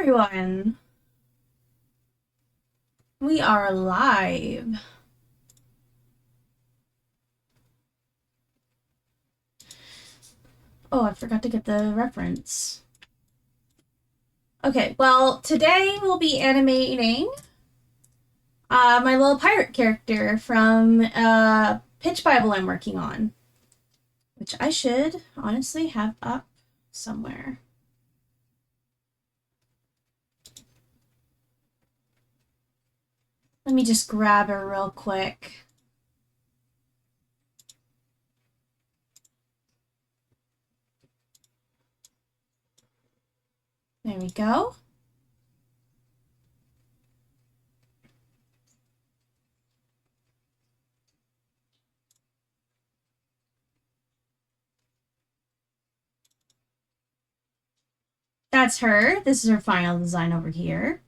everyone. We are live. Oh, I forgot to get the reference. Okay, well, today we'll be animating my little pirate character from Pitch Bible I'm working on, which I should honestly have up somewhere. Let me just grab her real quick. There we go. That's her. This is her final design over here.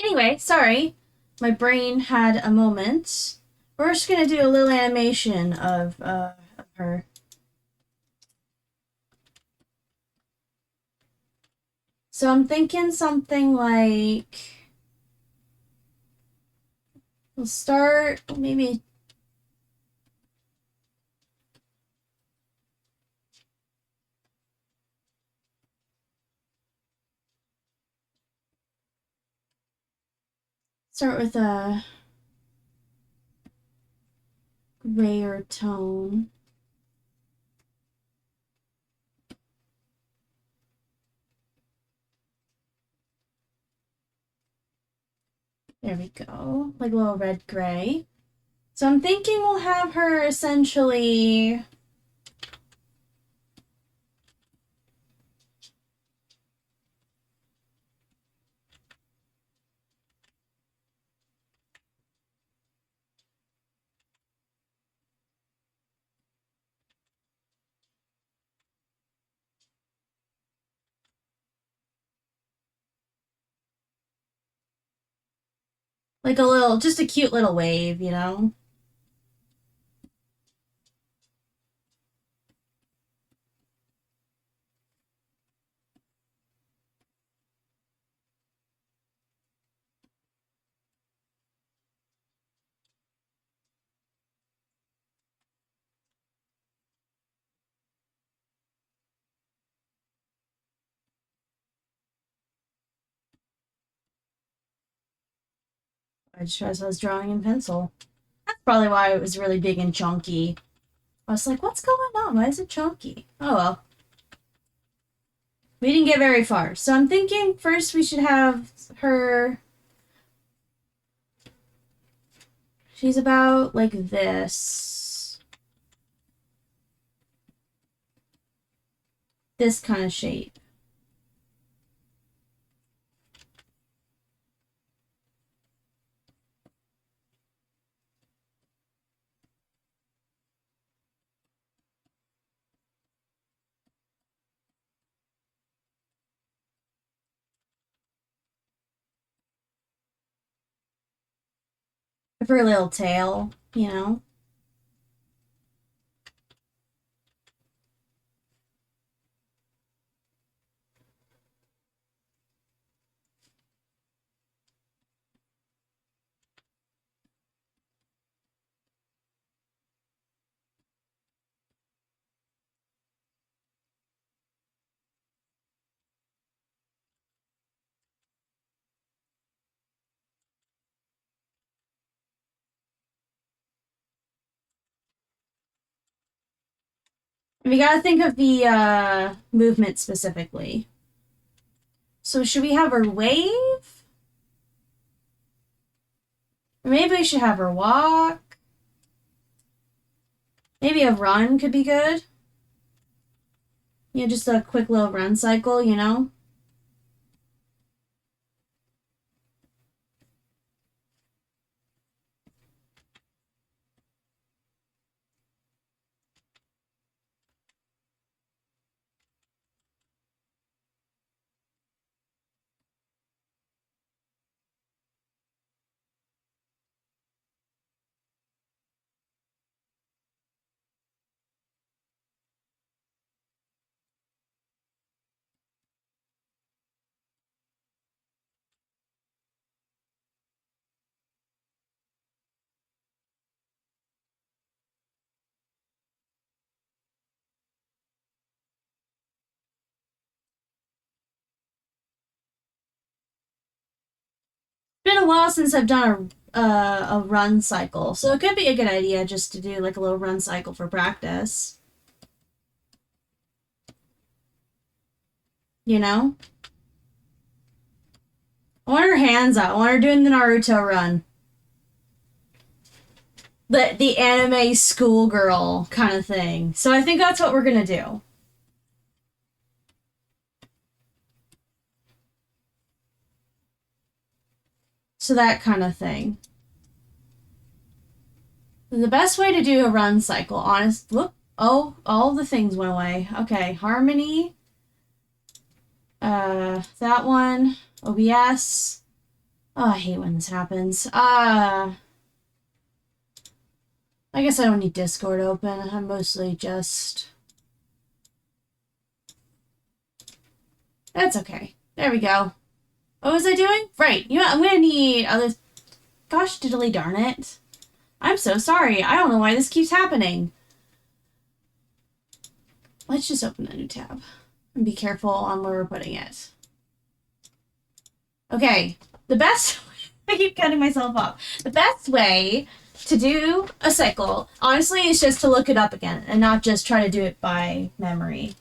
Anyway, sorry. My brain had a moment. We're just gonna do a little animation of her. So I'm thinking something like we'll start maybe start with a grayer tone. There we go. Like a little red gray. So I'm thinking we'll have her essentially like a little, just a cute little wave, you know? I just realized I was drawing in pencil. That's probably why it was really big and chunky. I was like, what's going on? Why is it chunky? Oh well. We didn't get very far. So I'm thinking first we should have her She's about like this. This kind of shape. For her little tail, you know? We gotta think of the movement specifically. So should we have her wave? Or maybe we should have her walk. Maybe a run could be good. Yeah, just a quick little run cycle, you know? It's been a while since I've done a run cycle, so it could be a good idea just to do like a little run cycle for practice. You know? I want her hands out. I want her doing the Naruto run. The anime schoolgirl kind of thing. So I think that's what we're gonna do. So that kind of thing. The best way to do a run cycle, honest. Look, oh, all the things went away. Okay, harmony. That one. OBS. Oh, I hate when this happens. I guess I don't need Discord open. I'm mostly just... That's okay. There we go. What was I doing? Right. You know, I'm gonna need other... Gosh, diddly darn it. I'm so sorry. I don't know why this keeps happening. Let's just open a new tab. And be careful on where we're putting it. Okay. The best... I keep cutting myself off. The best way to do a cycle, honestly, is just to look it up again and not just try to do it by memory.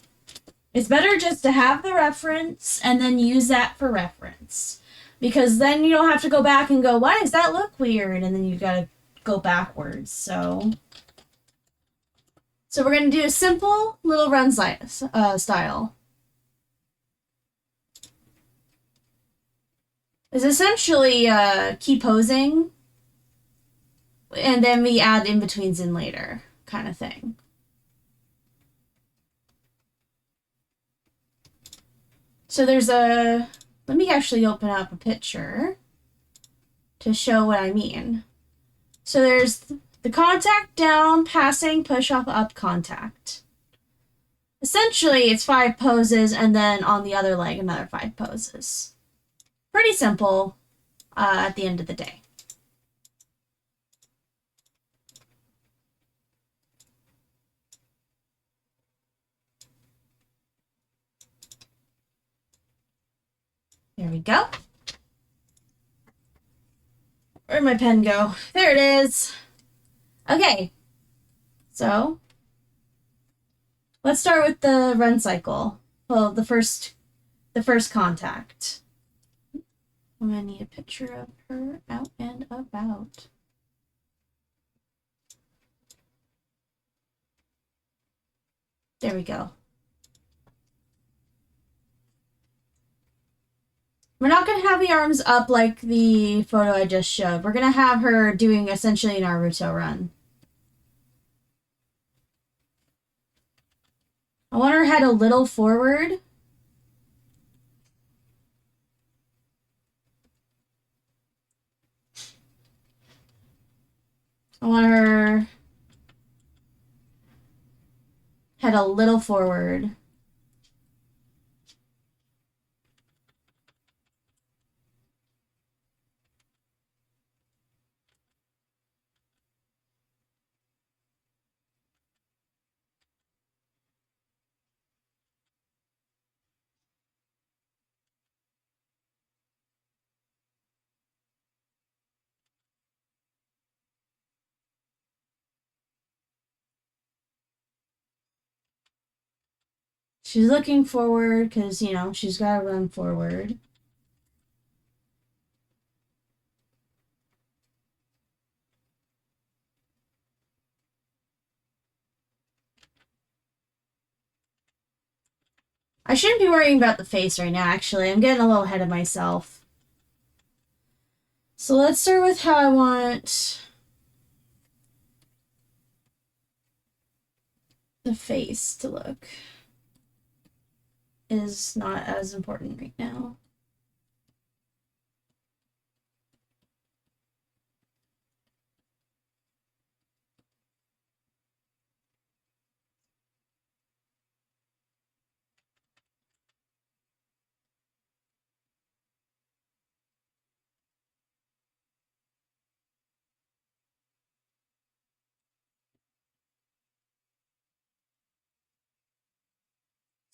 It's better just to have the reference and then use that for reference. Because then you don't have to go back and go, why does that look weird? And then you gotta go backwards. So we're gonna do a simple little run style. It's essentially keep posing, and then we add in-betweens in later, kind of thing. So there's a... Let me actually open up a picture to show what I mean. So there's the contact down, passing, push off, up, contact. Essentially, it's 5 poses, and then on the other leg, another 5 poses. Pretty simple at the end of the day. There we go. Where'd my pen go? There it is. Okay. So, let's start with the run cycle. Well, the first contact. I'm gonna need a picture of her out and about. There we go. We're not going to have the arms up like the photo I just showed. We're going to have her doing essentially a Naruto run. I want her head a little forward. I want her head a little forward. She's looking forward because, you know, she's got to run forward. I shouldn't be worrying about the face right now, actually. I'm getting a little ahead of myself. So let's start with how I want the face to look. Is not as important right now.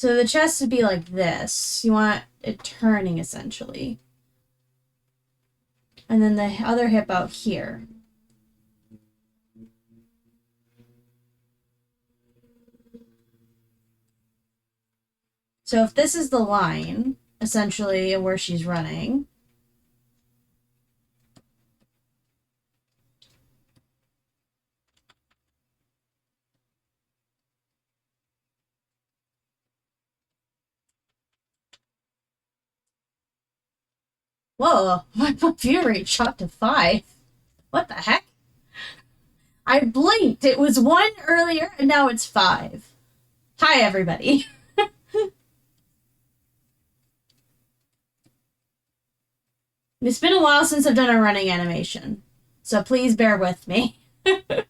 So the chest would be like this. You want it turning, essentially. And then the other hip out here. So if this is the line, essentially, where she's running, whoa, my view rate shot to 5. What the heck? I blinked. It was 1 earlier, and now it's 5. Hi, everybody. It's been a while since I've done a running animation, so please bear with me. I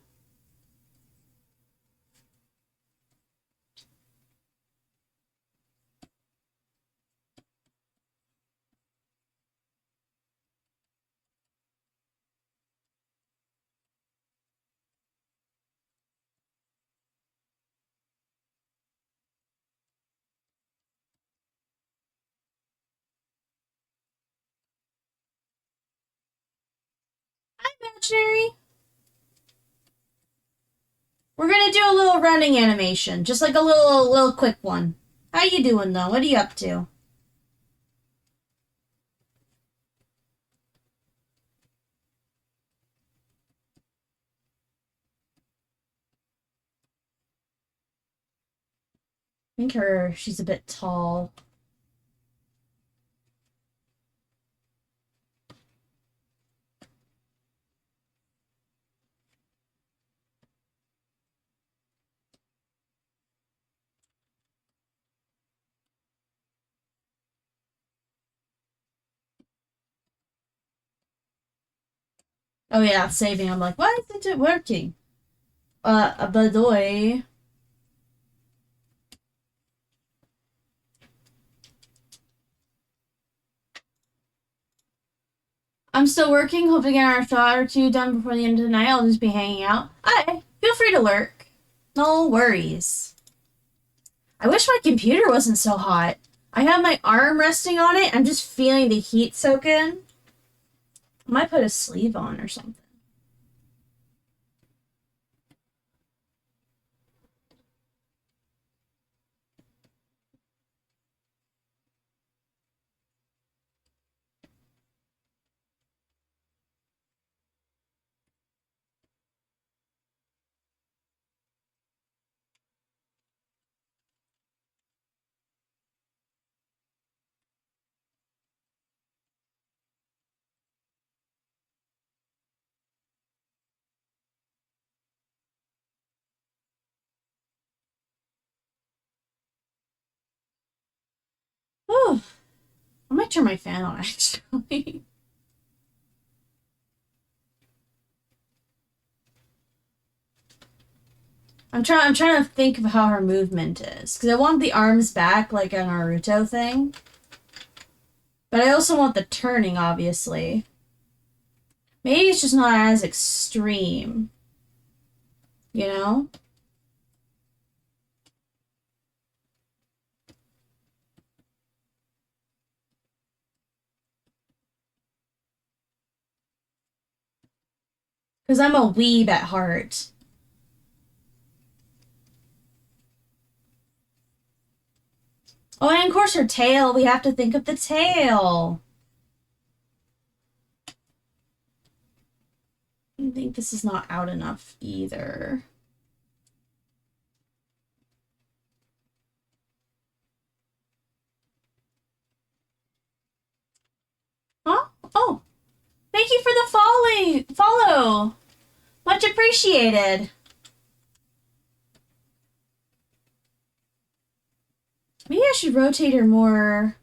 Imaginary. We're gonna do a little running animation, just like a little quick one. How you doing though? What are you up to? I think she's a bit tall. Oh yeah, saving. I'm like, why isn't it working? A badoy. I'm still working, hoping to get our shot or two done before the end of the night. I'll just be hanging out. Hi, feel free to lurk. No worries. I wish my computer wasn't so hot. I have my arm resting on it. I'm just feeling the heat soak in. I might put a sleeve on or something. might turn my fan on, actually. I'm trying to think of how her movement is. Because I want the arms back like a Naruto thing. But I also want the turning, obviously. Maybe it's just not as extreme. You know? Because I'm a weeb at heart. Oh, and of course her tail. We have to think of the tail. I think this is not out enough either. Huh? Oh. Thank you for the follow. Much appreciated. Maybe I should rotate her more.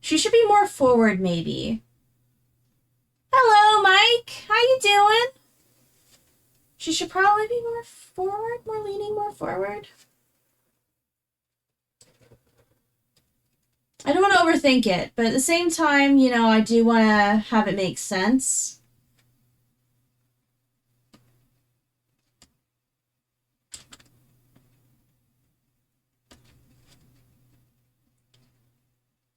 She should be more forward, maybe. Hello, Mike. How you doing? She should probably be more forward, more leaning more forward. I don't want to overthink it, but at the same time, you know, I do want to have it make sense.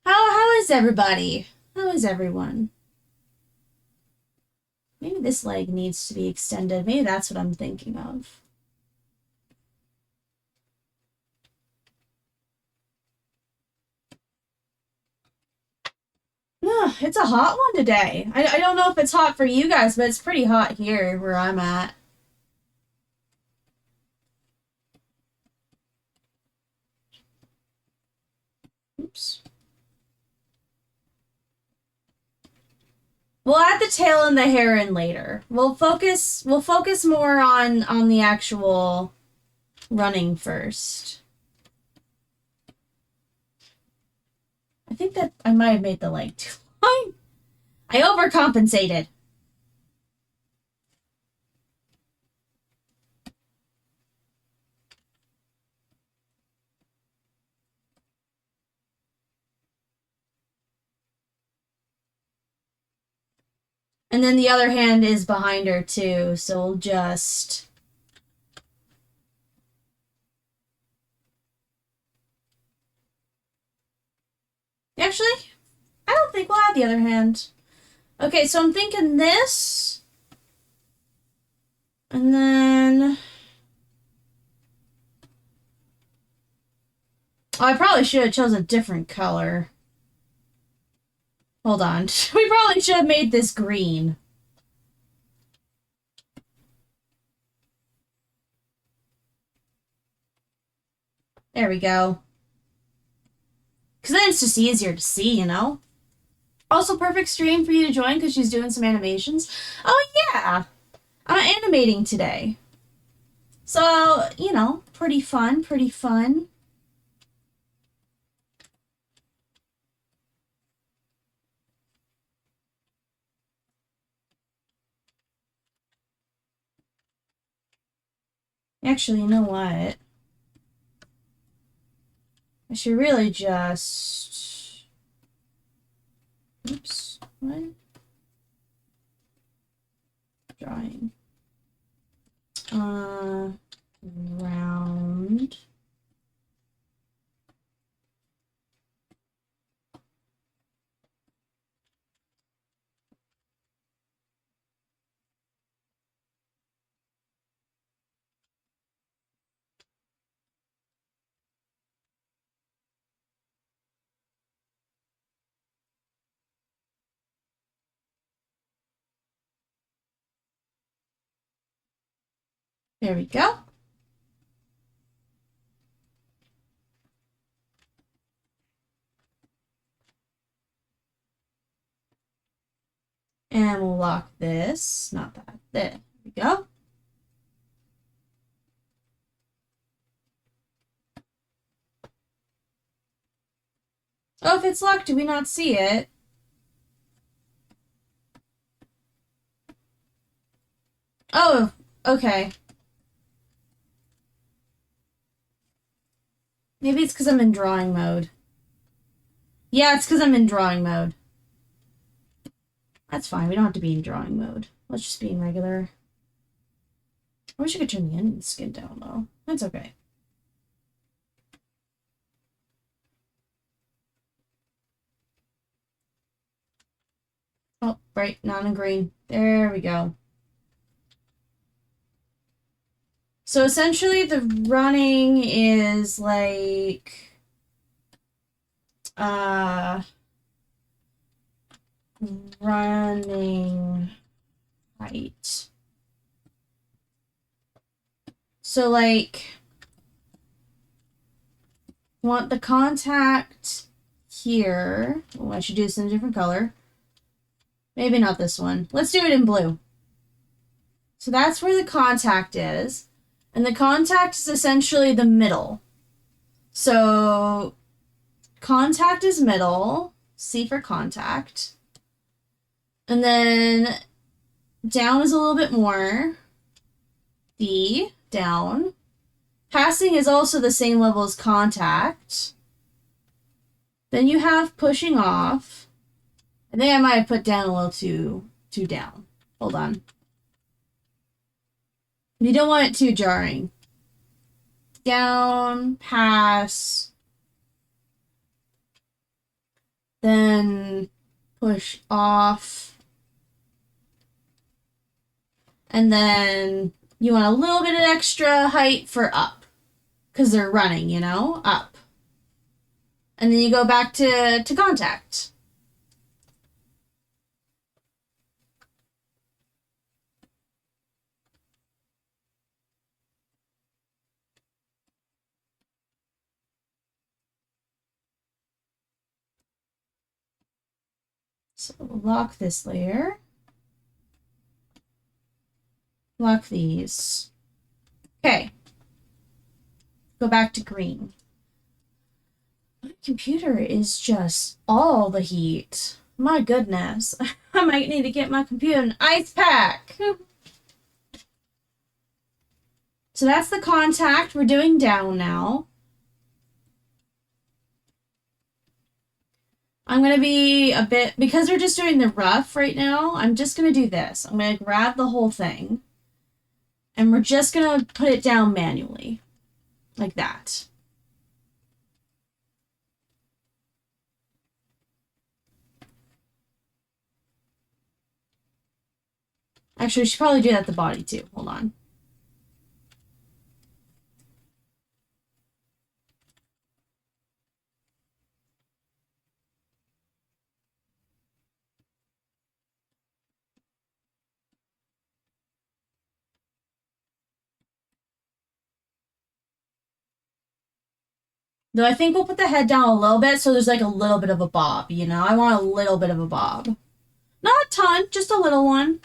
How is everybody? How is everyone? Maybe this leg needs to be extended. Maybe that's what I'm thinking of. Yeah, it's a hot one today. I don't know if it's hot for you guys, but it's pretty hot here where I'm at. Oops. We'll add the tail and the hair in later. We'll focus more on the actual running first. I think that I might have made the leg too long. I overcompensated. And then the other hand is behind her too, so we'll just... Actually, I don't think we'll have the other hand. Okay, so I'm thinking this. And then... Oh, I probably should have chosen a different color. Hold on. We probably should have made this green. There we go. Because then it's just easier to see, you know? Also, perfect stream for you to join because she's doing some animations. Oh, yeah! I'm animating today. So, you know, pretty fun, pretty fun. Actually, you know what? I should really just... Oops. What? Drawing. Round. There we go. And we'll lock this. Not that. There we go. Oh, if it's locked, do we not see it? Oh, okay. Maybe it's because I'm in drawing mode. Yeah, it's because I'm in drawing mode. That's fine. We don't have to be in drawing mode. Let's just be in regular. I wish I could turn the onion skin down, though. That's okay. Oh, right. Not in green. There we go. So essentially the running is like running height. So like want the contact here. Oh, I should do this in a different color. Maybe not this one. Let's do it in blue. So that's where the contact is. And the contact is essentially the middle. So contact is middle. C for contact. And then down is a little bit more. D, down. Passing is also the same level as contact. Then you have pushing off. I think I might have put down a little too down. Hold on. You don't want it too jarring. Down, pass, then push off, and then you want a little bit of extra height for up, because they're running, you know, up. And then you go back to contact. So lock this layer. Lock these. Okay. Go back to green. My computer is just all the heat. My goodness. I might need to get my computer an ice pack. So that's the contact. We're doing down now. I'm going to be a bit, because we're just doing the rough right now, I'm just going to do this. I'm going to grab the whole thing, and we're just going to put it down manually, like that. Actually, we should probably do that at the body, too. Hold on. Though I think we'll put the head down a little bit so there's like a little bit of a bob, you know? I want a little bit of a bob. Not a ton, just a little one.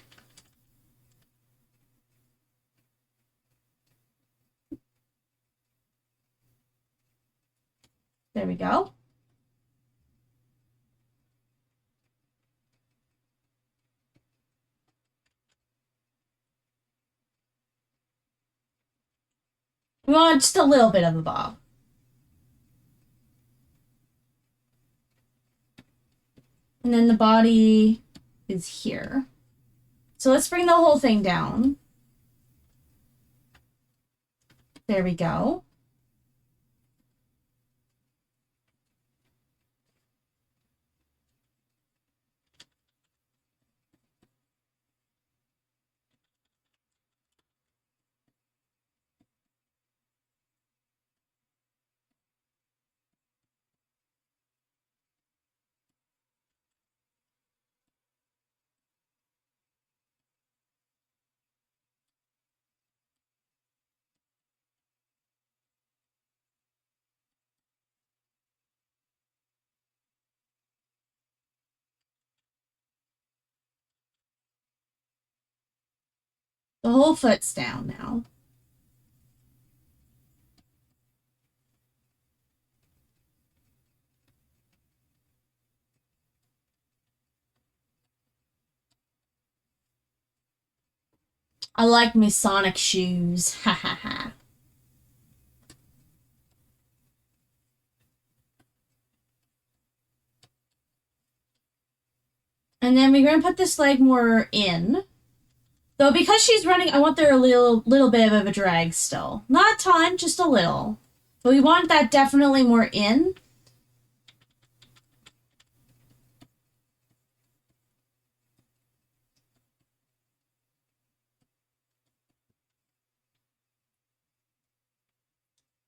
There we go. We want just a little bit of a bob. And then the body is here. So let's bring the whole thing down. There we go. The whole foot's down now. I like me Sonic shoes. Ha ha ha. And then we're going to put this leg more in. Though because she's running, I want there a little bit of a drag still. Not a ton, just a little. But we want that definitely more in.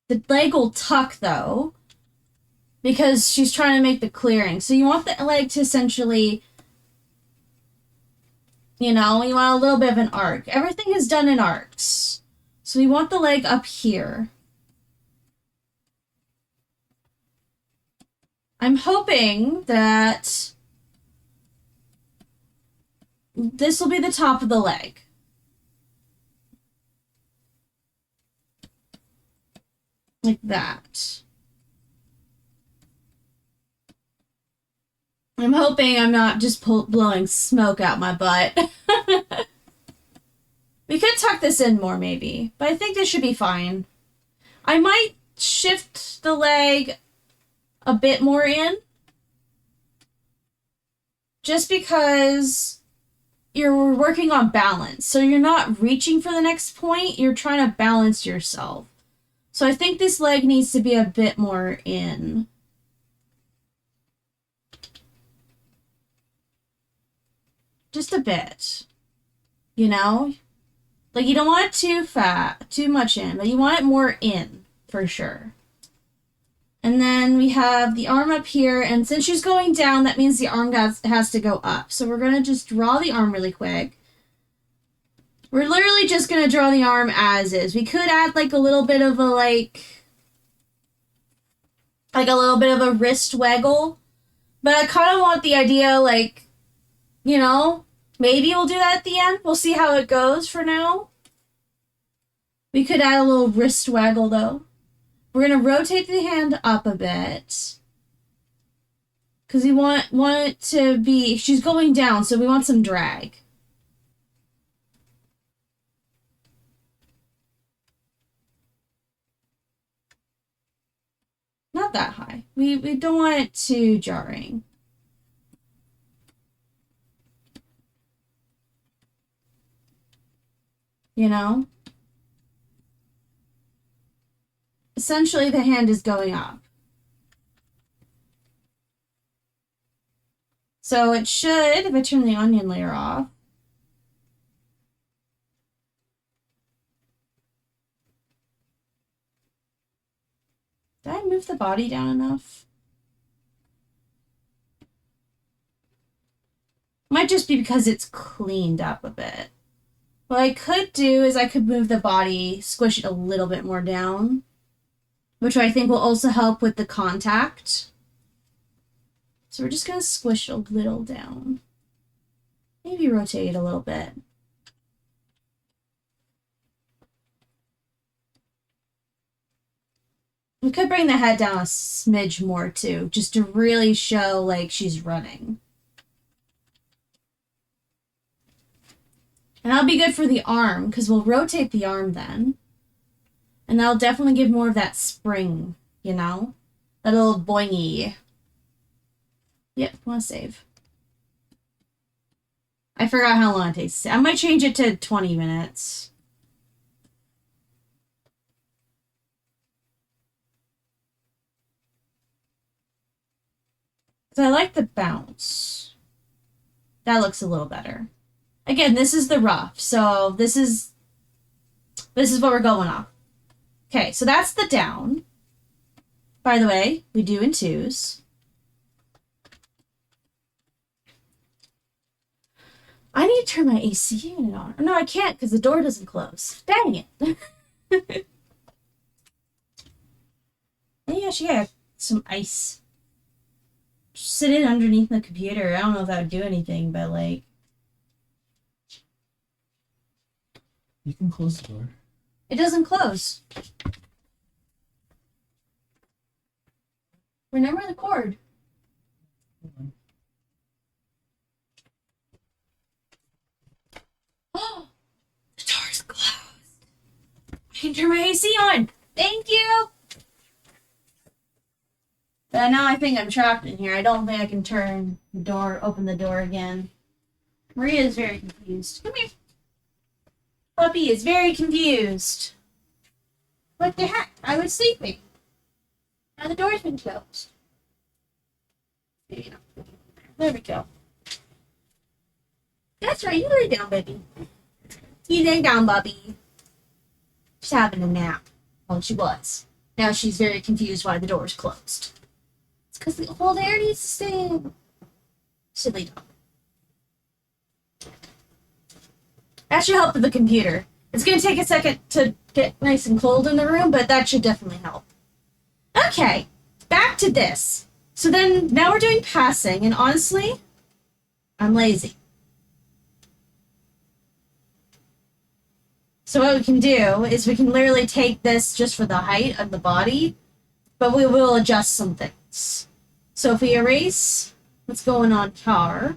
The leg will tuck, though, because she's trying to make the clearing. So you want the leg to essentially, you know, you want a little bit of an arc. Everything is done in arcs. So we want the leg up here. I'm hoping that this will be the top of the leg. Like that. I'm hoping I'm not just blowing smoke out my butt. We could tuck this in more, maybe. But I think this should be fine. I might shift the leg a bit more in. Just because you're working on balance. So you're not reaching for the next point. You're trying to balance yourself. So I think this leg needs to be a bit more in. Just a bit. You know? Like, you don't want it too much in, but you want it more in, for sure. And then we have the arm up here, and since she's going down, that means the arm has to go up. So we're going to just draw the arm really quick. We're literally just going to draw the arm as is. We could add, like, a little bit of a, like a little bit of a wrist waggle. But I kind of want the idea, like, you know, maybe we'll do that at the end. We'll see how it goes for now. We could add a little wrist waggle, though. We're going to rotate the hand up a bit. Because we want it to be... She's going down, so we want some drag. Not that high. We don't want it too jarring. You know? Essentially, the hand is going up. So it should, if I turn the onion layer off, did I move the body down enough? Might just be because it's cleaned up a bit. What I could do is I could move the body, squish it a little bit more down, which I think will also help with the contact. So we're just going to squish a little down. Maybe rotate it a little bit. We could bring the head down a smidge more too, just to really show like she's running. And that'll be good for the arm, because we'll rotate the arm then. And that'll definitely give more of that spring, you know? That little boingy. Yep, want to save. I forgot how long it takes. I might change it to 20 minutes. Because I like the bounce. That looks a little better. Again, this is the rough, so this is what we're going off. Okay, so that's the down. By the way, we do in twos. I need to turn my AC unit on. No, I can't because the door doesn't close. Dang it. Maybe I should get some ice. Sit it underneath the computer. I don't know if that would do anything, but like... You can close the door. It doesn't close. Remember the cord. Oh, the door can turn my AC on. Thank you. But now I think I'm trapped in here. I don't think I can turn the door, open the door again. Maria is very confused. Come here. Puppy is very confused. What the heck? I was sleeping. Now the door's been closed. Maybe not. There we go. That's right. You lay down, baby. You lay down, Bubby. She's having a nap. Well, she was. Now she's very confused why the door's closed. It's because the whole air needs to stay in. Silly dog. That should help with the computer. It's going to take a second to get nice and cold in the room, but that should definitely help. Okay, back to this. So then, now we're doing passing, and honestly, I'm lazy. So what we can do is we can literally take this just for the height of the body, but we will adjust some things. So if we erase what's going on here,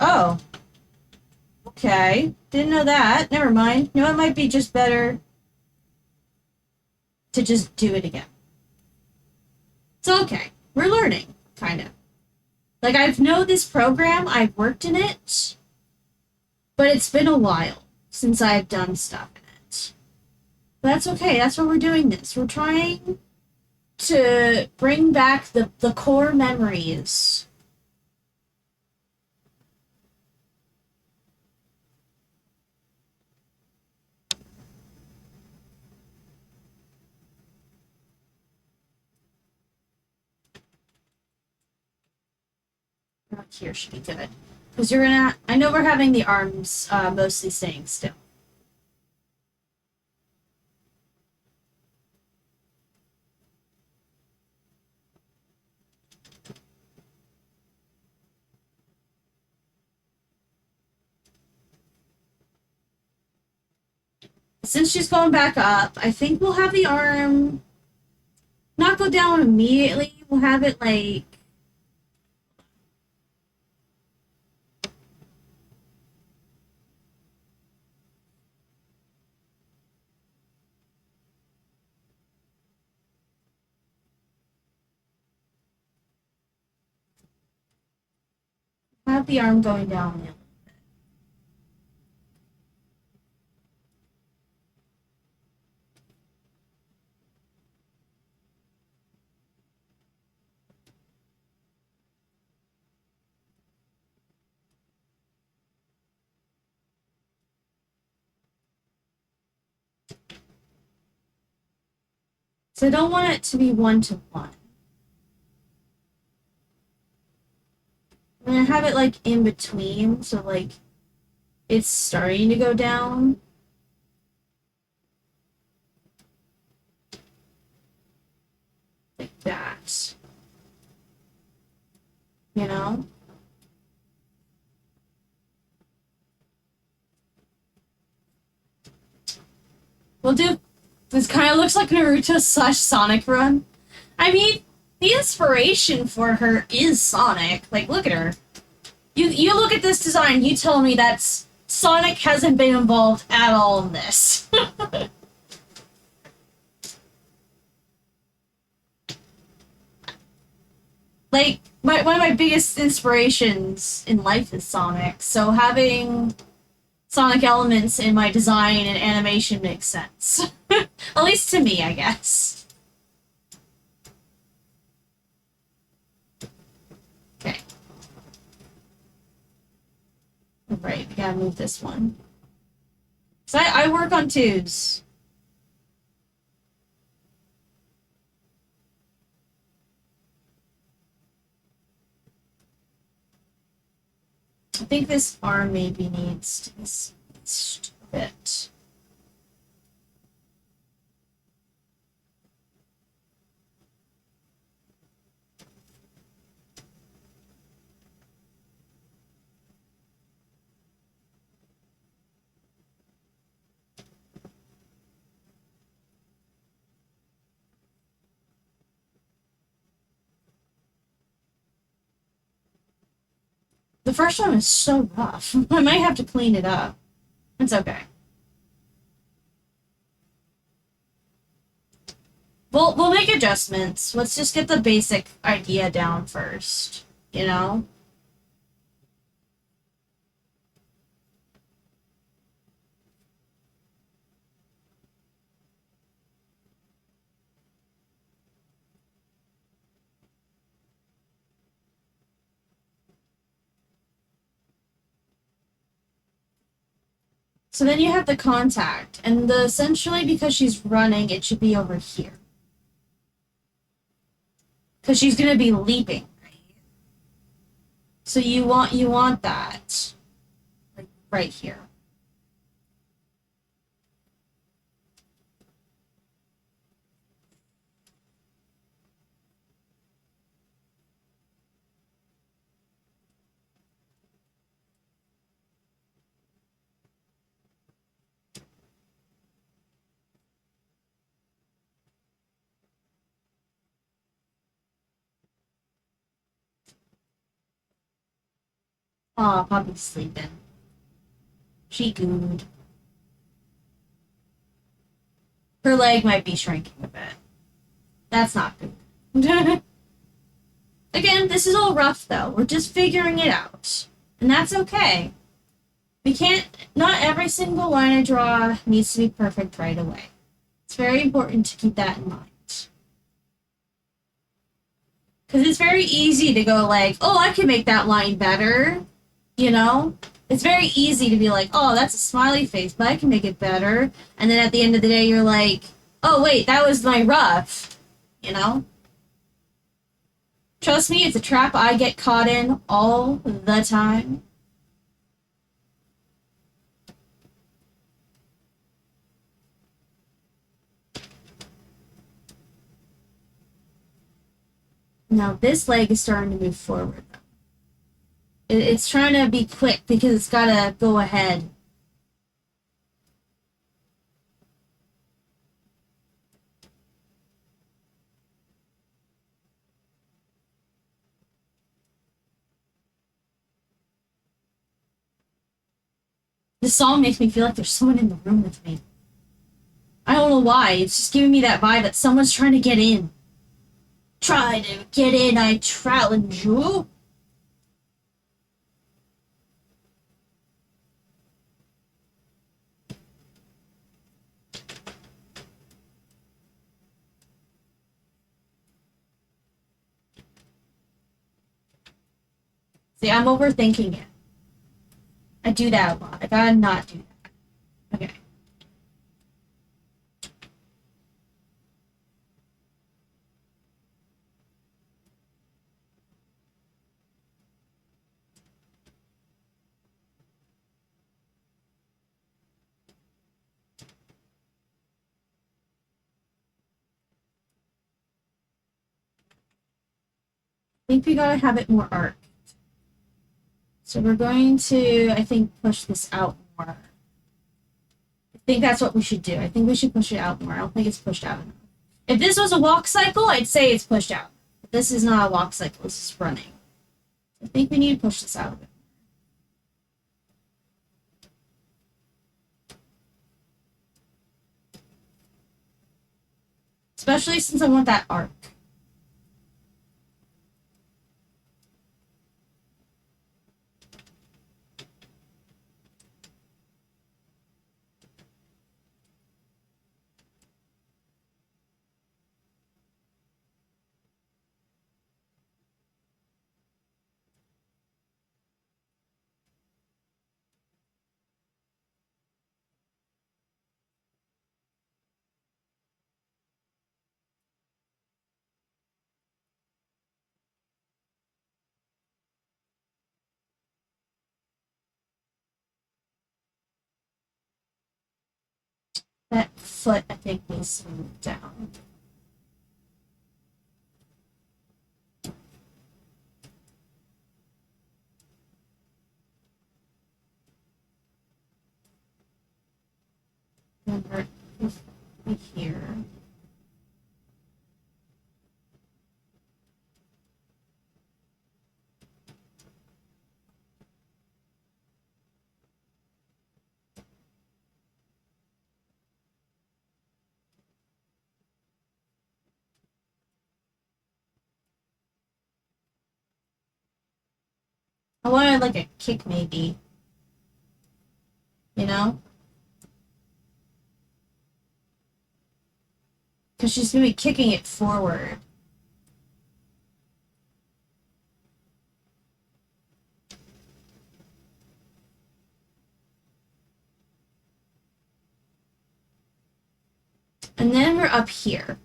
oh, okay, didn't know that. Never mind. You know, it might be just better to just do it again. It's okay. We're learning, kind of. Like, I've known this program, I've worked in it, but it's been a while since I've done stuff in it. But that's okay, that's why we're doing this. We're trying to bring back the core memories. Right here should be good. Because you're gonna, I know we're having the arms mostly staying still. Since she's going back up, I think we'll have the arm not go down immediately. We'll have it like have the arm going down a little bit. So I don't want it to be 1-to-1. I'm gonna have it like in between, so like it's starting to go down. Like that. You know? We'll do. This kind of looks like Naruto / Sonic run. I mean, the inspiration for her is Sonic. Like, look at her. You look at this design, you tell me that's Sonic hasn't been involved at all in this. Like, one of my biggest inspirations in life is Sonic, so having Sonic elements in my design and animation makes sense. At least to me, I guess. Okay. Right, we gotta move this one. So I work on twos. I think this arm maybe needs to be spaced a bit. The first one is so rough. I might have to clean it up. It's okay. We'll make adjustments. Let's just get the basic idea down first, you know? So then you have the contact, and essentially because she's running, it should be over here. Because she's gonna be leaping, right? So you want that like right here. Aw, Poppy's sleeping. She good. Her leg might be shrinking a bit. That's not good. Again, this is all rough though. We're just figuring it out. And that's okay. We can't, not every single line I draw needs to be perfect right away. It's very important to keep that in mind. Because it's very easy to go like, oh, I can make that line better. You know? It's very easy to be like, oh, that's a smiley face, but I can make it better. And then at the end of the day, you're like, oh, wait, that was my rough. You know? Trust me, it's a trap I get caught in all the time. Now, this leg is starting to move forward. It's trying to be quick because it's got to go ahead. This song makes me feel like there's someone in the room with me. I don't know why. It's just giving me that vibe that someone's trying to get in. Try to get in, I challenge you. See, I'm overthinking it. I do that a lot. I gotta not do that. Okay. I think we gotta have it more arc. So we're going to, I think, push this out more. I think that's what we should do. I think we should push it out more. I don't think it's pushed out enough. If this was a walk cycle, I'd say it's pushed out. But this is not a walk cycle. This is running. I think we need to push this out a bit. Especially since I want that arc. That foot, I think, needs to move down. And we're here. I wanted like a kick maybe. You know? Because she's gonna be kicking it forward. And then we're up here.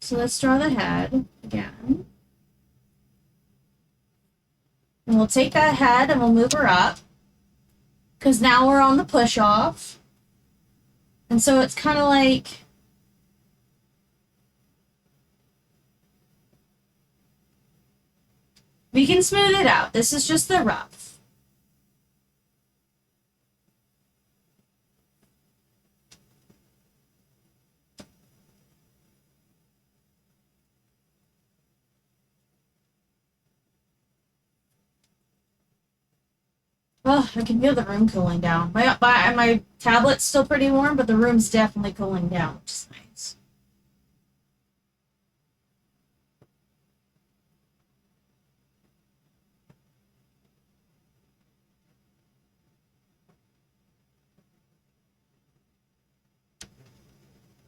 So let's draw the head again. And we'll take that head and we'll move her up. Because now we're on the push off. And so it's kind of like... We can smooth it out. This is just the rough. Oh, I can feel the room cooling down. My tablet's still pretty warm, but the room's definitely cooling down, which is nice.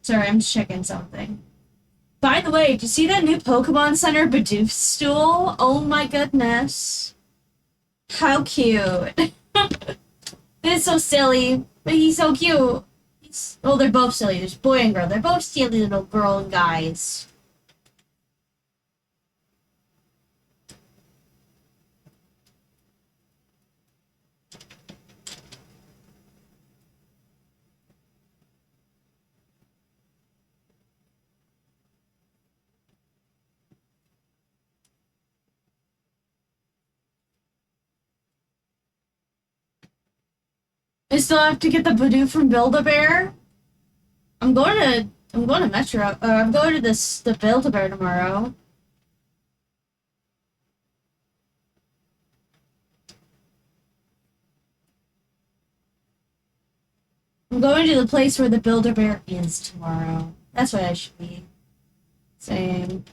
Sorry, I'm just checking something. By the way, did you see that new Pokemon Center Bidoof stool? Oh my goodness. How cute. It's so silly, but he's so cute. Oh, they're both silly. There's boy and girl. They're both silly little girl and guys. I still have to get the Bidoof from Build-A-Bear. I'm going to Metro. I'm going to the Build-A-Bear tomorrow. I'm going to the place where the Build-A-Bear is tomorrow. That's what I should be saying.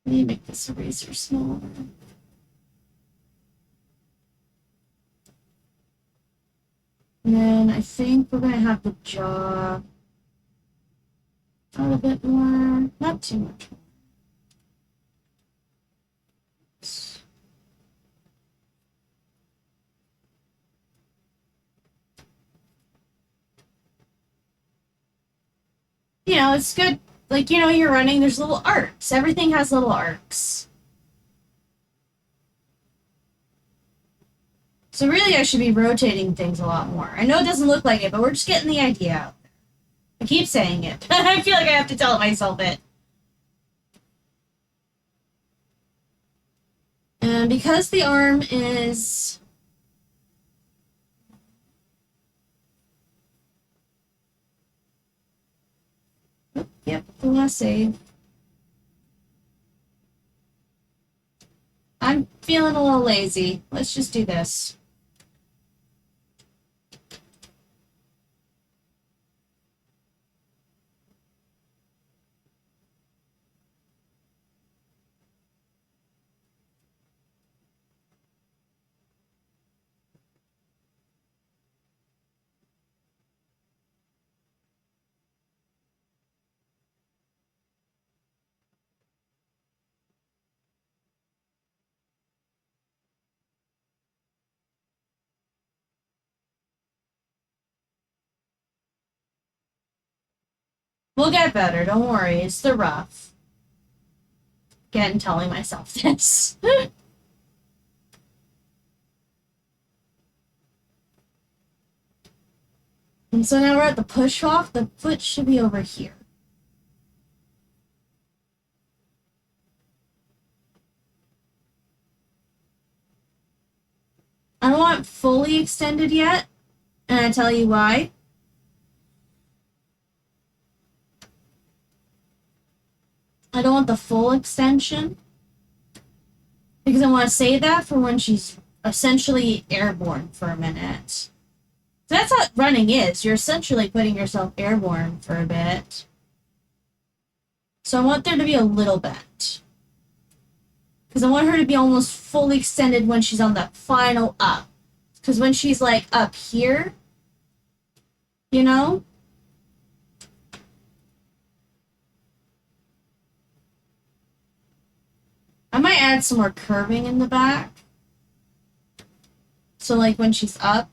Let me make this eraser smaller. And then I think we're gonna have the jaw a little bit more, not too much more. You know, it's good. Like, you know, you're running, there's little arcs. Everything has little arcs. So really, I should be rotating things a lot more. I know it doesn't look like it, but we're just getting the idea out there. I keep saying it. I feel like I have to tell myself it. And because the arm is... Oh, yep, the last save. I'm feeling a little lazy. Let's just do this. We'll get better, don't worry. It's the rough. Again, telling myself this. And so now we're at the push off. The foot should be over here. I don't want fully extended yet, and I tell you why. I don't want the full extension because I want to save that for when she's essentially airborne for a minute. So that's what running is. You're essentially putting yourself airborne for a bit. So I want there to be a little bit. Because I want her to be almost fully extended when she's on the final up. Because when she's like up here, you know? I might add some more curving in the back. So like when she's up,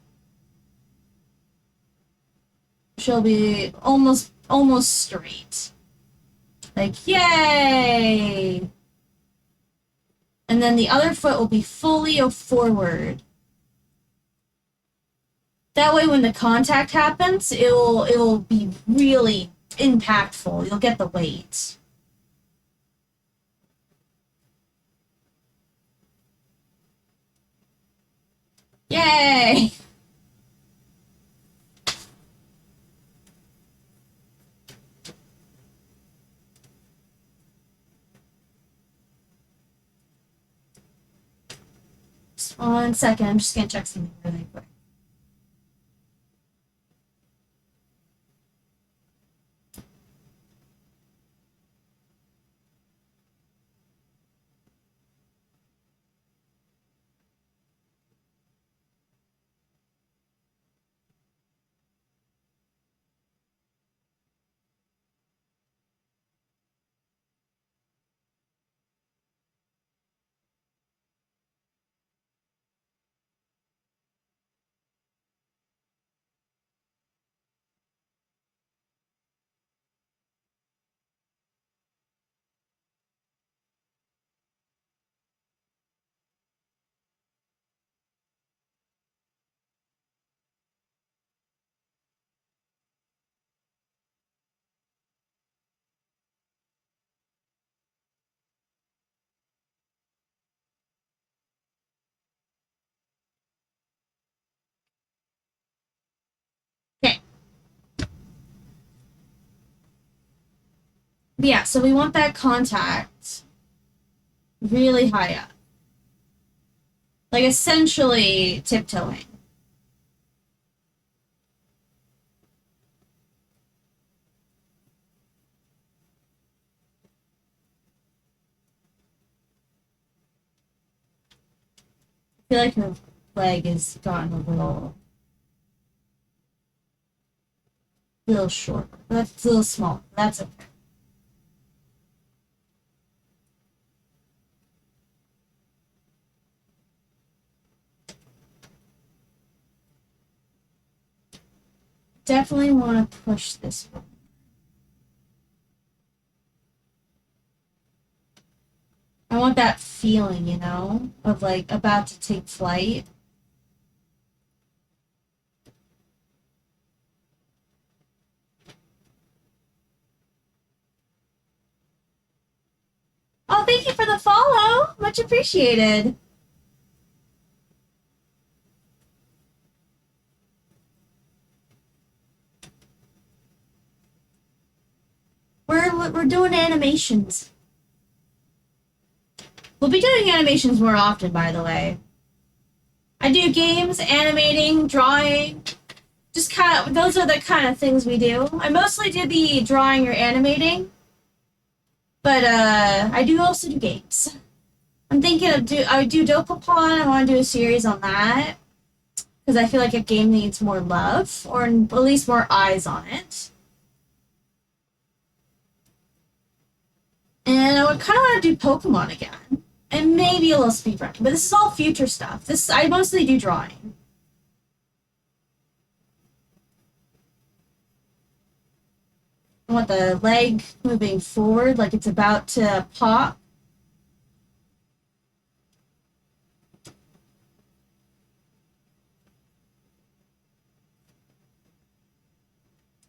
she'll be almost straight. Like, yay! And then the other foot will be fully forward. That way when the contact happens, it'll be really impactful. You'll get the weight. Yay! Just 1 second, I'm just gonna check something really quick. Okay. Yeah, so we want that contact really high up. Like essentially tiptoeing. I feel like her leg has gotten a little short. That's a little small. That's okay. Definitely want to push this one. I want that feeling, you know, of like about to take flight. Oh, thank you for the follow. Much appreciated. We're doing animations. We'll be doing animations more often, by the way. I do games, animating, drawing. Just kind of, those are the kind of things we do. I mostly do the drawing or animating, but I do also do games. I'm thinking of I do Dokapon. I want to do a series on that because I feel like a game needs more love or at least more eyes on it. And I would kind of want to do Pokemon again and maybe a little speedrun. But this is all future stuff. This I mostly do drawing. I want the leg moving forward like it's about to pop.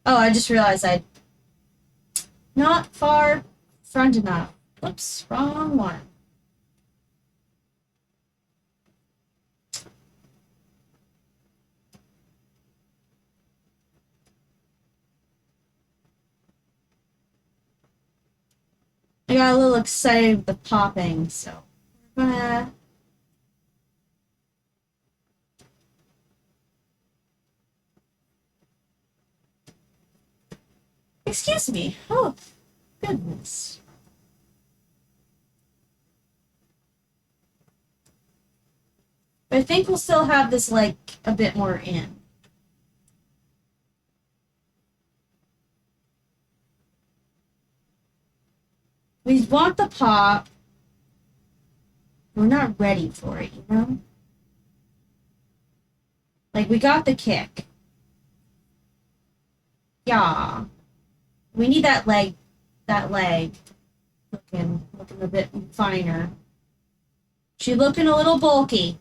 Oh, I just realized I not far front enough. Whoops, wrong one. I got a little excited with the popping, so we're gonna. Excuse me. Oh, goodness. But I think we'll still have this like a bit more in. We want the pop. We're not ready for it, you know? Like, we got the kick. Yeah. We need that leg looking a bit finer. She looking a little bulky.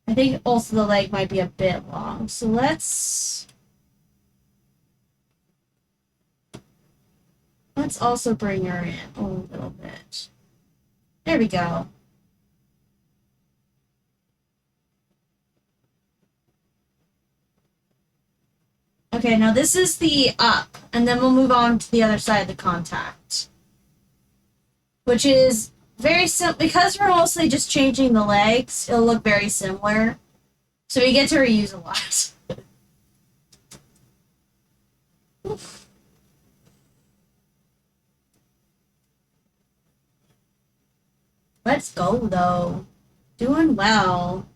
I think also the leg might be a bit long. So let's also bring her in a little bit. There we go. Okay, now this is the up, and then we'll move on to the other side of the contact. Which is very simple. Because we're mostly just changing the legs, it'll look very similar. So we get to reuse a lot. Let's go, though. Doing well.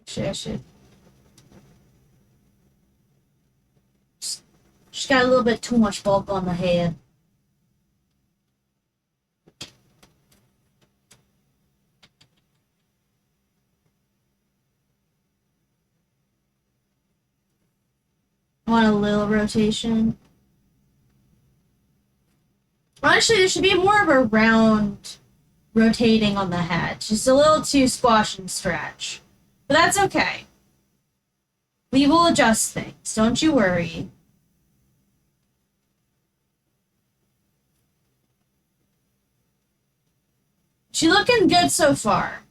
Shit, shit. She's got a little bit too much bulk on the head. I want a little rotation. Honestly, there should be more of a round rotating on the head. Just a little too squash and stretch. But that's okay. We will adjust things. Don't you worry. She looking good so far.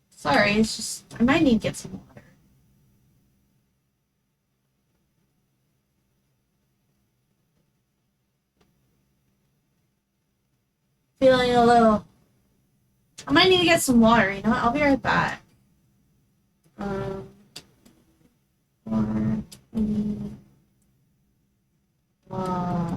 Sorry, it's just I might need to get some water. Feeling a little. I might need to get some water. You know what? I'll be right back. Um, water. Water.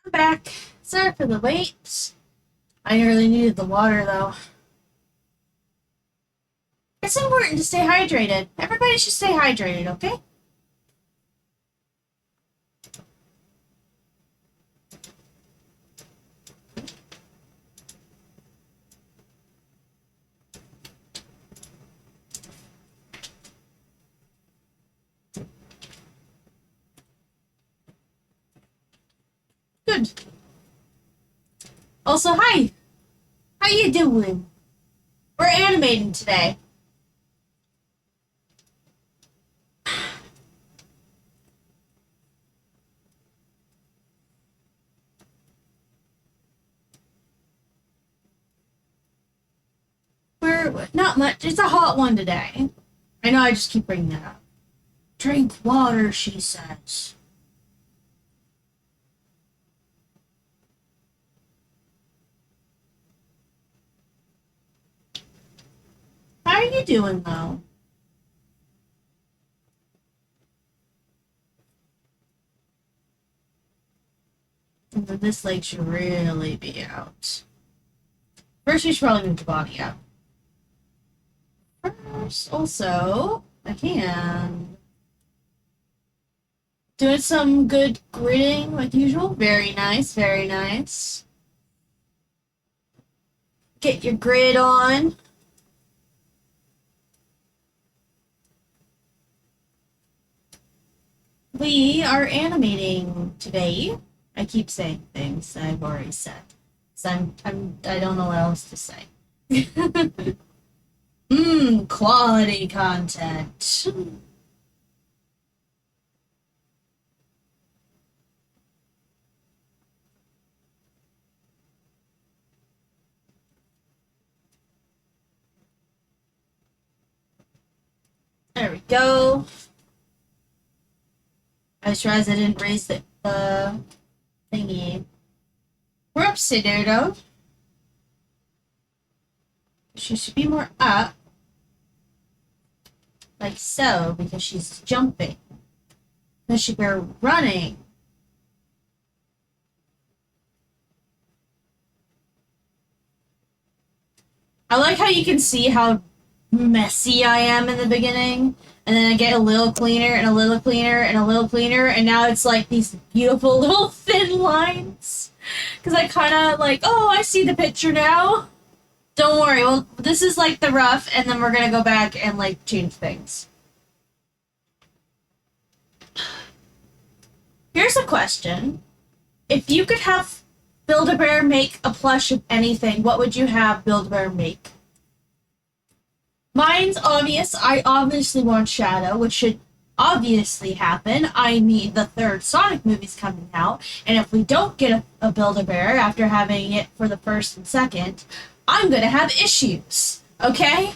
I'm back. Sorry for the wait. I really needed the water though. It's important to stay hydrated. Everybody should stay hydrated, okay? Good. Also, hi. How you doing? We're animating today. We're not much. It's a hot one today. I know I just keep bringing that up. Drink water, she says. How are you doing though? And then this leg should really be out. First, we should probably move the body out. First, also, I can. Doing some good gridding like usual. Very nice, very nice. Get your grid on. We are animating today. I keep saying things I've already said. So I don't know what else to say. Quality content. There we go. I just realized I didn't raise the thingy. Whoopsie doodle. She should be more up. Like so, because she's jumping. Because she be running. I like how you can see how messy I am in the beginning. And then I get a little cleaner and a little cleaner and a little cleaner. And now it's like these beautiful little thin lines. Because I kind of like, oh, I see the picture now. Don't worry. Well, this is like the rough. And then we're going to go back and like change things. Here's a question. If you could have Build-A-Bear make a plush of anything, what would you have Build-A-Bear make? Mine's obvious. I obviously want Shadow, which should obviously happen. I mean, the third Sonic movie's coming out, and if we don't get a Build-A-Bear after having it for the first and second, I'm gonna have issues. Okay?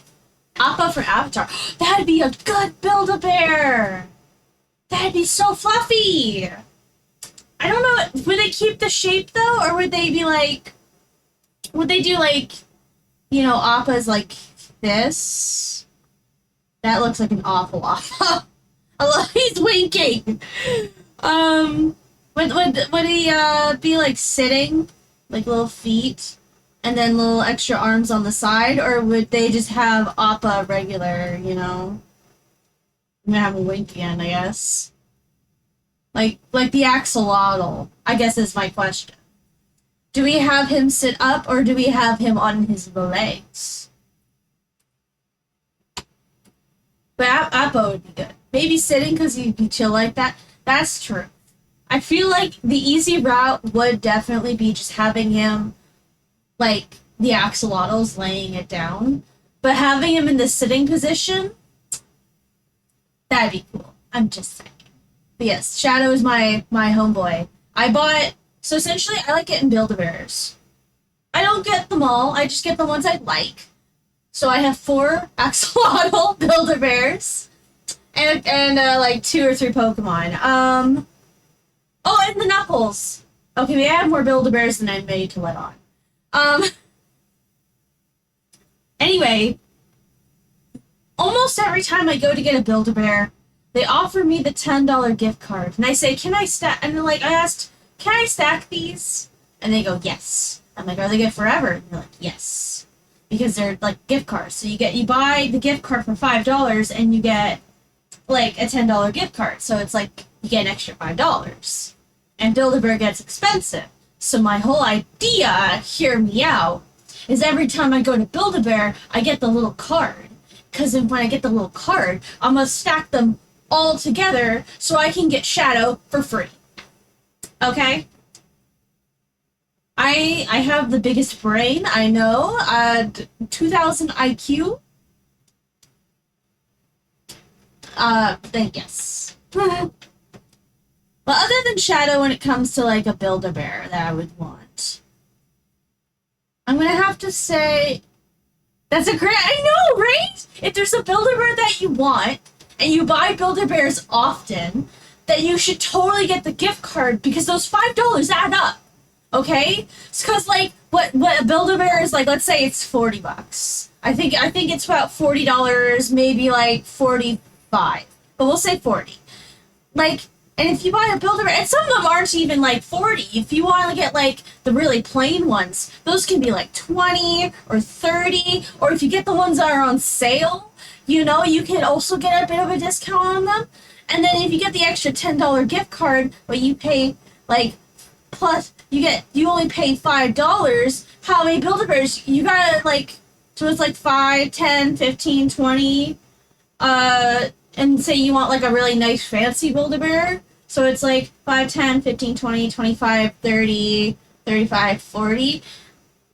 Appa from Avatar. That'd be a good Build-A-Bear! That'd be so fluffy! I don't know, would they keep the shape though, or would they be like, would they do like, you know, Appa's like this? That looks like an awful Appa. He's winking. Would he be like sitting, like little feet, and then little extra arms on the side, or would they just have Appa regular? You know, I'm gonna have a wink again, I guess. Like the axolotl, I guess is my question. Do we have him sit up or do we have him on his legs? But Appa would be good. Maybe sitting because he'd be chill like that. That's true. I feel like the easy route would definitely be just having him like the axolotls laying it down. But having him in the sitting position, that'd be cool. I'm just saying. But yes, Shadow is my homeboy. So essentially I like getting Build-A-Bears. I don't get them all, I just get the ones I like. So I have 4 axolotl Build-A-Bears. And like 2 or 3 Pokemon. Oh, and the Knuckles. Okay, maybe I have more Build-A-Bears than I'm ready to let on. Anyway, almost every time I go to get a Build-A-Bear, they offer me the $10 gift card, and I say, "Can I And then, like, I asked, can I stack these? And they go, yes. I'm like, are they good forever? And they're like, yes. Because they're like gift cards. So you buy the gift card for $5 and you get like a $10 gift card. So it's like you get an extra $5. And Build-A-Bear gets expensive. So my whole idea, hear me out, is every time I go to Build-A-Bear, I get the little card. Because when I get the little card, I'm going to stack them all together so I can get Shadow for free. Okay? I have the biggest brain, I know. 2000 IQ. Then yes. But other than Shadow, when it comes to like a Build-A-Bear that I would want, I'm gonna have to say that's a great. I know, right? If there's a Build-A-Bear that you want and you buy Build-A-Bears often, then you should totally get the gift card because those $5 add up. Okay, because like what a Build-A-Bear is like. Let's say it's $40. I think it's about $40, maybe like 45, but we'll say 40. Like, and if you buy a Build-A-Bear, and some of them aren't even like 40. If you want to get like the really plain ones, those can be like 20 or 30. Or if you get the ones that are on sale, you know, you can also get a bit of a discount on them. And then if you get the extra $10 gift card, but you pay like plus you only pay $5. How many Build-A-Bears you gotta like? So it's like 5, 10, 15, 20. And say you want like a really nice fancy Build-A-Bear. So it's like 5, 10, 15, 20, 25, 30, 35, 40.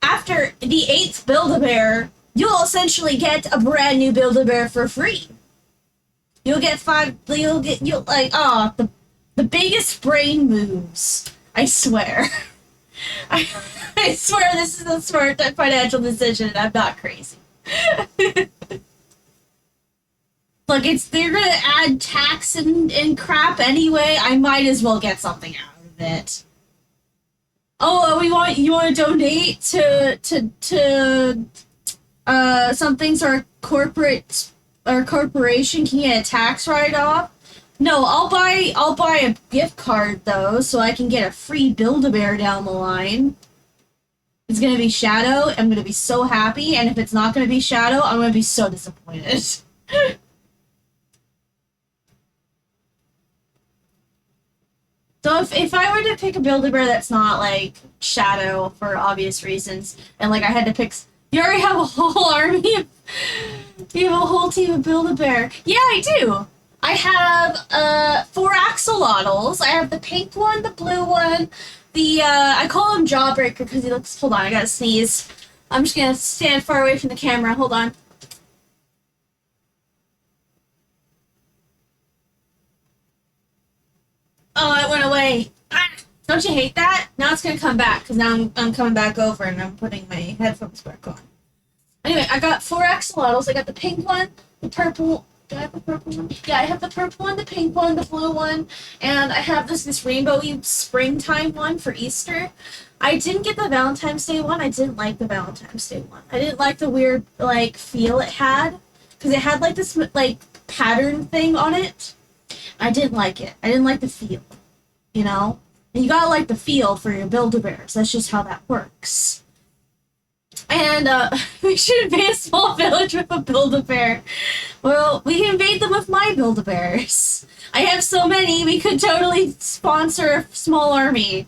After the 8th Build-A-Bear, you'll essentially get a brand new Build-A-Bear for free. You'll like, the biggest brain moves. I swear. I swear this is a smart financial decision. I'm not crazy. Look, they're gonna add tax and crap anyway. I might as well get something out of it. Oh, you want to donate to something so our corporation can get a tax write off. No, I'll buy a gift card though, so I can get a free Build-A-Bear down the line. It's gonna be Shadow. I'm gonna be so happy, and if it's not gonna be Shadow, I'm gonna be so disappointed. So if I were to pick a Build-A-Bear that's not like Shadow for obvious reasons, and like I had to pick, you already have a whole army. You have a whole team of Build-A-Bear. Yeah, I do. I have 4 axolotls. I have the pink one, the blue one, the I call him Jawbreaker because he looks. Hold on, I gotta sneeze. I'm just gonna stand far away from the camera. Hold on. Oh, it went away. Ah, don't you hate that? Now it's gonna come back because now I'm coming back over and I'm putting my headphones back on. Anyway, I got 4 axolotls. I got the pink one, the purple. Do I have the purple one? Yeah, I have the purple one, the pink one, the blue one, and I have this rainbowy springtime one for Easter. I didn't get the Valentine's Day one. I didn't like the Valentine's Day one. I didn't like the weird like feel it had because it had like this like pattern thing on it. I didn't like it. I didn't like the feel, you know? And you gotta like the feel for your Build-A-Bears. That's just how that works. And we should invade a small village with a Build-A-Bear. Well, we can invade them with my Build-A-Bears. I have so many, we could totally sponsor a small army.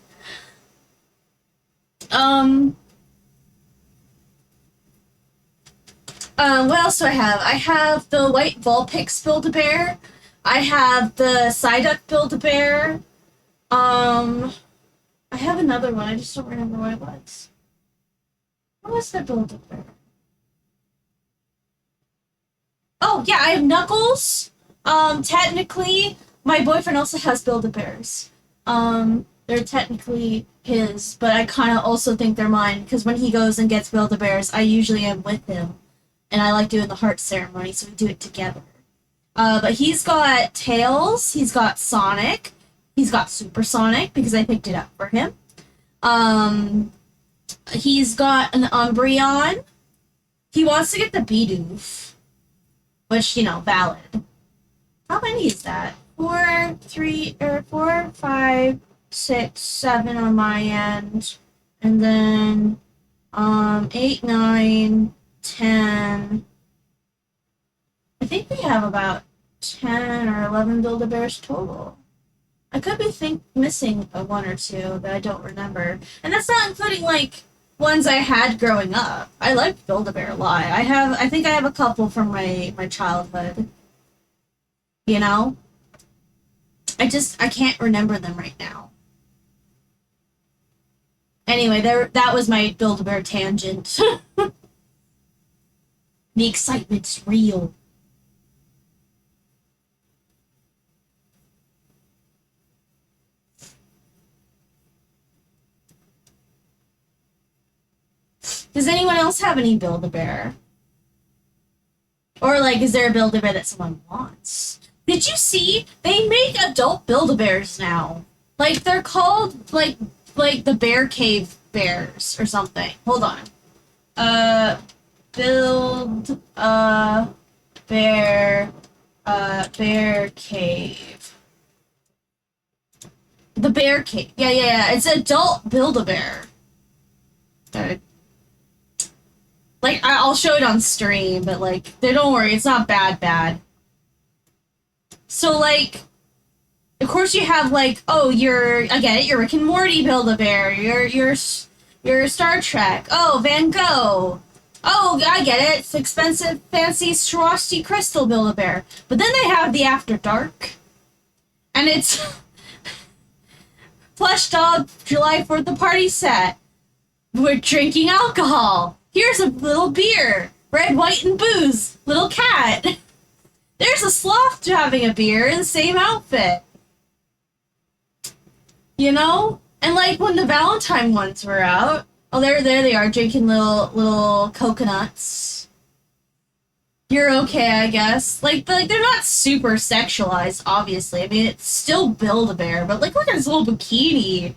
What else do I have? I have the white Vulpix Build-A-Bear. I have the Psyduck Build-A-Bear. I have another one. I just don't remember what it was. What was the Build-A-Bear? Oh, yeah, I have Knuckles. Technically, my boyfriend also has Build-A-Bears. They're technically his, but I kind of also think they're mine, because when he goes and gets Build-A-Bears, I usually am with him. And I like doing the heart ceremony, so we do it together. But he's got Tails, he's got Sonic, he's got Supersonic, because I picked it up for him. He's got an Umbreon. He wants to get the Bidoof, which, you know, valid. How many is that? 4, 3, or 4, 5, 6, 7 on my end, and then 8, 9, 10. I think we have about 10 or 11 Build-A-Bears total. I could be missing a one or two that I don't remember, and that's not including like ones I had growing up. I liked Build-A-Bear a lot. I think I have a couple from my childhood. You know, I can't remember them right now. Anyway, that was my Build-A-Bear tangent. The excitement's real. Does anyone else have any Build-A-Bear? Or, like, is there a Build-A-Bear that someone wants? Did you see? They make adult Build-A-Bears now. Like, they're called, like the Bear Cave Bears or something. Hold on. Build a bear, bear cave. The Bear Cave. Yeah, yeah, yeah. It's adult Build-A-Bear. Like, I'll show it on stream, but, like, don't worry, it's not bad. So, like, of course you have, like, oh, I get it, you're Rick and Morty Build-A-Bear, you're Star Trek, oh, Van Gogh, oh, I get it, it's expensive, fancy Swarovski crystal Build-A-Bear. But then they have the After Dark, and it's Plush Dog July 4th the party set. We're drinking alcohol. Here's a little beer. Red, white, and booze. Little cat. There's a sloth having a beer in the same outfit. You know? And like when the Valentine ones were out, oh, there they are, drinking little coconuts. You're okay, I guess. Like they're not super sexualized, obviously. I mean, it's still Build-A-Bear, but like look at his little bikini.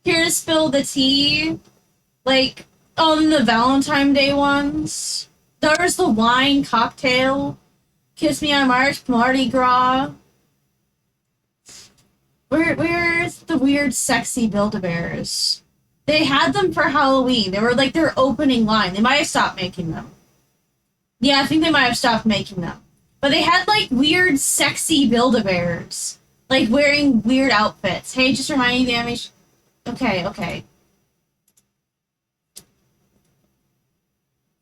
Here to spill the tea. Like on the Valentine Day ones, there's the wine cocktail. Kiss Me on Mardi Gras. Where's the weird, sexy Build-A-Bears? They had them for Halloween. They were like their opening line. They might have stopped making them. Yeah, I think they might have stopped making them. But they had like weird, sexy Build-A-Bears. Like wearing weird outfits. Hey, just reminding the animation. Okay.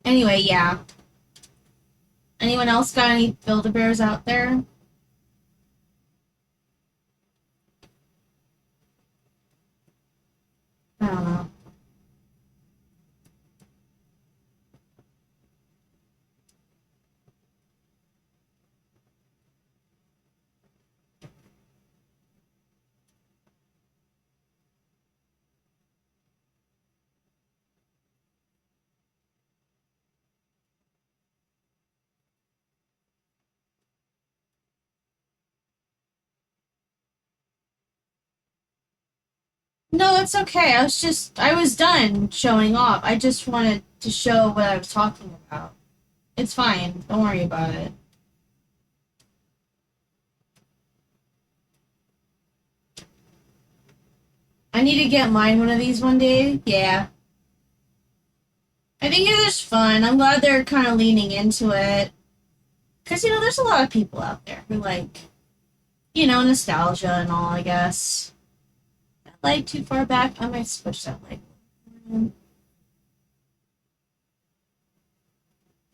Anyway, yeah. Anyone else got any Build-A-Bears out there? I don't know. No, it's okay. I was done showing off. I just wanted to show what I was talking about. It's fine. Don't worry about it. I need to get mine one of these one day. Yeah. I think it is fun. I'm glad they're kind of leaning into it. Because, there's a lot of people out there who like, nostalgia and all, I guess. That light too far back? I might switch that light.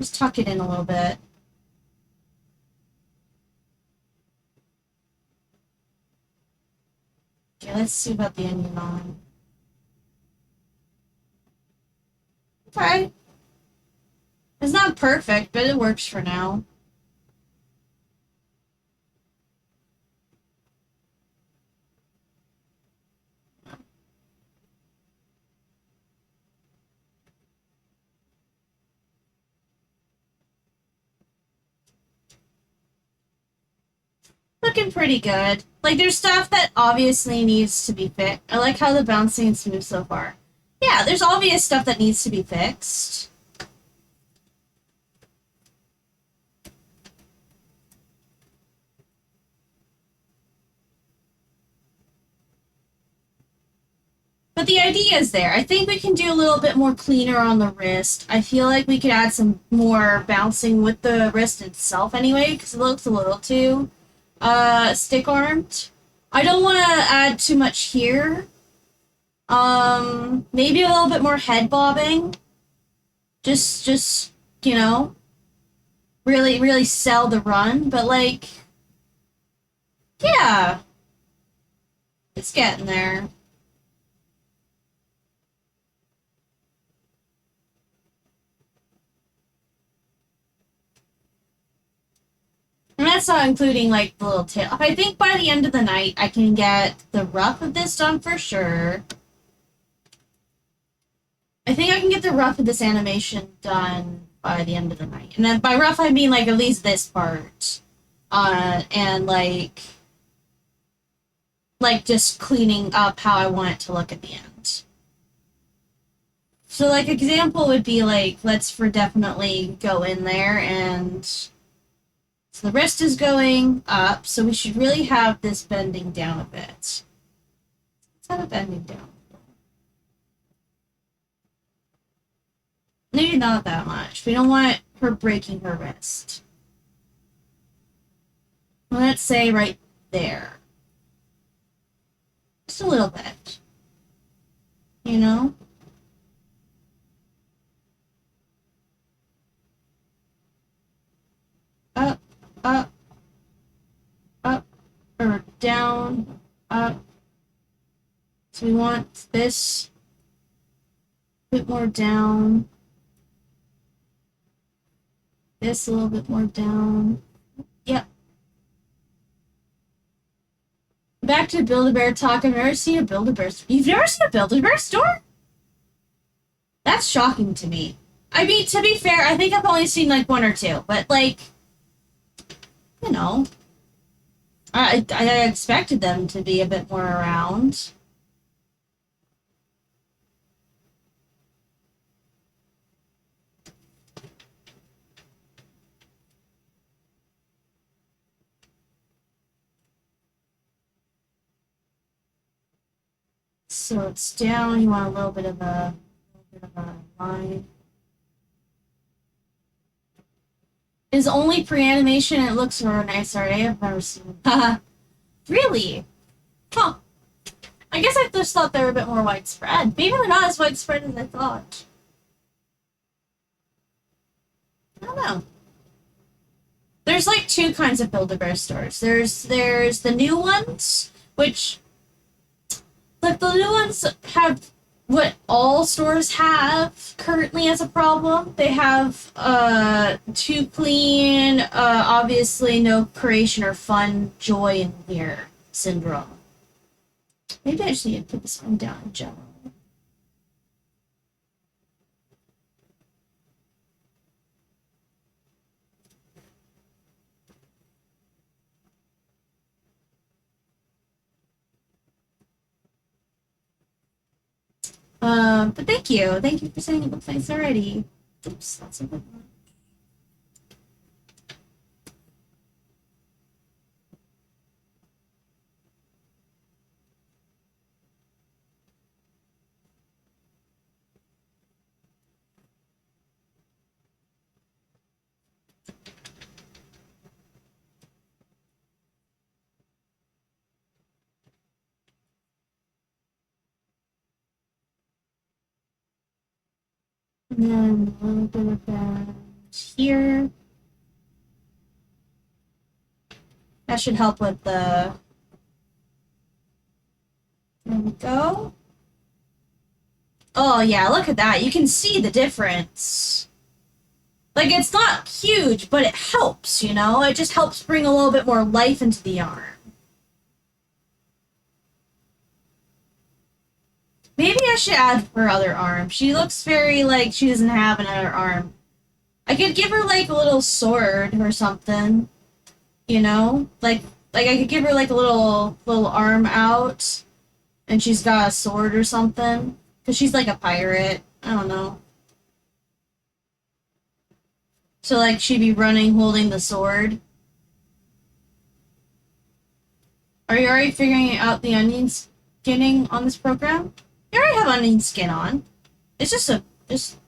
Just tuck it in a little bit. Okay, let's see about the onion on. Okay. It's not perfect, but it works for now. Looking pretty good. Like, there's stuff that obviously needs to be fixed. I like how the bouncing and smooth so far. Yeah, there's obvious stuff that needs to be fixed. But the idea is there. I think we can do a little bit more cleaner on the wrist. I feel like we could add some more bouncing with the wrist itself anyway, because it looks a little too stick armed. I don't want to add too much here. Maybe a little bit more head bobbing. Just you know, really sell the run. But like, yeah, it's getting there. And that's not including like the little tail. I think by the end of the night, I can get the rough of this done for sure. I think I can get the rough of this animation done by the end of the night. And then by rough, I mean like at least this part. And like just cleaning up how I want it to look at the end. So like example would be like, let's for definitely go in there and so the wrist is going up, so we should really have this bending down a bit. Let's have it bending down. Maybe not that much. We don't want her breaking her wrist. Let's say right there. Just a little bit. You know? Up, up, up, or down, up. So we want this a bit more down. This a little bit more down. Yep. Back to Build-A-Bear talk. I've never seen a Build-A-Bear. You've never seen a Build-A-Bear store? That's shocking to me. I mean, to be fair, I think I've only seen like one or two, but like, you know, I expected them to be a bit more around. So it's down. You want a little bit of a line. Is only pre-animation. It looks really nice already. I've never seen it. Really? Huh. I guess I just thought they were a bit more widespread. Maybe they're not as widespread as I thought. I don't know. There's like two kinds of Build-A-Bear stores. There's the new ones, which like the new ones have what all stores have currently as a problem. They have too clean, obviously no creation or fun, joy in here syndrome. Maybe I just need to put this one down in general. But thank you. Thank you for saying it looks nice already. Oops, that's a good one. And then a little bit of that here. That should help with the... There we go. Oh yeah, look at that. You can see the difference. Like, it's not huge, but it helps, you know? It just helps bring a little bit more life into the arm. Maybe I should add her other arm. She looks very like she doesn't have another arm. I could give her like a little sword or something. You know? Like I could give her like a little arm out and she's got a sword or something. Cause she's like a pirate. I don't know. So like she'd be running holding the sword. Are you already figuring out the onion skinning on this program? You already have onion skin on. It's just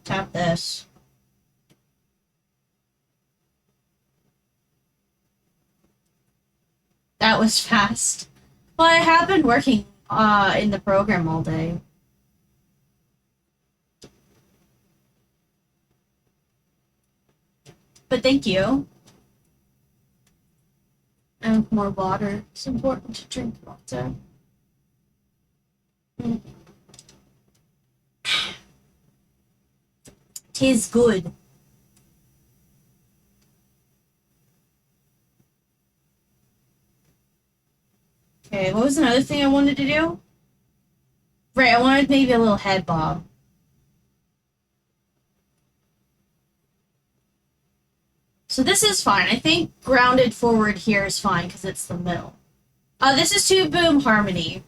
tap this. That was fast. Well, I have been working in the program all day. But thank you. And more water. It's important to drink water. Mm. Tis good. Okay, what was another thing I wanted to do? Right, I wanted maybe a little head bob. So this is fine. I think grounded forward here is fine because it's the middle. This is to Boom Harmony.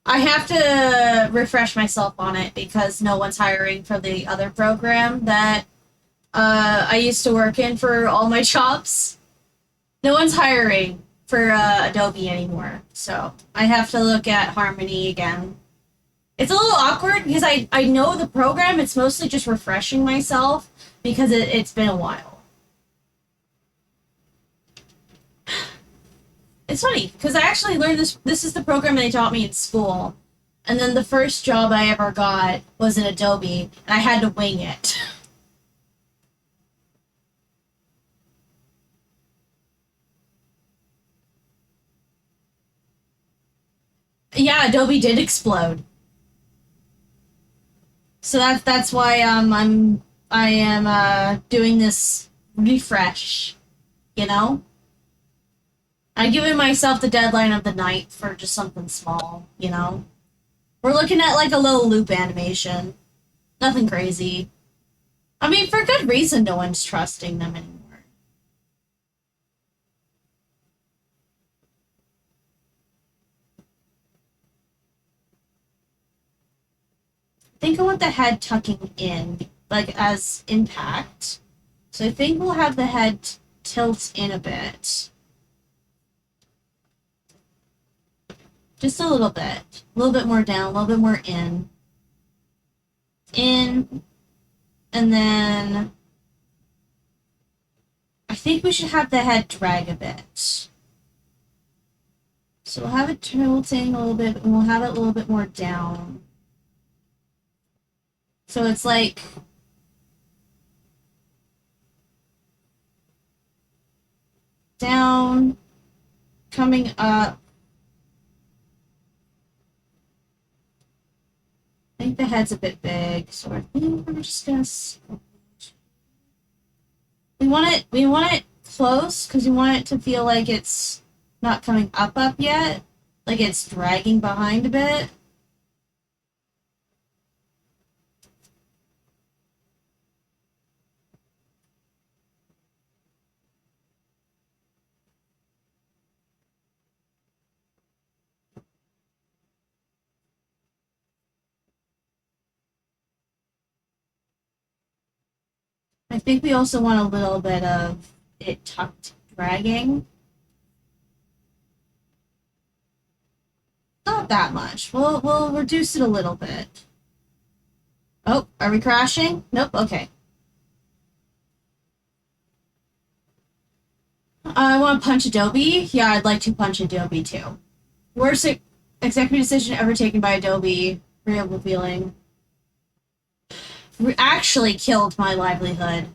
I have to refresh myself on it because no one's hiring for the other program that I used to work in for all my jobs. No one's hiring for Adobe anymore, so I have to look at Harmony again. It's a little awkward because I know the program. It's mostly just refreshing myself because it's been a while. It's funny because I actually learned this. This is the program they taught me in school, and then the first job I ever got was in Adobe, and I had to wing it. Yeah, Adobe did explode, so that's why I am doing this refresh. You know, I'm giving myself the deadline of the night for just something small. You know, we're looking at like a little loop animation, nothing crazy. I mean, for good reason, no one's trusting them anymore. I think I want the head tucking in, like as impact. So I think we'll have the head tilt in a bit. Just a little bit. A little bit more down, a little bit more in. In, and then I think we should have the head drag a bit. So we'll have it tilting a little bit, and we'll have it a little bit more down. So it's like down, coming up. I think the head's a bit big, so I think we're just gonna. We want it close because we want it to feel like it's not coming up yet, like it's dragging behind a bit. I think we also want a little bit of it tucked dragging. Not that much. We'll reduce it a little bit. Oh, are we crashing? Nope. Okay. I want to punch Adobe. Yeah, I'd like to punch Adobe too. Worst executive decision ever taken by Adobe. Real feeling. Actually killed my livelihood.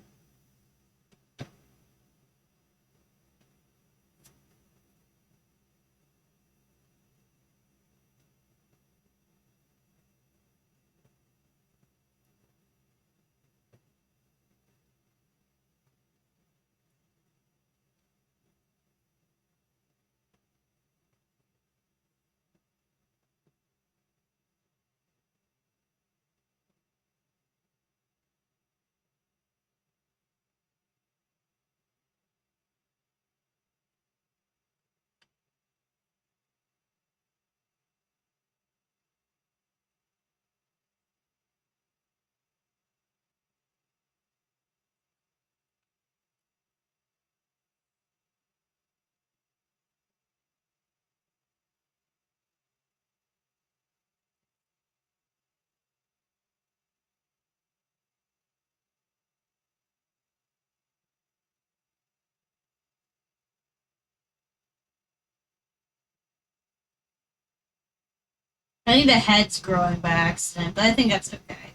I think the head's growing by accident, but I think that's okay.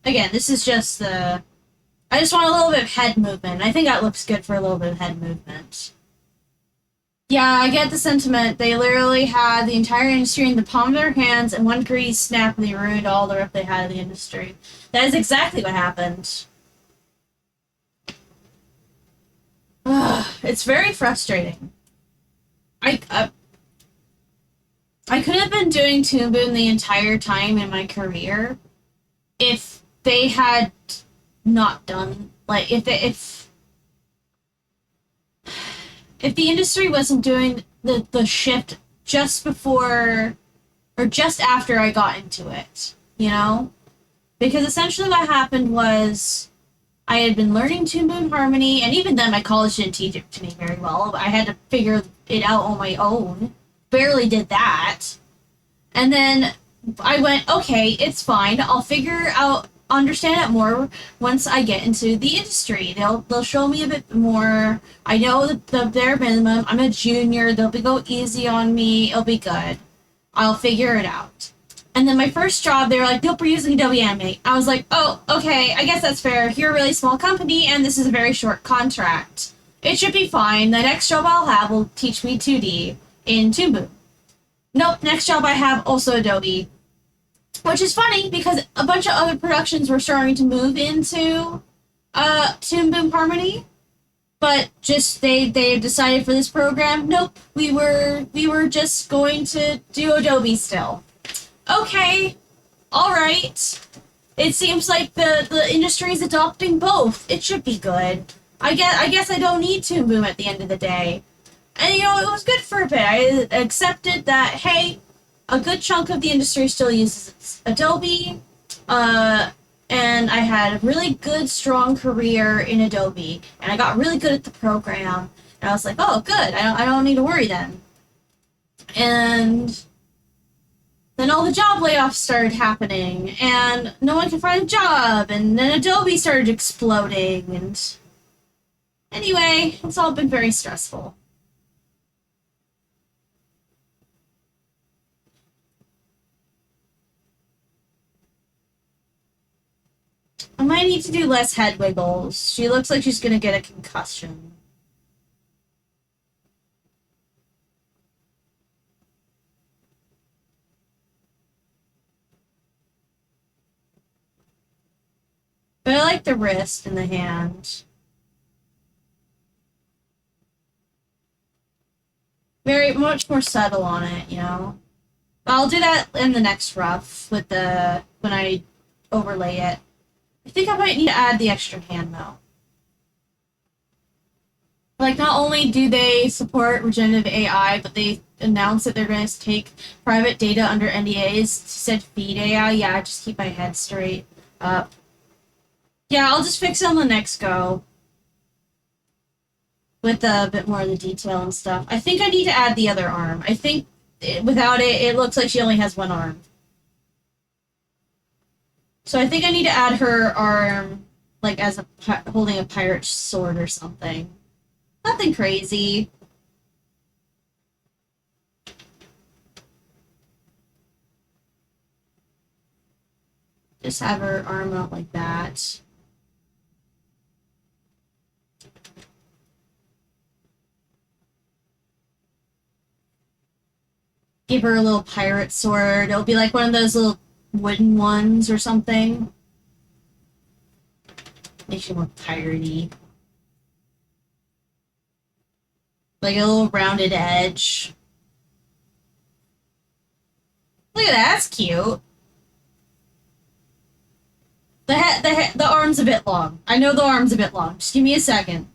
Again, this is just the. I just want a little bit of head movement. I think that looks good for a little bit of head movement. Yeah, I get the sentiment. They literally had the entire industry in the palm of their hands, and one greedy snap, and they ruined all the rep they had of the industry. That is exactly what happened. It's very frustrating. I, I I could have been doing Toon Boom the entire time in my career if they had not done like if the industry wasn't doing the shift just before or just after I got into it, you know? Because essentially what happened was I had been learning Toon Boom Harmony, and even then my college didn't teach it to me very well. I had to figure it out on my own. Barely did that. And then I went, okay, it's fine. I'll figure out, understand it more once I get into the industry. They'll show me a bit more. I know the bare minimum. I'm a junior. They'll go easy on me. It'll be good. I'll figure it out. And then my first job, they were like, nope, we're using Adobe Animate. I was like, oh, okay, I guess that's fair. You're a really small company, and this is a very short contract. It should be fine. The next job I'll have will teach me 2D in Toon Boom. Nope, next job I have also Adobe. Which is funny because a bunch of other productions were starting to move into Toon Boom Harmony, but just they decided for this program, nope, we were just going to do Adobe still. Okay, all right. It seems like the industry is adopting both. It should be good. I guess I don't need Toon Boom at the end of the day. And it was good for a bit. I accepted that, hey, a good chunk of the industry still uses Adobe, uh, and I had a really good, strong career in Adobe, and I got really good at the program. And I was like, oh, good. I don't need to worry then. And then all the job layoffs started happening, and no one could find a job, and then Adobe started exploding, and anyway, it's all been very stressful. I might need to do less head wiggles. She looks like she's gonna get a concussion. But I like the wrist and the hand. Very much more subtle on it, you know. But I'll do that in the next rough with the when I overlay it. I think I might need to add the extra hand though. Like, not only do they support regenerative AI, but they announce that they're going to take private data under NDAs to said feed AI. Yeah, just keep my head straight up. Yeah, I'll just fix it on the next go with a bit more of the detail and stuff. I think I need to add the other arm. I think without it, it looks like she only has one arm. So I think I need to add her arm, like as a holding a pirate sword or something. Nothing crazy. Just have her arm out like that. Give her a little pirate sword. It'll be like one of those little wooden ones or something. Makes you more piratey. Like a little rounded edge. Look at that, that's cute. The arm's a bit long. I know the arm's a bit long. Just give me a second.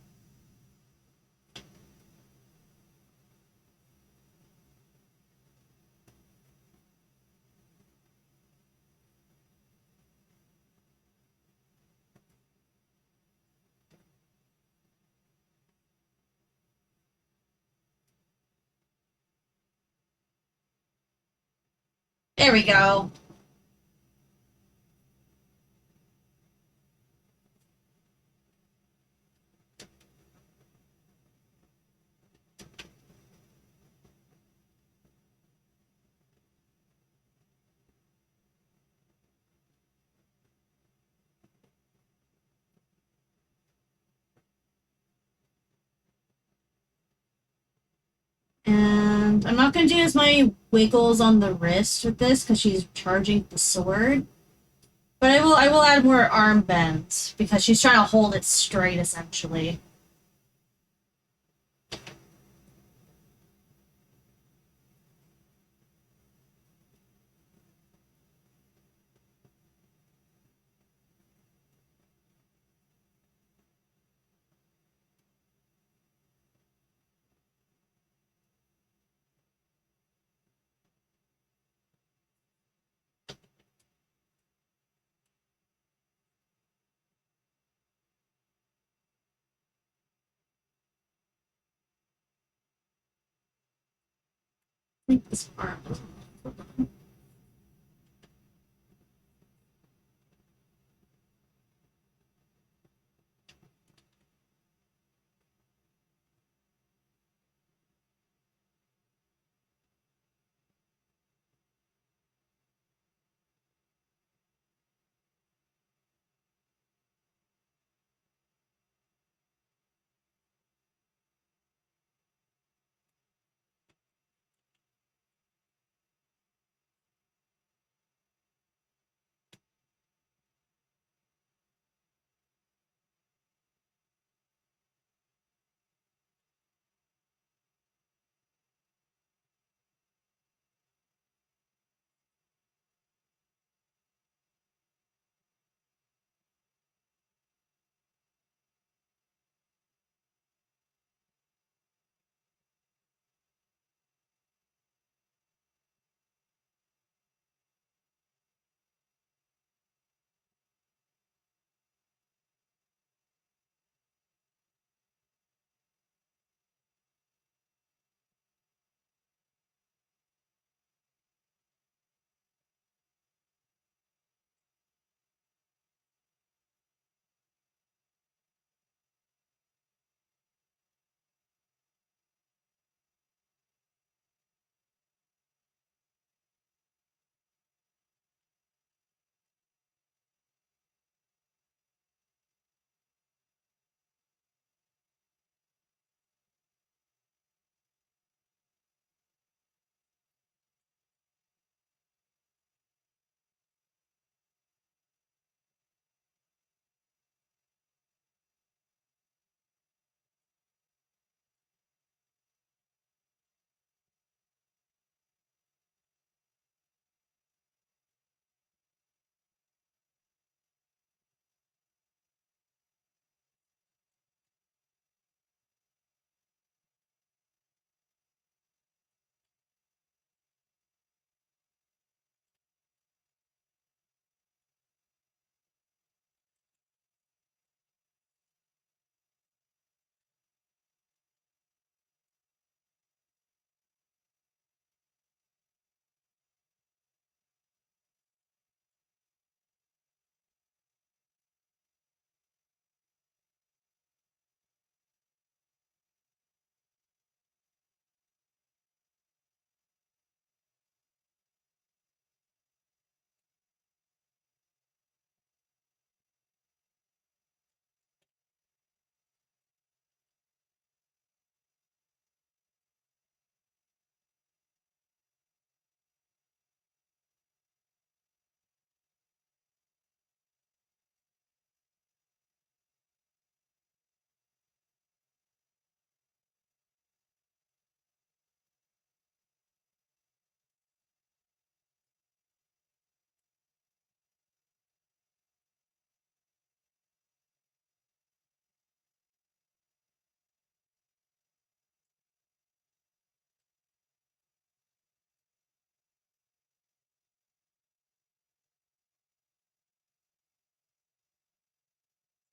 There we go. I'm not going to do as many wiggles on the wrist with this because she's charging the sword. But I will add more arm bends because she's trying to hold it straight essentially. I think this arm.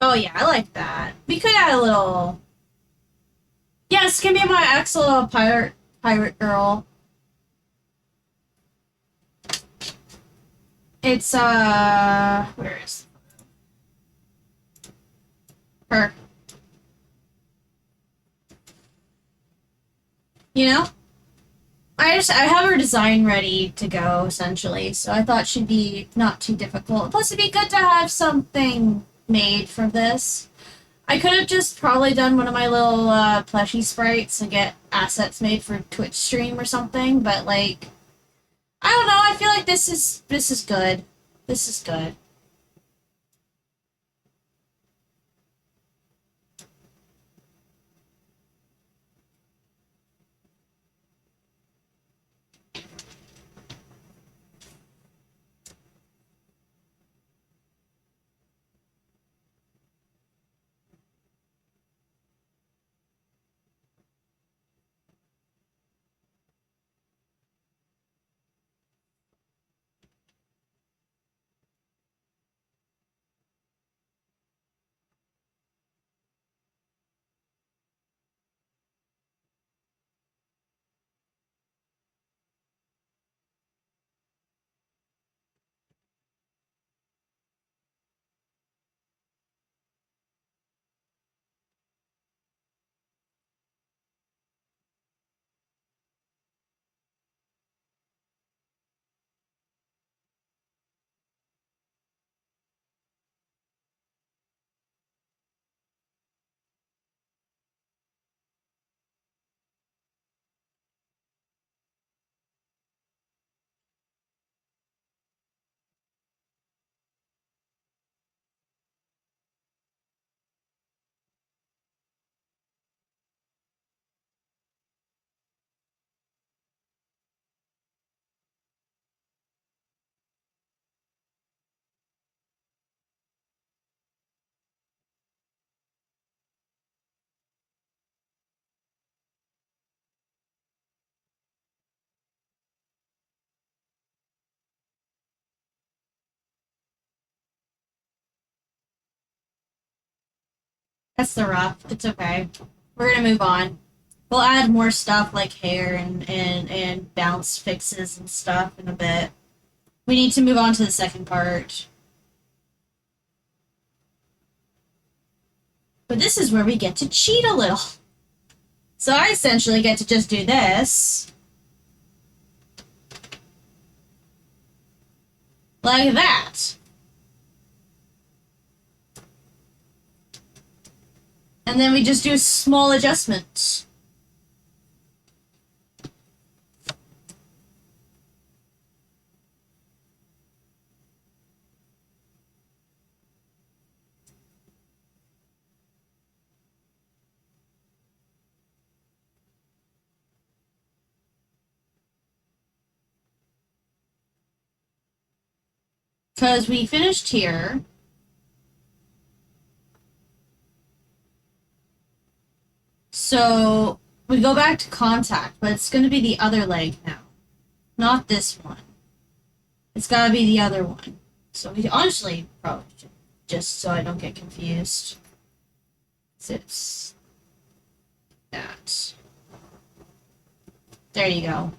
Oh yeah, I like that. We could add a little. Yes, can be my ex little pirate girl. It's where is her? You know? I have her design ready to go essentially, so I thought she'd be not too difficult. Plus it'd be good to have something made for this. I could have just probably done one of my little plushie sprites and get assets made for Twitch stream or something, but like I don't know, I feel like this is good. This is good. That's the rough. It's okay. We're gonna move on. We'll add more stuff like hair and bounce fixes and stuff in a bit. We need to move on to the second part. But this is where we get to cheat a little. So I essentially get to just do this. Like that. And then we just do small adjustments. Because we finished here. So we go back to contact, but it's going to be the other leg now. Not this one. It's got to be the other one. So we honestly probably should, just so I don't get confused. It's that. There you go.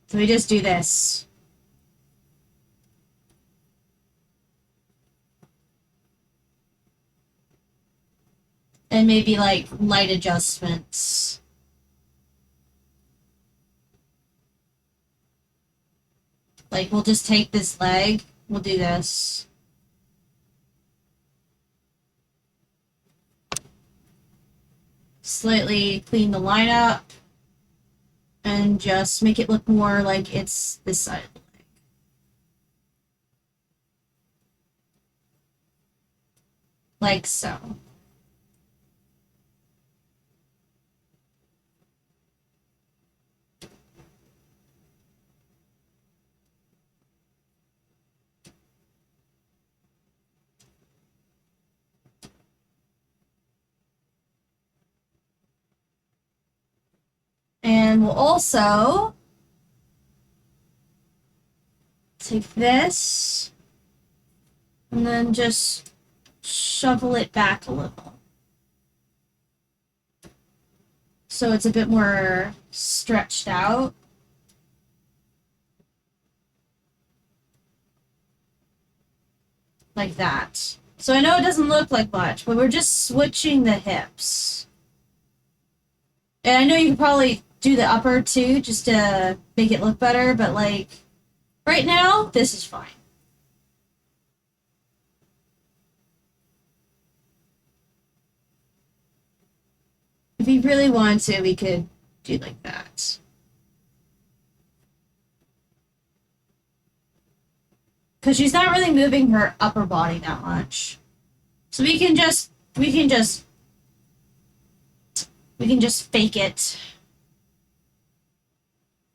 So we just do this. And maybe like light adjustments. Like we'll just take this leg, we'll do this. Slightly clean the line up and just make it look more like it's this side of the leg. Like so. And we'll also take this and then just shovel it back a little. So it's a bit more stretched out. Like that. So I know it doesn't look like much, but we're just switching the hips. And I know you could probably do the upper too, just to make it look better, but like, right now, this is fine. If we really wanted to, we could do like that. Because she's not really moving her upper body that much. So we can just fake it.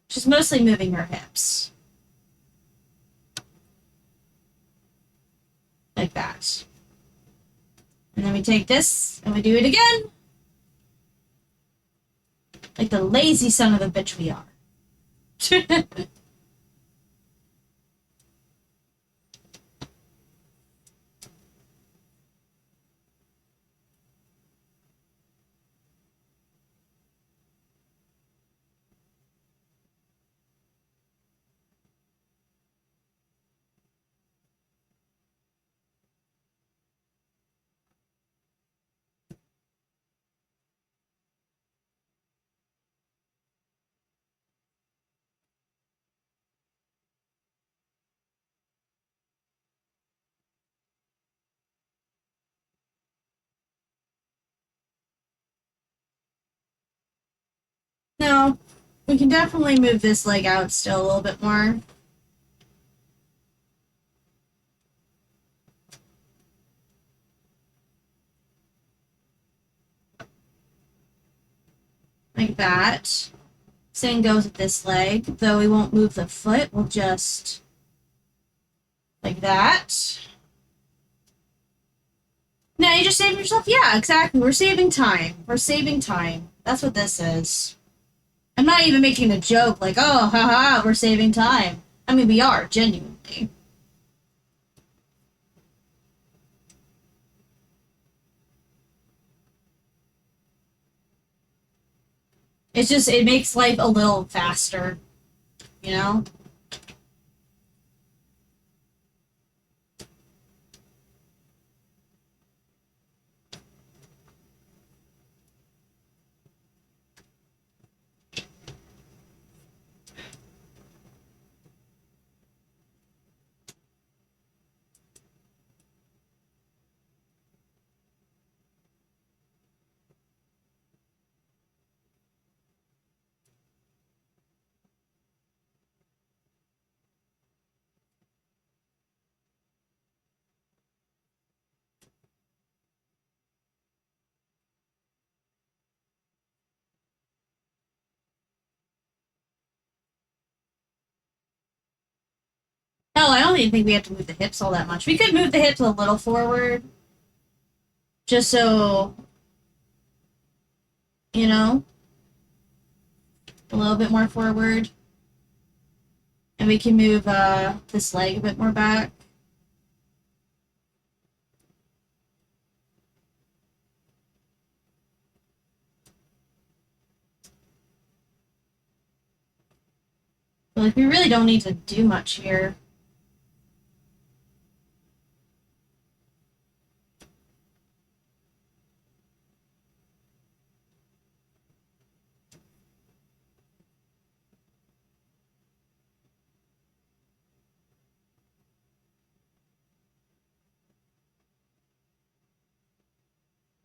She's mostly moving her hips. Like that. And then we take this and we do it again. Like the lazy son of a bitch we are. No, we can definitely move this leg out still a little bit more. Like that. Same goes with this leg, though we won't move the foot, we'll just like that. No, you just save yourself. Yeah, exactly. We're saving time. We're saving time. That's what this is. I'm not even making a joke like, oh, haha, we're saving time. I mean, we are, genuinely. It's just, it makes life a little faster, you know? Hell, I don't even think we have to move the hips all that much. We could move the hips a little forward, just so, you know, a little bit more forward. And we can move this leg a bit more back. But like, we really don't need to do much here.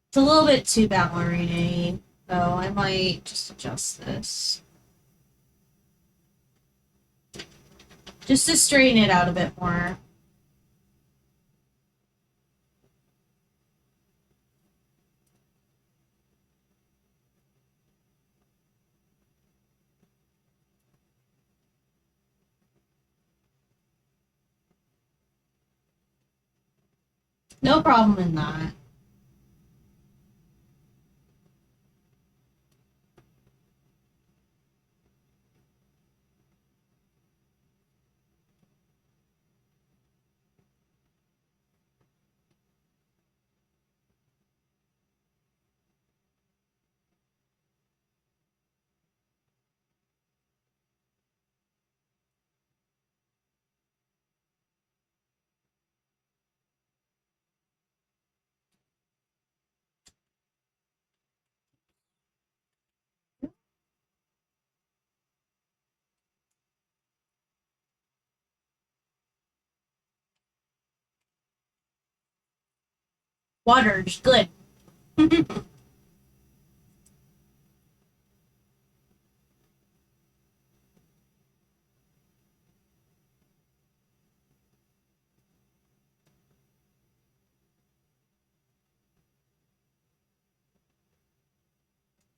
It's a little bit too ballerina-y, though. I might just adjust this. Just to straighten it out a bit more. No problem in that. Water's good.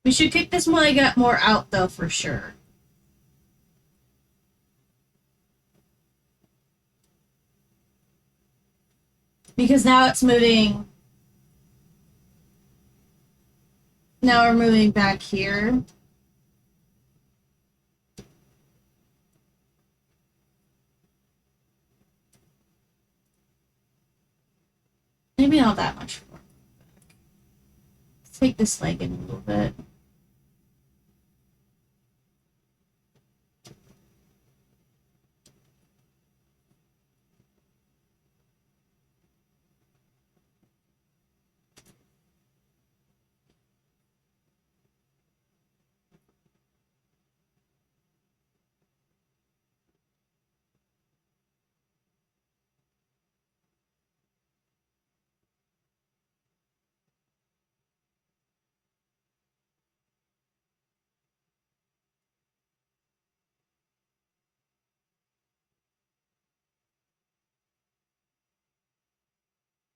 We should kick this leg up more out, though, for sure. Because now it's moving. Now we're moving back here. Maybe not that much more. Let's take this leg in a little bit.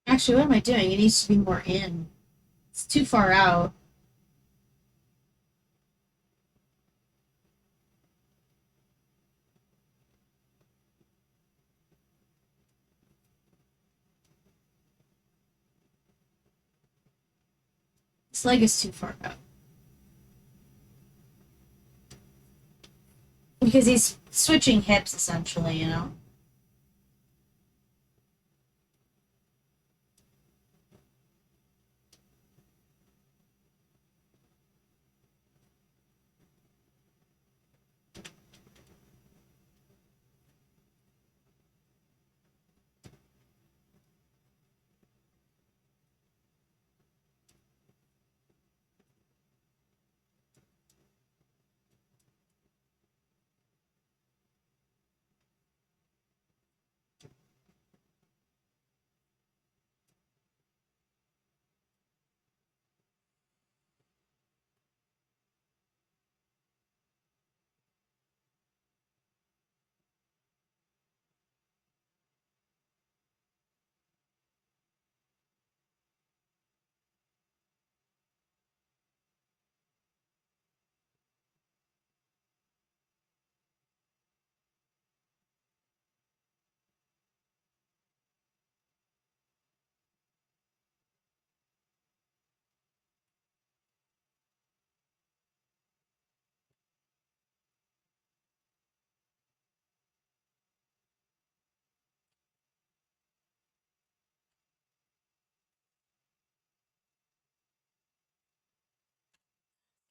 Actually, what am I doing? It needs to be more in. It's too far out. This leg is too far out. Because he's switching hips, essentially, you know?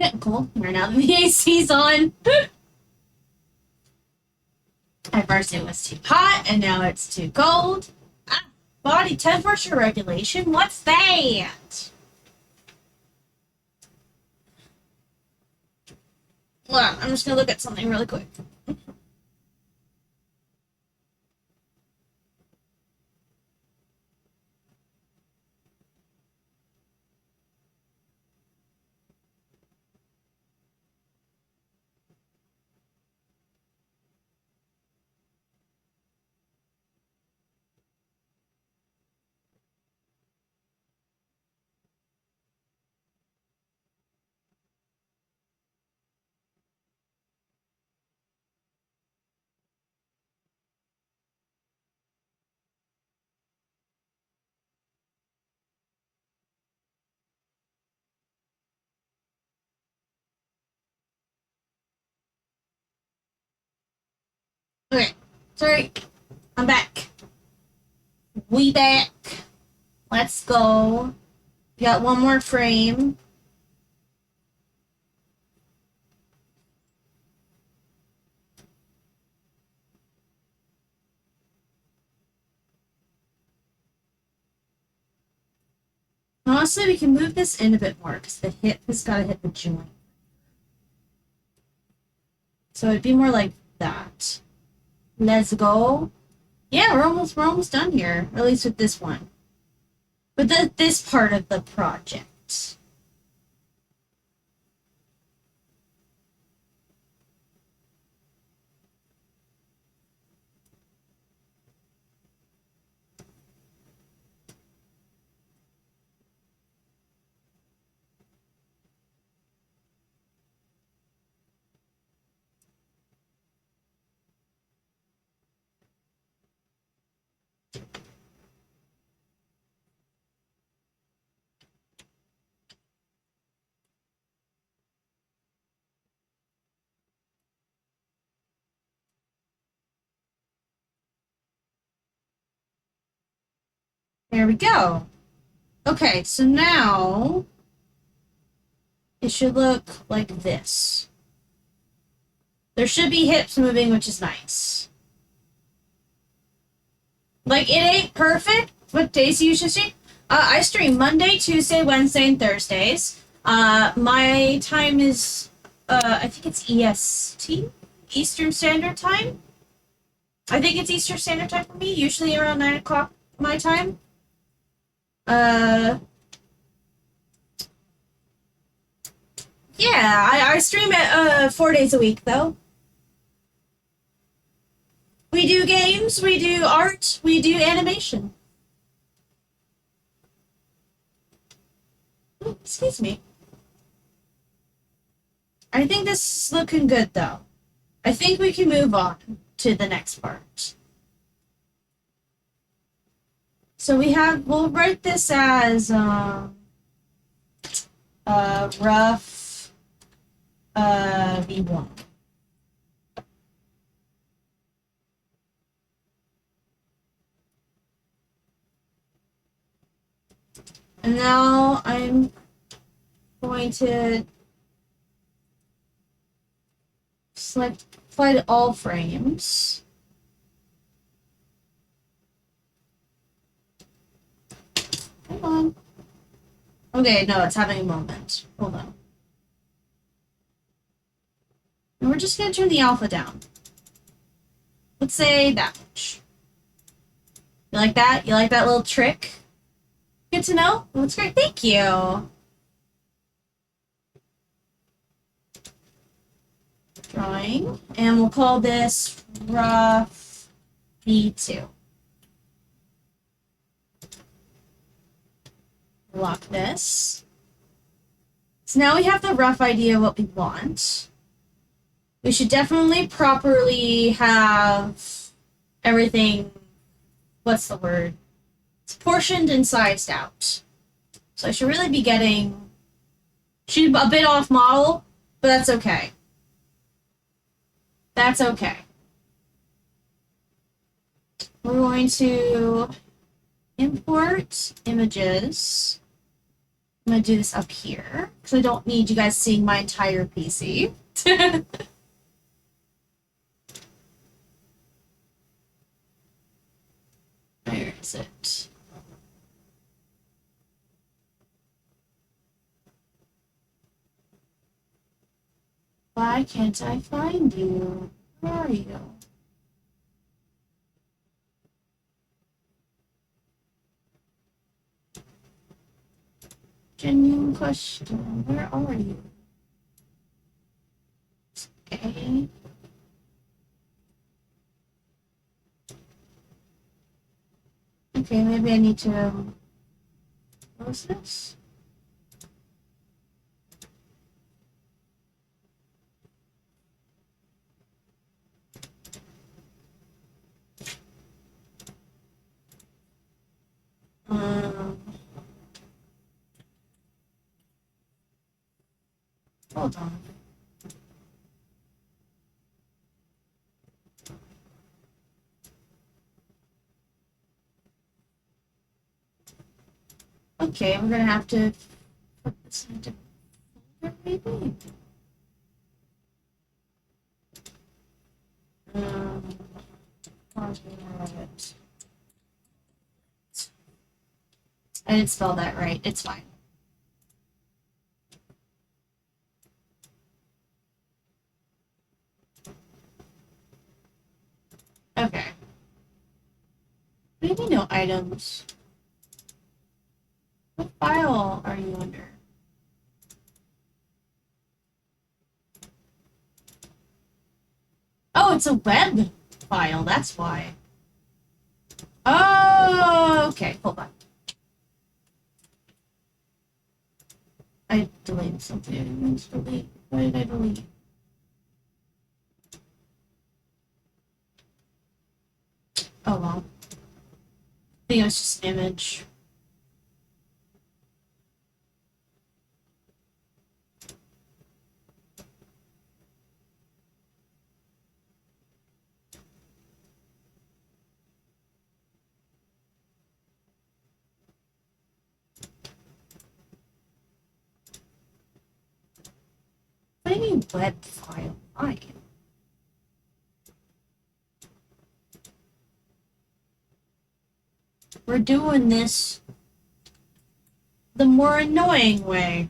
Getting cold right now that the AC's on. At first it was too hot, and now it's too cold. Ah, body temperature regulation? What's that? Hold on, I'm just gonna look at something really quick. Okay, sorry, I'm back. We back. Let's go. We got one more frame. Honestly, we can move this in a bit more because the hip has got to hit the joint. So it'd be more like that. Let's go. Yeah, we're almost done here. At least with this one. With this part of the project. There we go. Okay, so now it should look like this. There should be hips moving, which is nice. Like, it ain't perfect. What days do you usually stream? I stream Monday, Tuesday, Wednesday, and Thursdays. My time is, I think it's EST? Eastern Standard Time? I think it's Eastern Standard Time for me, usually around 9 o'clock my time. Uh, yeah, I stream it 4 days a week, though. We do games, we do art, we do animation. Ooh, excuse me. I think this is looking good, though. I think we can move on to the next part. So we'll write this as rough V1. And now I'm going to select apply all frames. Hold on. Okay, no, it's having a moment. Hold on. And we're just going to turn the alpha down. Let's say that much. You like that? You like that little trick? Good to know. That's great. Thank you. Drawing. And we'll call this rough V2. Lock this. So now we have the rough idea what we want. We should definitely properly have everything, what's the word? It's portioned and sized out. So I should really be getting, should be a bit off model, but that's okay. That's okay. We're going to import images. I'm going to do this up here because I don't need you guys seeing my entire PC. Where is it? Why can't I find you? Where are you? Genuine question. Where are you? Okay. Okay, maybe I need to close this. Um, Hold on. Okay, we're gonna have to put this into folder, maybe. Um, it. I didn't spell that right. It's fine. Okay. Maybe no items. What file are you under? Oh, it's a web file. That's why. Oh, okay. Hold on. I deleted something. I didn't mean to delete. What did I delete? Oh well. I think it was just an image. new web file. Fine. We're doing this the more annoying way.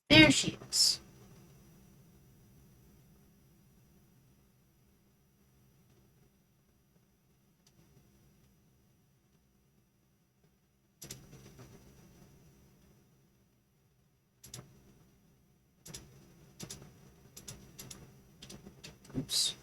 There she is. Oops.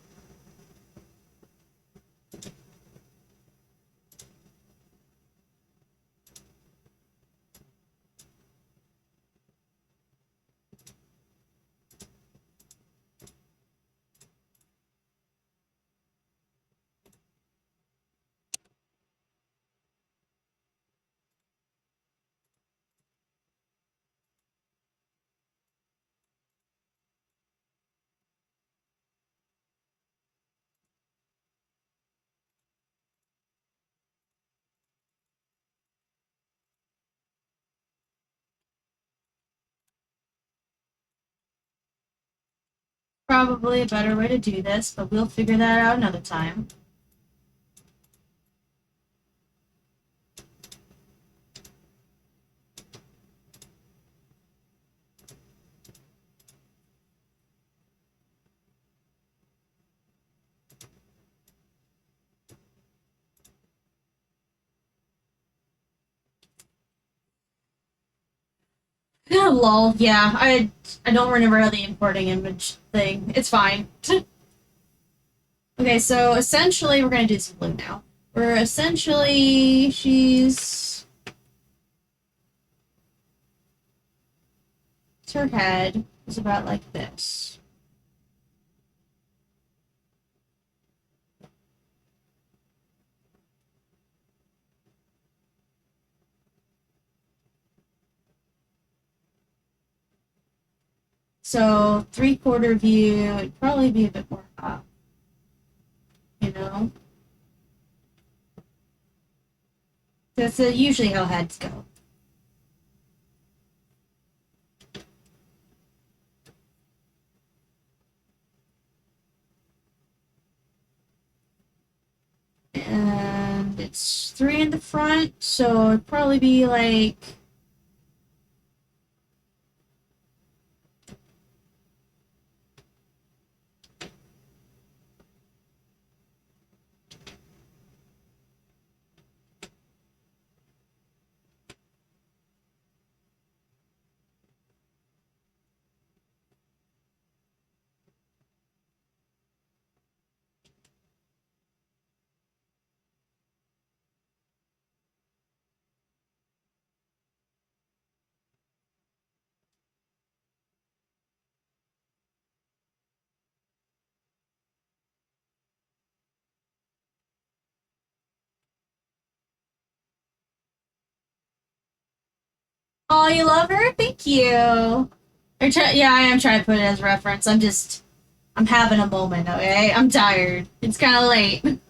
Probably a better way to do this, but we'll figure that out another time. Lol, yeah, I don't remember the importing image thing. It's fine. Okay, so essentially we're gonna do some blue now. We're essentially her head is about like this. So 3/4 view, it'd probably be a bit more up, you know? That's usually how heads go. And it's 3 in the front, so it'd probably be like oh, you love her? Thank you. Yeah, I am trying to put it as reference. I'm having a moment, okay? I'm tired. It's kind of late.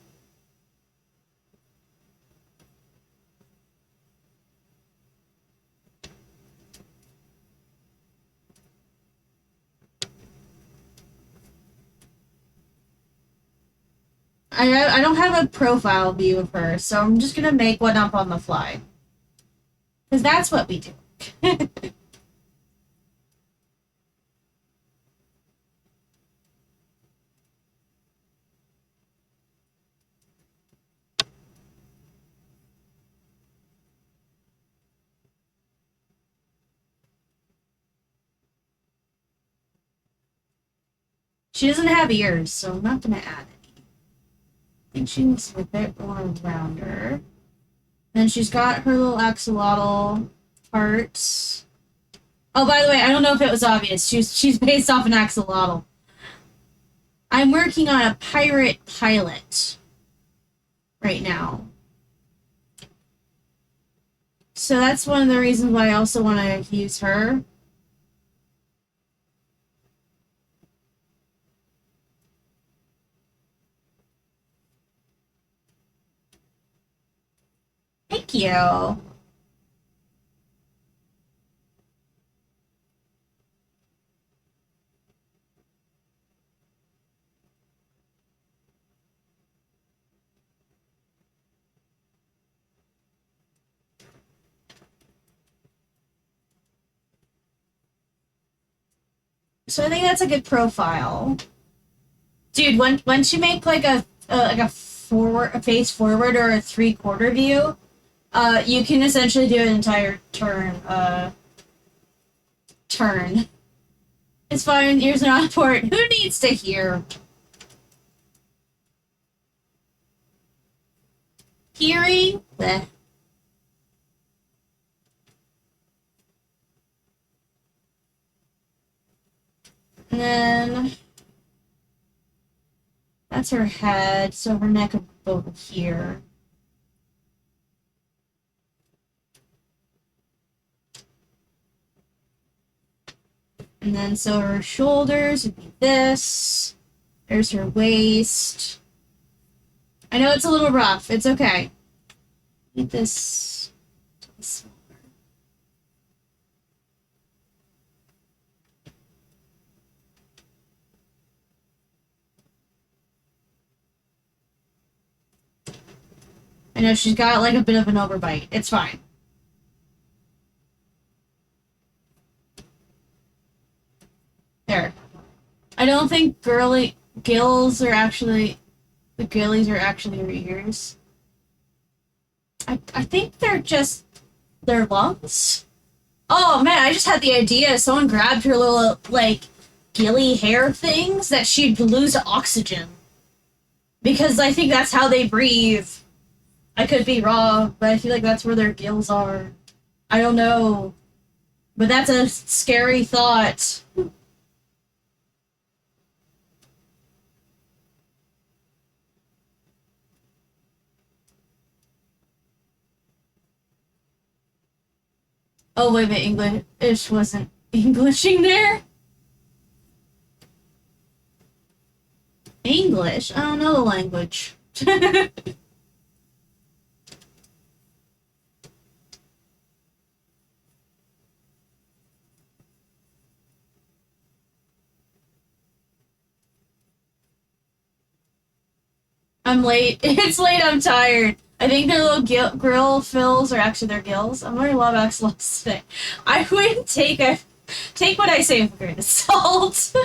I don't have a profile view of her, so I'm just gonna make one up on the fly. Because that's what we do. She doesn't have ears, so I'm not gonna add any. I think she needs to be a bit more rounder. Then she's got her little axolotl parts. Oh, by the way, I don't know if it was obvious. She's based off an axolotl. I'm working on a pirate pilot right now. So that's one of the reasons why I also want to use her. Thank you. So I think that's a good profile. Dude, once you make like a forward, a face forward or a 3/4 view, you can essentially do an entire turn. It's fine. Ears are not important. Who needs to hear? Hearing? Bleh. And then that's her head, so her neck will go over here. And then so her shoulders would be this. There's her waist. I know it's a little rough. It's okay. Get this smaller. I know she's got like a bit of an overbite. It's fine. There. I don't think girly gills are actually the gillies are actually her ears. I think they're just their lungs. Oh man, I just had the idea. Someone grabbed her little like gilly hair things that she'd lose oxygen. Because I think that's how they breathe. I could be wrong, but I feel like that's where their gills are. I don't know. But that's a scary thought. Oh, wait a minute, English wasn't Englishing there? English? I don't know the language. I'm late. It's late, I'm tired. I think their little grill fills are actually their gills. I'm learning a lot of axolotls today. I wouldn't take what I say with a grain of salt.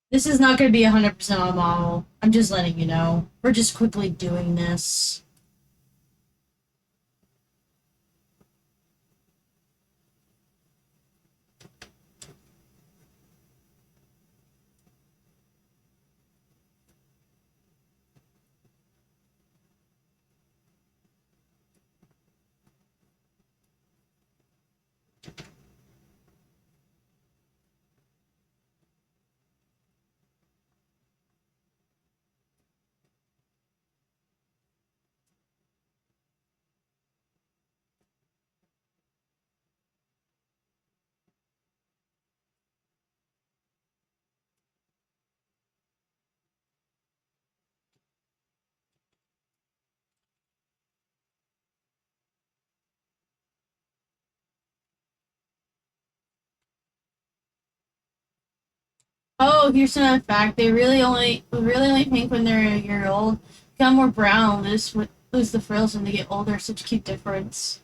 This is not going to be 100% on model. I'm just letting you know. We're just quickly doing this. Oh, here's another fact. They really only pink when they're a year old. Become more brown. This would lose the frills when they get older. Such a cute difference.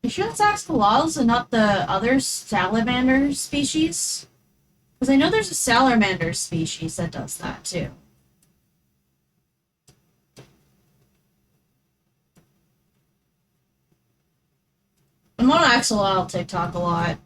You sure it's axolotls and not the other salamander species? Because I know there's a salamander species that does that too. I'm on axolotl TikTok a lot.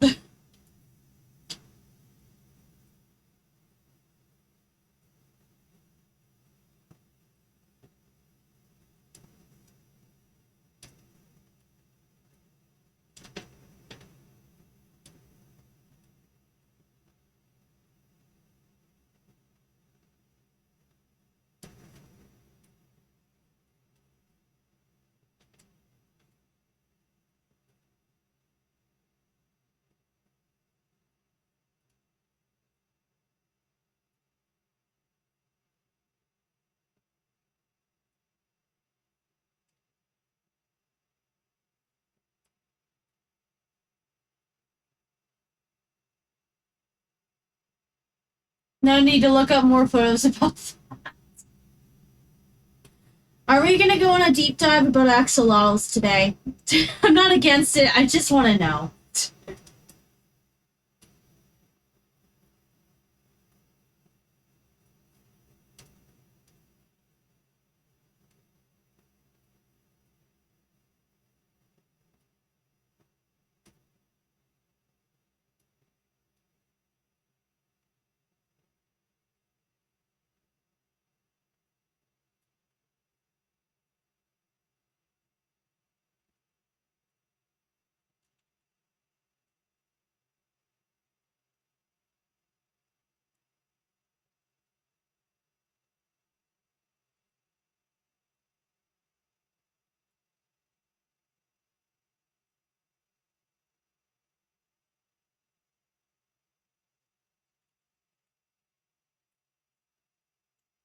No need to look up more photos about. Are we gonna go on a deep dive about axolotls today? I'm not against it. I just want to know.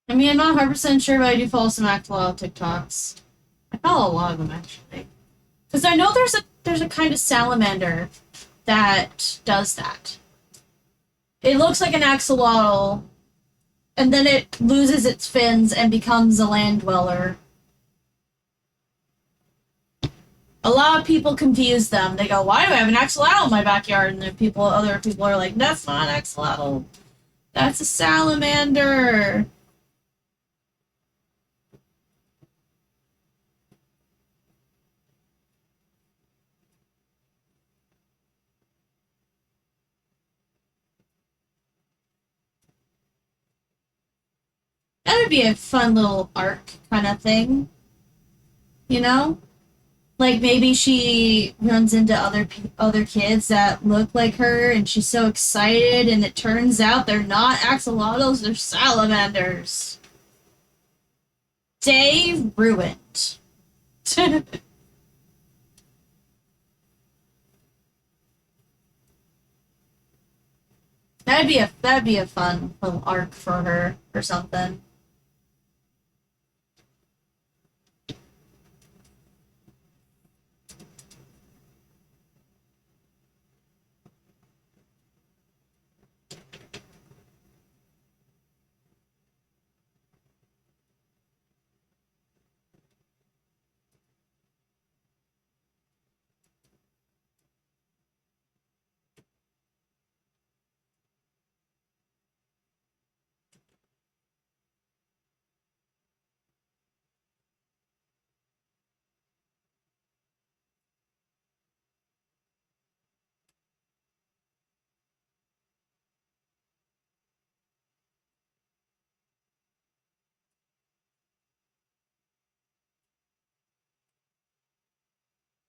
I mean, I'm not 100% sure, but I do follow some axolotl TikToks. I follow a lot of them actually, because I know there's a kind of salamander that does that. It looks like an axolotl, and then it loses its fins and becomes a land dweller. A lot of people confuse them. They go, "Why do I have an axolotl in my backyard?" And other people are like, "That's not an axolotl. That's a salamander." That would be a fun little arc kind of thing, you know? Like maybe she runs into other kids that look like her, and she's so excited, and it turns out they're not axolotls; they're salamanders. Day ruined. That'd be a fun little arc for her or something.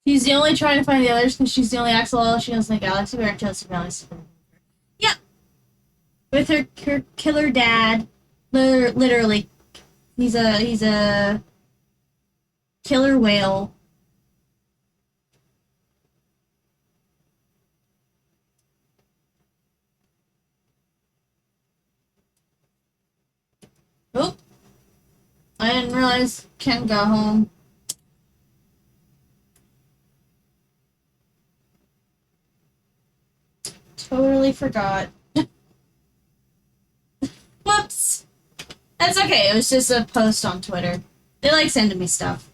She's the only trying to find the others because she's the only axolotl she knows in the galaxy. Where Joseph Valley's. Yeah, with her killer dad. Literally, he's a killer whale. Oh, I didn't realize Ken got home. Totally forgot. Whoops. That's okay. It was just a post on Twitter. They like sending me stuff.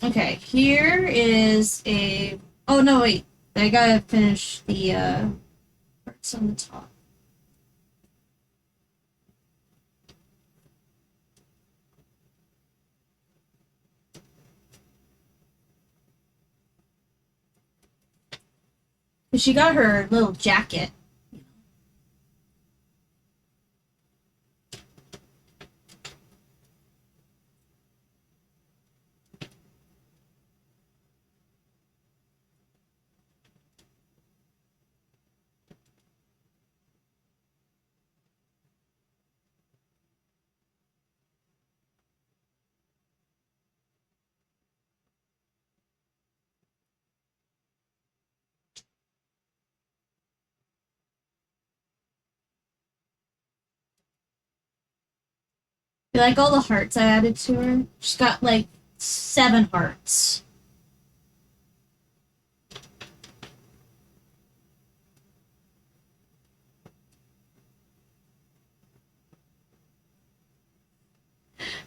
Okay, here is a... Oh, no, wait. I gotta finish the parts on the top. She got her little jacket. You like all the hearts I added to her? She's got like 7 hearts.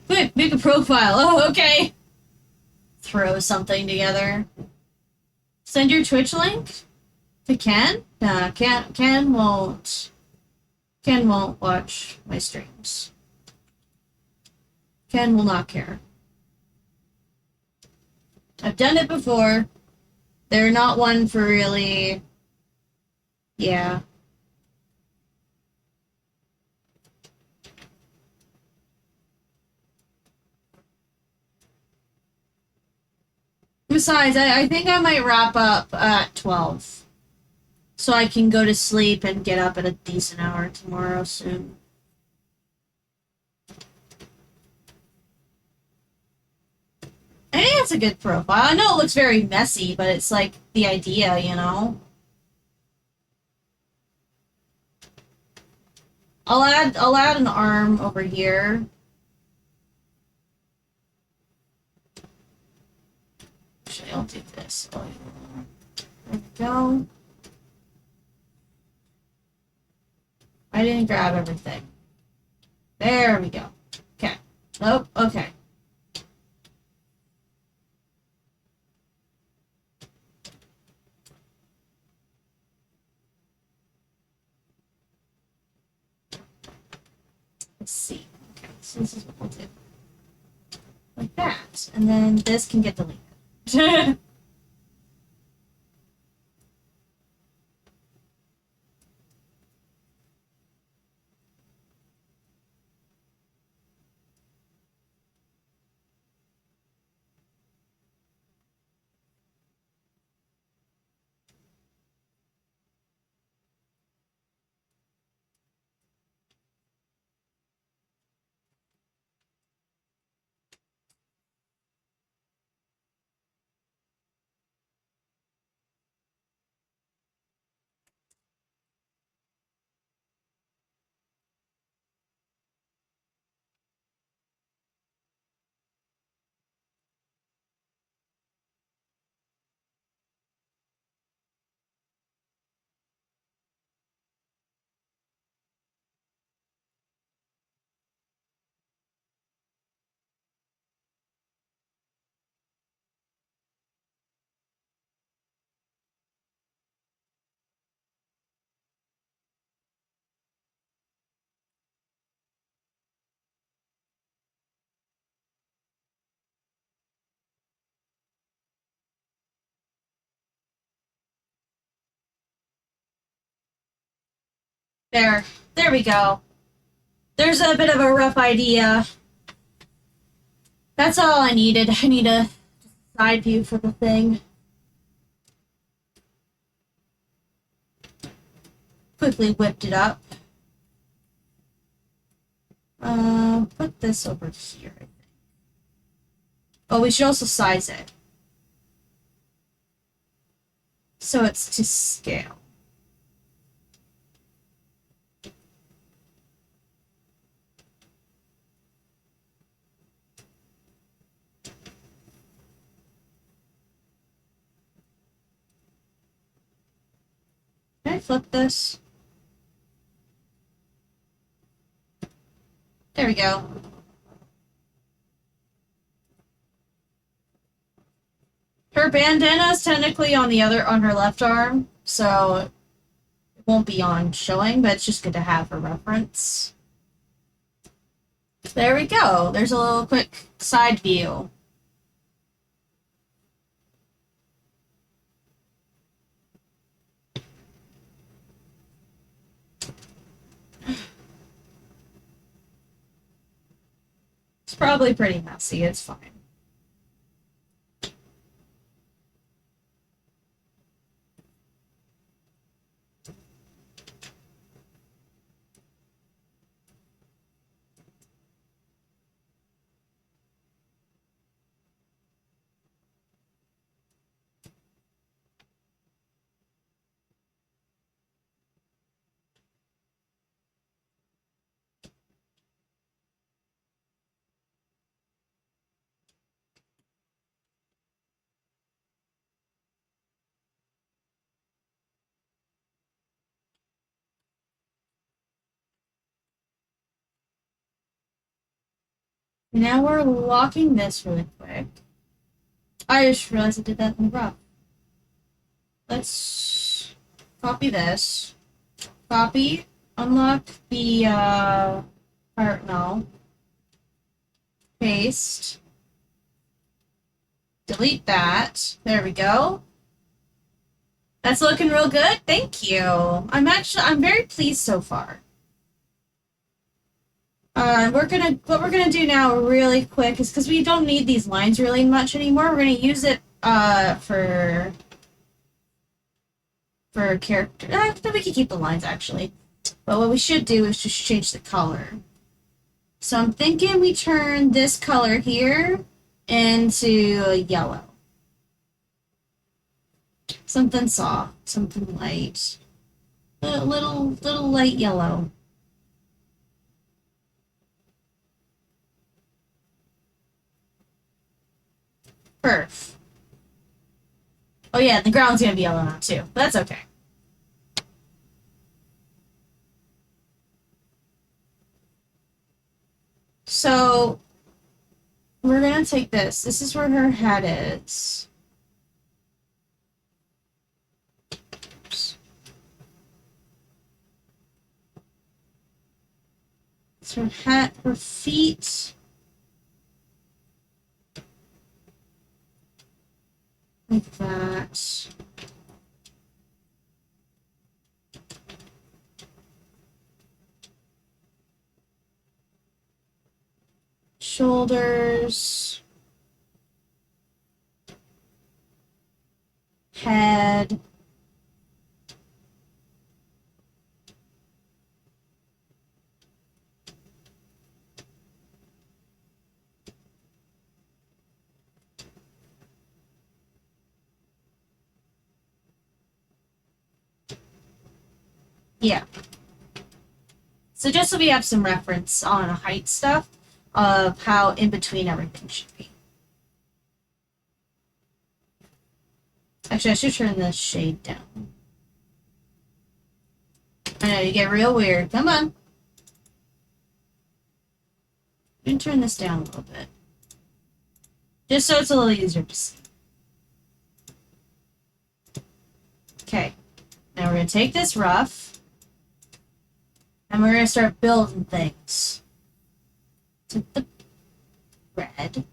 Quick, make a profile. Oh, okay. Throw something together. Send your Twitch link to Ken? Nah, Ken won't. Ken won't watch my streams. Ken will not care. I've done it before. They're not one for really... Yeah. Besides, I think I might wrap up at 12. So I can go to sleep and get up at a decent hour tomorrow soon. I think it's a good profile. I know it looks very messy, but it's like the idea, you know? I'll add an arm over here. Actually, I'll do this. Oh, there we go. I didn't grab everything. There we go. Okay. Oh, okay. Let's see. Okay, so this is what we'll do. Like that. And then this can get deleted. There. There we go. There's a bit of a rough idea. That's all I needed. I need a side view for the thing. Quickly whipped it up. Put this over here, I think. Oh, we should also size it. So it's to scale. flip this. There we go. Her bandana is technically on her left arm, so it won't be on showing, but it's just good to have for reference. There we go. There's a little quick side view. It's probably pretty messy. It's fine. Now we're locking this really quick. I just realized I did that in the rough. Let's copy this. Copy. Unlock the part now. Paste. Delete that. There we go. That's looking real good. Thank you. I'm very pleased so far. What we're gonna do now really quick is because we don't need these lines really much anymore. We're gonna use it for character. Then we can keep the lines actually. But what we should do is just change the color. So I'm thinking we turn this color here into yellow. Something soft, something light. A little light yellow. Perf. Oh yeah, the ground's gonna be yellow now too. But that's okay. So we're gonna take this. This is where her head is. Oops. It's her head, her feet. Like that. Shoulders. Head. Yeah. So just so we have some reference on height stuff of how in between everything should be. Actually, I should turn the shade down. I know, you get real weird. Come on. I'm gonna turn this down a little bit. Just so it's a little easier to see. Okay. Now we're gonna take this rough. And we're gonna start building things. Take the red.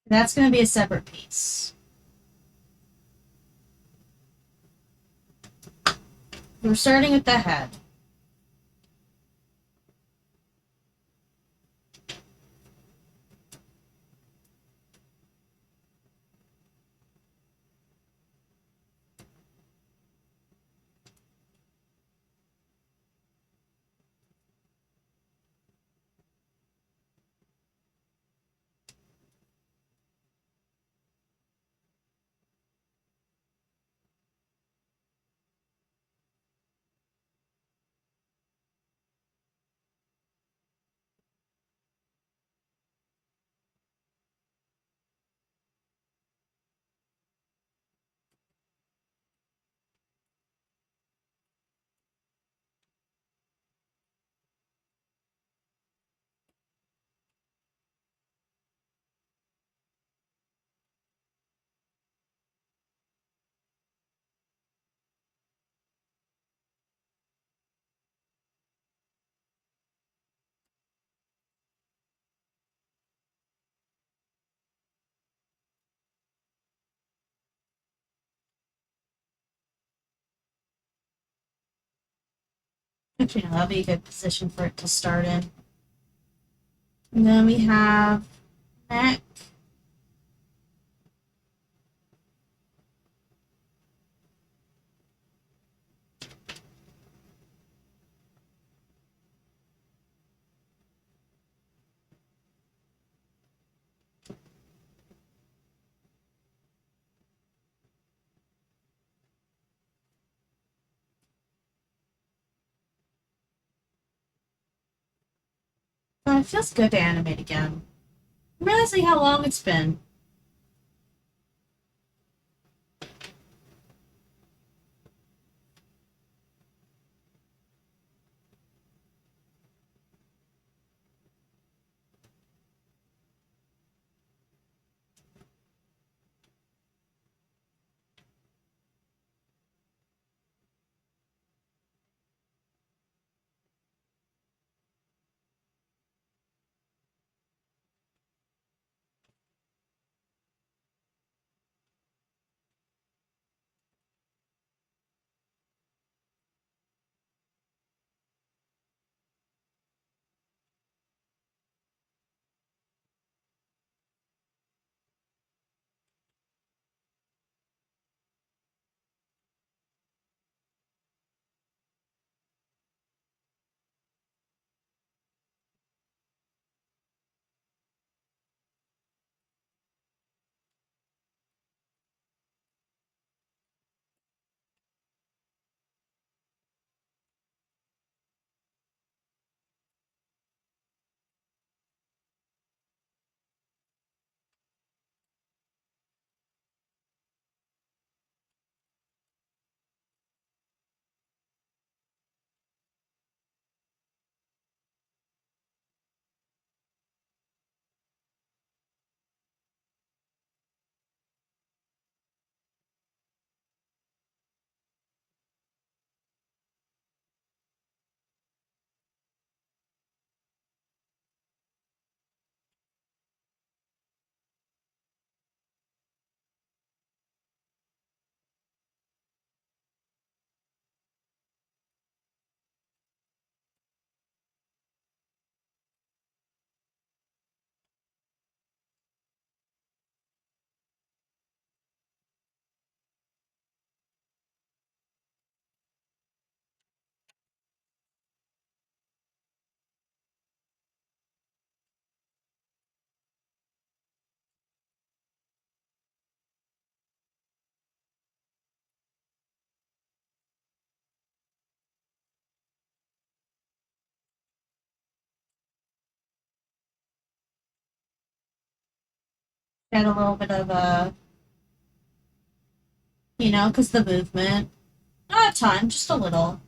That's going to be a separate piece. We're starting at the head. Actually, no, that'll be a good position for it to start in. And then we have neck. Oh, it feels good to animate again. I'm realizing how long it's been. Get a little bit of a, because the movement. Not a ton, just a little.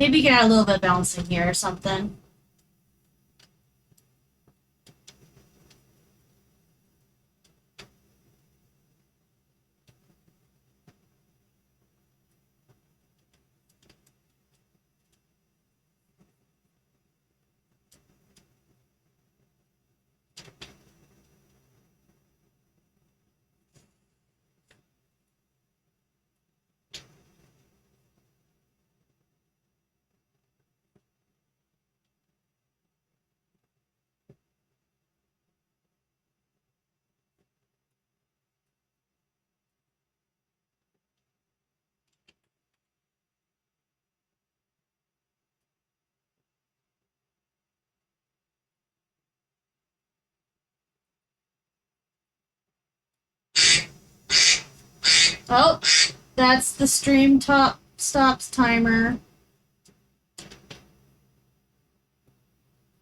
Maybe get a little bit of bouncing here or something. Oh, that's the stream top stops timer.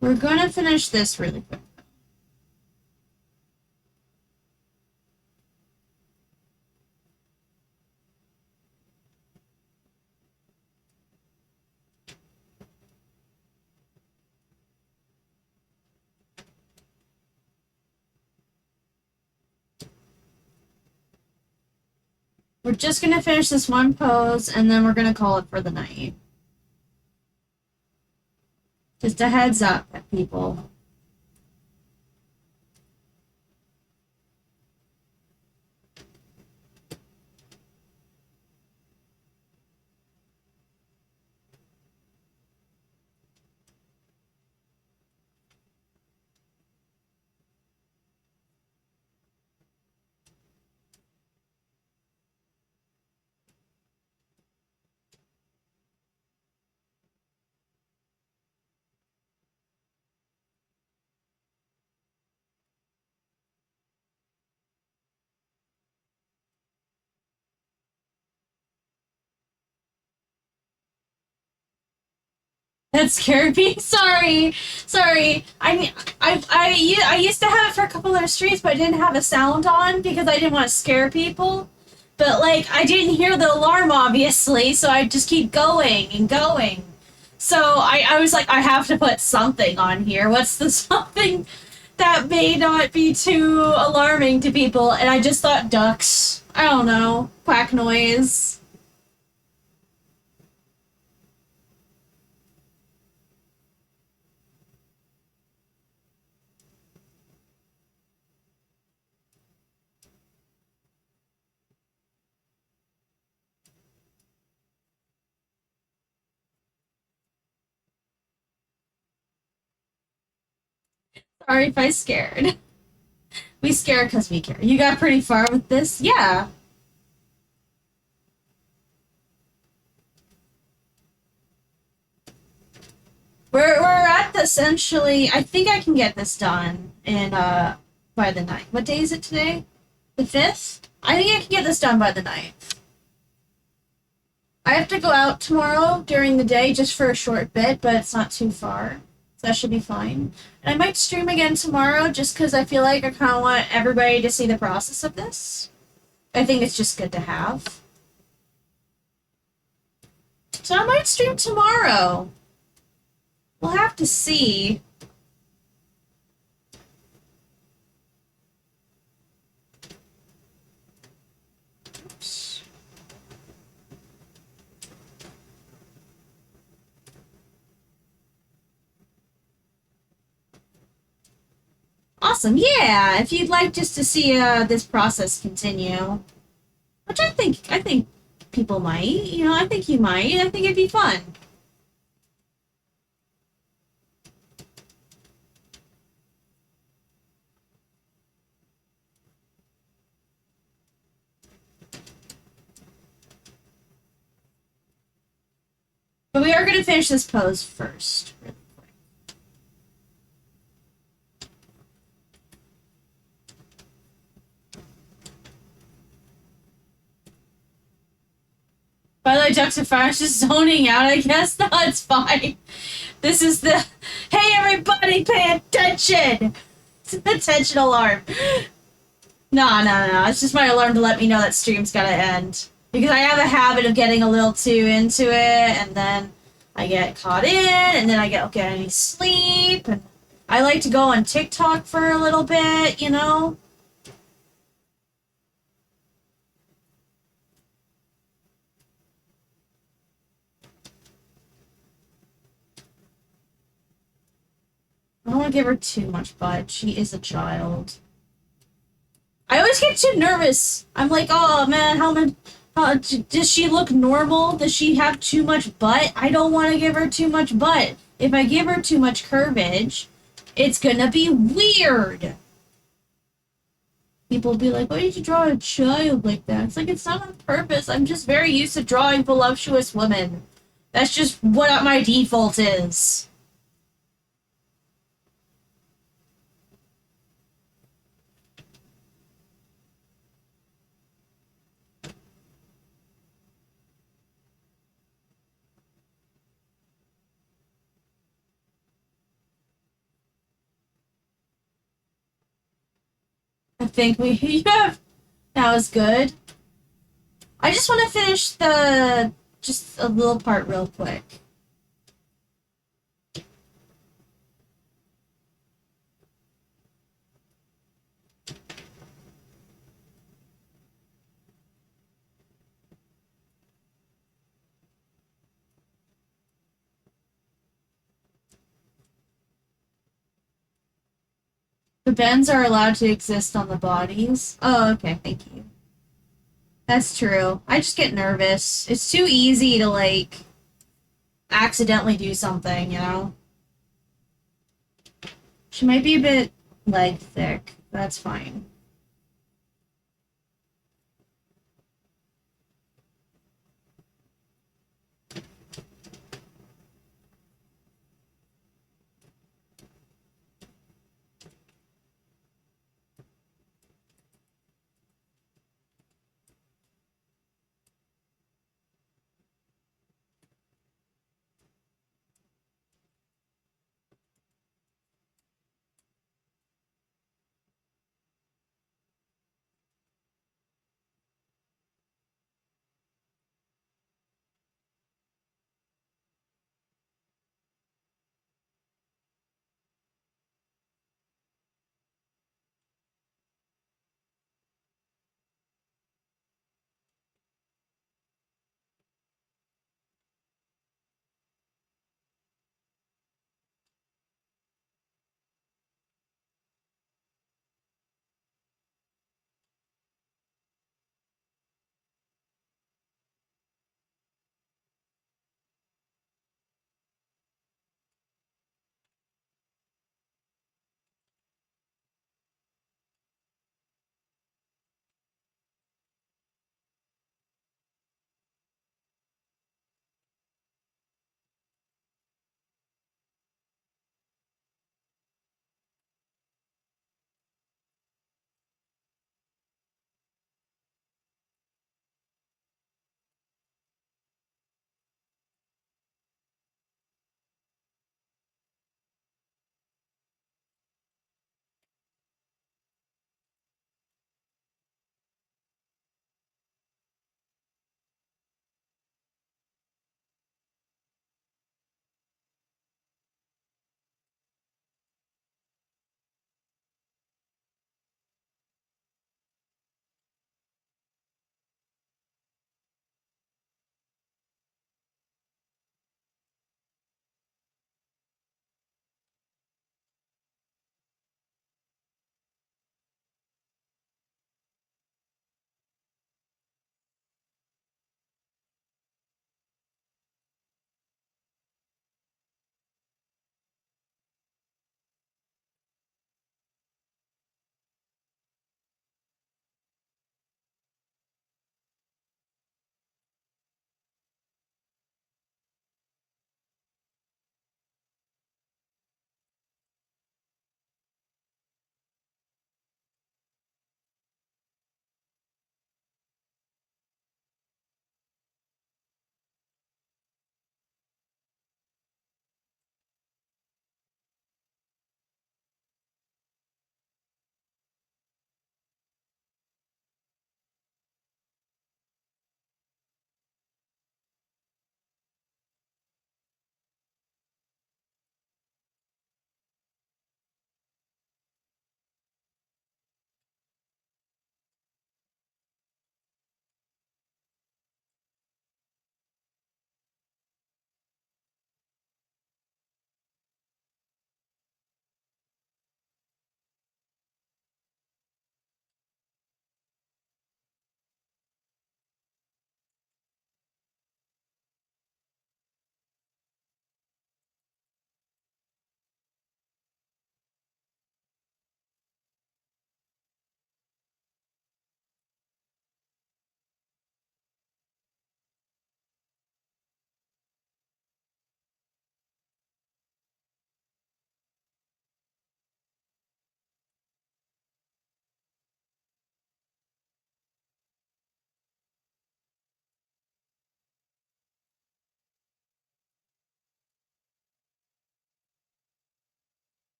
We're gonna finish this really quick. We're just gonna finish this one pose and then we're gonna call it for the night. Just a heads up, people. That scared me. Sorry. I used to have it for a couple of streams, but I didn't have a sound on because I didn't want to scare people. But like, I didn't hear the alarm, obviously, so I just keep going and going. So I was like, I have to put something on here. What's the something that may not be too alarming to people? And I just thought ducks. I don't know, quack noise. Sorry if I scared. We scared because we care. You got pretty far with this? Yeah. We're at essentially. I think I can get this done in by the night. What day is it today? The 5th? I think I can get this done by the 9th. I have to go out tomorrow during the day just for a short bit, but it's not too far. So that should be fine. And I might stream again tomorrow just because I feel like I kind of want everybody to see the process of this. I think it's just good to have. So I might stream tomorrow. We'll have to see. Oops. Awesome, yeah. If you'd like just to see this process continue, which I think people might. You know, I think you might. I think it'd be fun. But we are going to finish this pose first. Really quick. By the way, Ducks and Fire is just zoning out, I guess. No, it's fine. This is the... Hey, everybody, pay attention! It's an attention alarm. No. It's just my alarm to let me know that stream's gotta end. Because I have a habit of getting a little too into it, and then I get caught in, and then I don't get any sleep, and I like to go on TikTok for a little bit, you know? I don't want to give her too much butt. She is a child. I always get too nervous. I'm like, oh man, does she look normal? Does she have too much butt? I don't want to give her too much butt. If I give her too much curvage, it's gonna be weird. People will be like, why did you draw a child like that? It's like, it's not on purpose. I'm just very used to drawing voluptuous women. That's just what my default is. I think we, yeah, that was good. I just want to finish just a little part real quick. The bends are allowed to exist on the bodies. Oh, okay, thank you. That's true. I just get nervous. It's too easy to, like, accidentally do something, you know? She might be a bit leg thick. That's fine.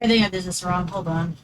I think I did this wrong. Hold on.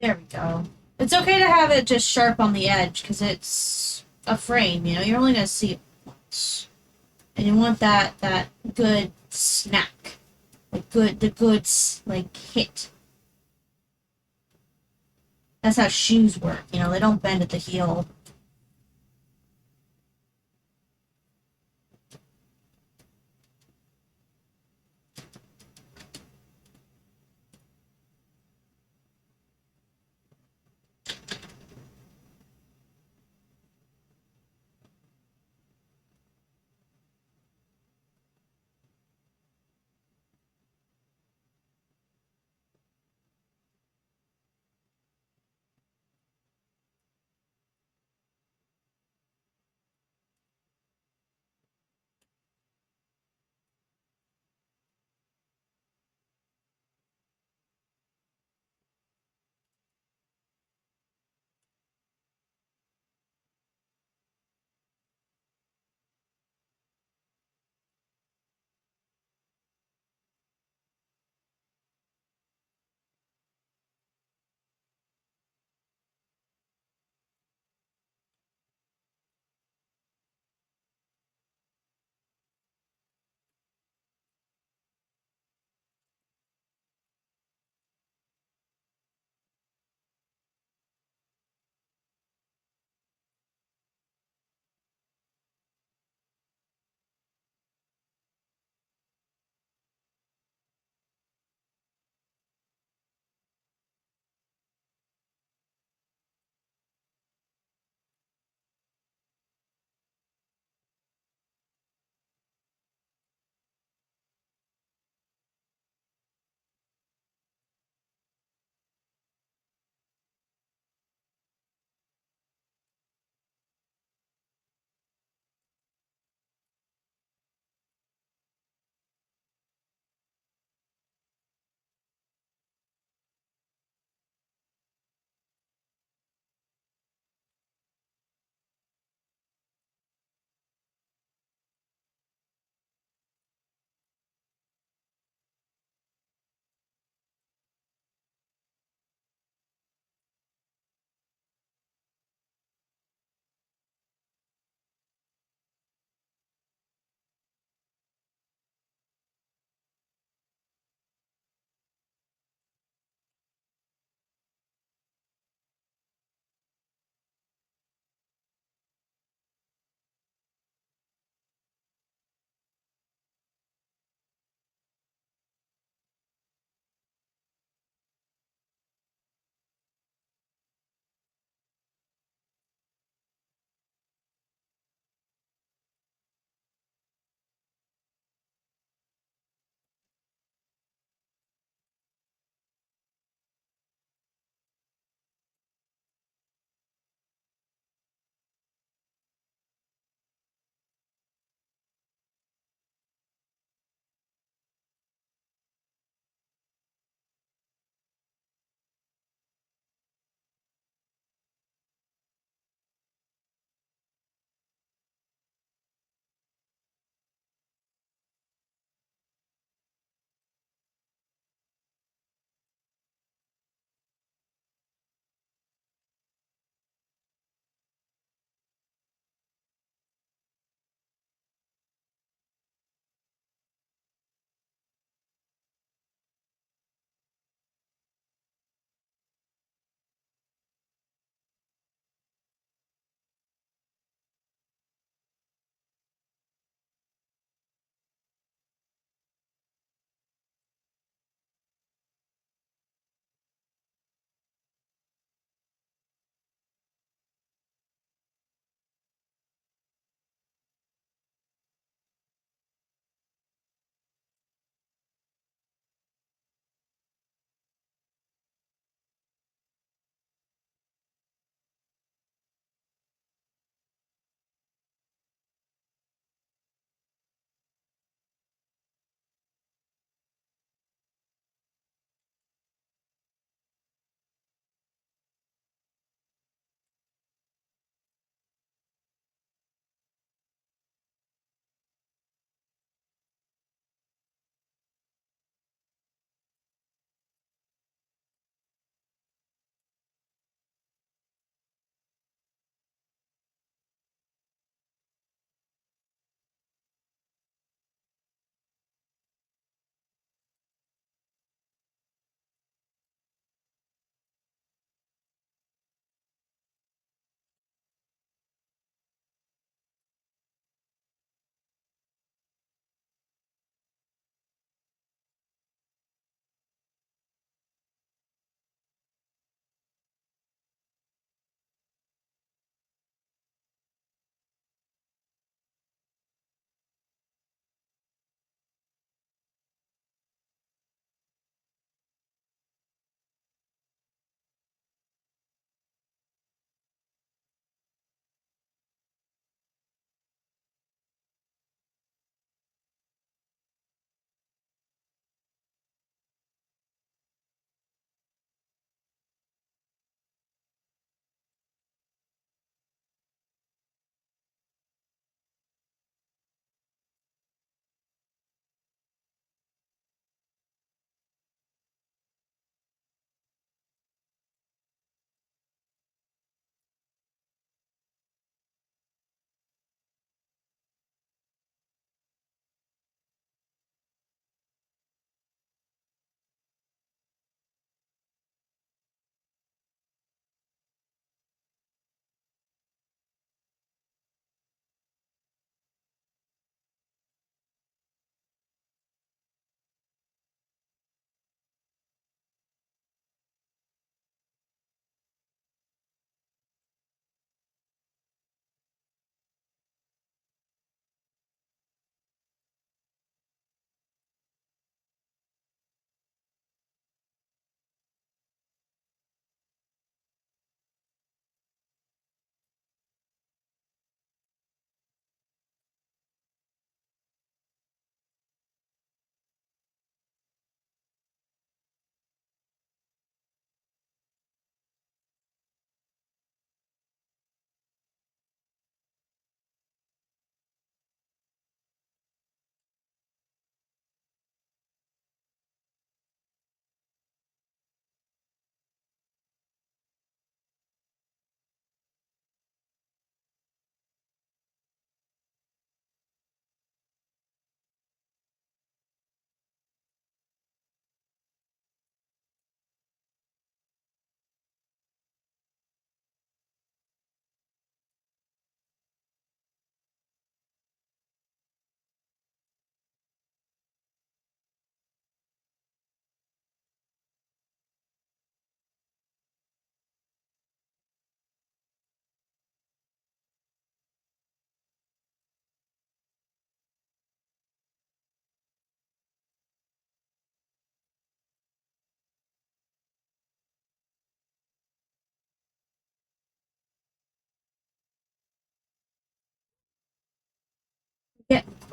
There we go. It's okay to have it just sharp on the edge because it's a frame. You know, you're only gonna see it once, and you want that good snack, the goods like hit. That's how shoes work. You know, they don't bend at the heel.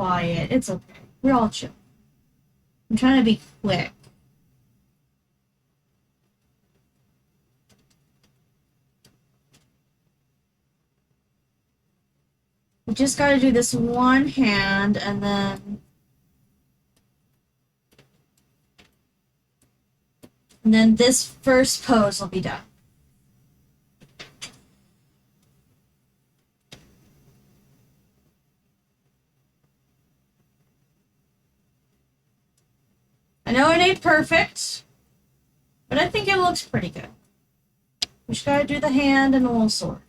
quiet. It's okay. We're all chill. I'm trying to be quick. We just gotta do this one hand, and then this first pose will be done. I know it ain't perfect, but I think it looks pretty good. We just gotta do the hand and the little sword.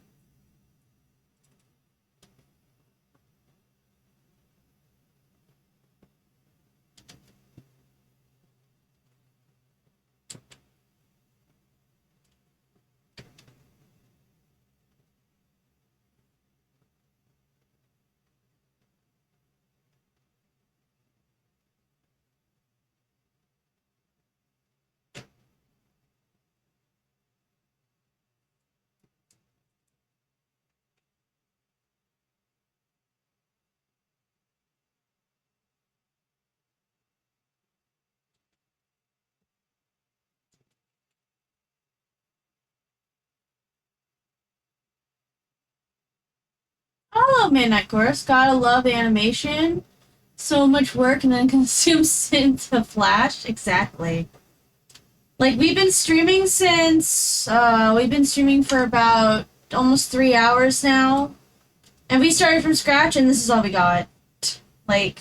I love Midnight Chorus. Gotta love animation. So much work and then consumes into Flash. Exactly. Like, we've been streaming since, we've been streaming for about almost 3 hours now. And we started from scratch and this is all we got. Like,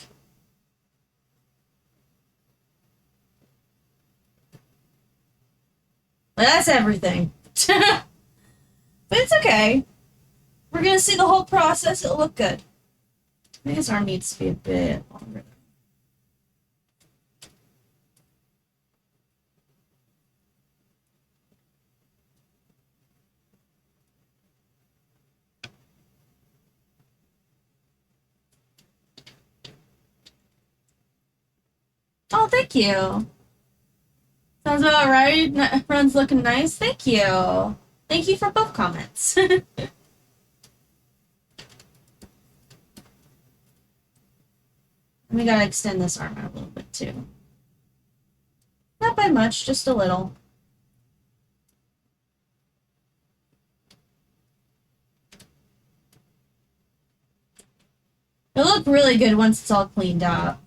that's everything. But it's okay. We're gonna see the whole process. It'll look good. I think his arm needs to be a bit longer. Oh, thank you. Sounds about right. Everyone's looking nice. Thank you. Thank you for both comments. We gotta extend this arm out a little bit too. Not by much, just a little. It'll look really good once it's all cleaned up.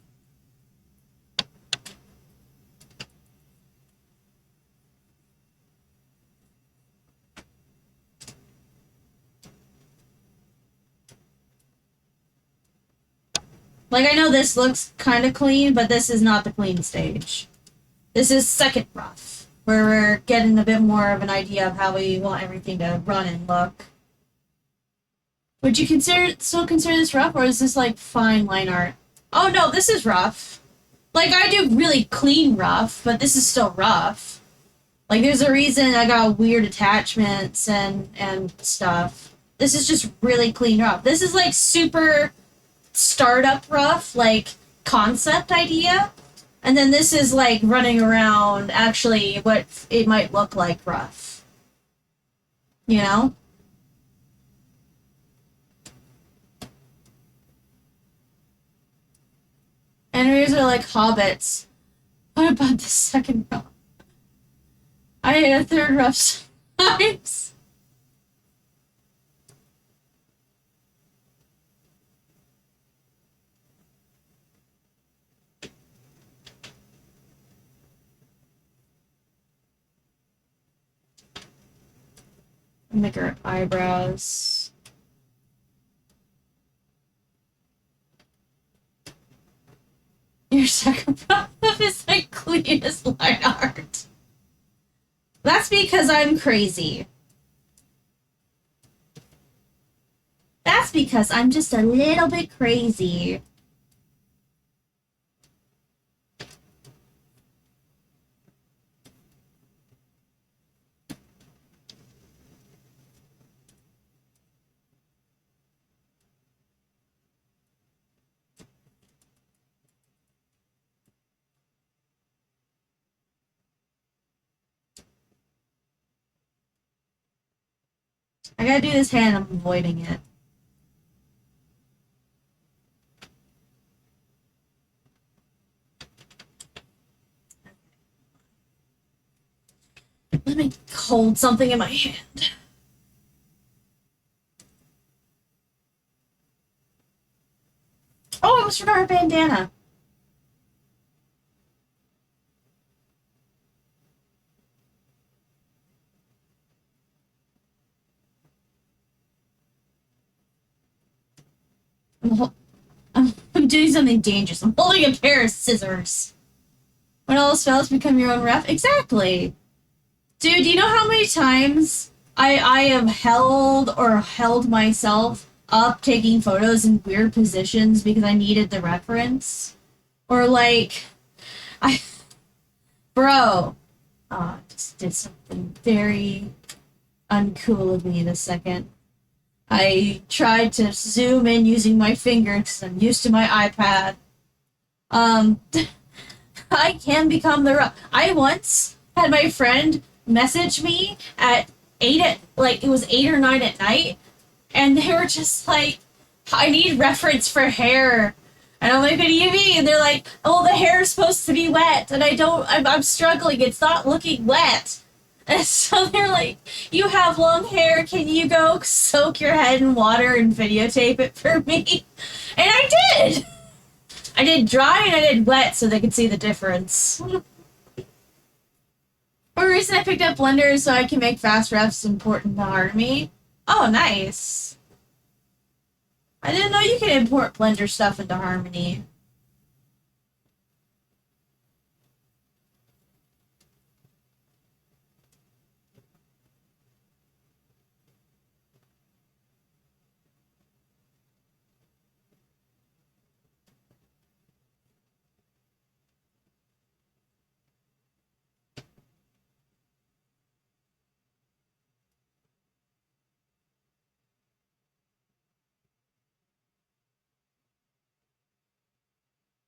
Like, I know this looks kind of clean, but this is not the clean stage. This is second rough, where we're getting a bit more of an idea of how we want everything to run and look. Would you still consider this rough, or is this, like, fine line art? Oh, no, this is rough. Like, I do really clean rough, but this is still rough. Like, there's a reason I got weird attachments and stuff. This is just really clean rough. This is, like, super startup rough, like, concept idea. And then this is, like, running around actually what it might look like rough. You know? Enemies are like hobbits. What about the second rough? I hate a third rough sometimes. Make her eyebrows. Your second rough is like cleanest line art. That's because I'm crazy. That's because I'm just a little bit crazy. I gotta do this hand, I'm avoiding it. Let me hold something in my hand. Oh, I almost forgot her bandana. I'm doing something dangerous. I'm holding a pair of scissors. When all else fails, become your own ref. Exactly. Dude, do you know how many times I have held myself up taking photos in weird positions because I needed the reference? Or like I bro, just did something very uncool of me this second. I tried to zoom in using my fingers because I'm used to my iPad. Um, I can become the. I once had my friend message me at 8 at like it was 8 or 9 at night, and they were just like, "I need reference for hair." And I'm like, "What do you mean?" And they're like, "Oh, the hair is supposed to be wet, and I don't. I'm struggling. It's not looking wet." And so they're like, "You have long hair. Can you go soak your head in water and videotape it for me?" And I did. I did dry and I did wet so they could see the difference. One reason I picked up Blender is so I can make fast refs important to Harmony. Oh, nice. I didn't know you could import Blender stuff into Harmony.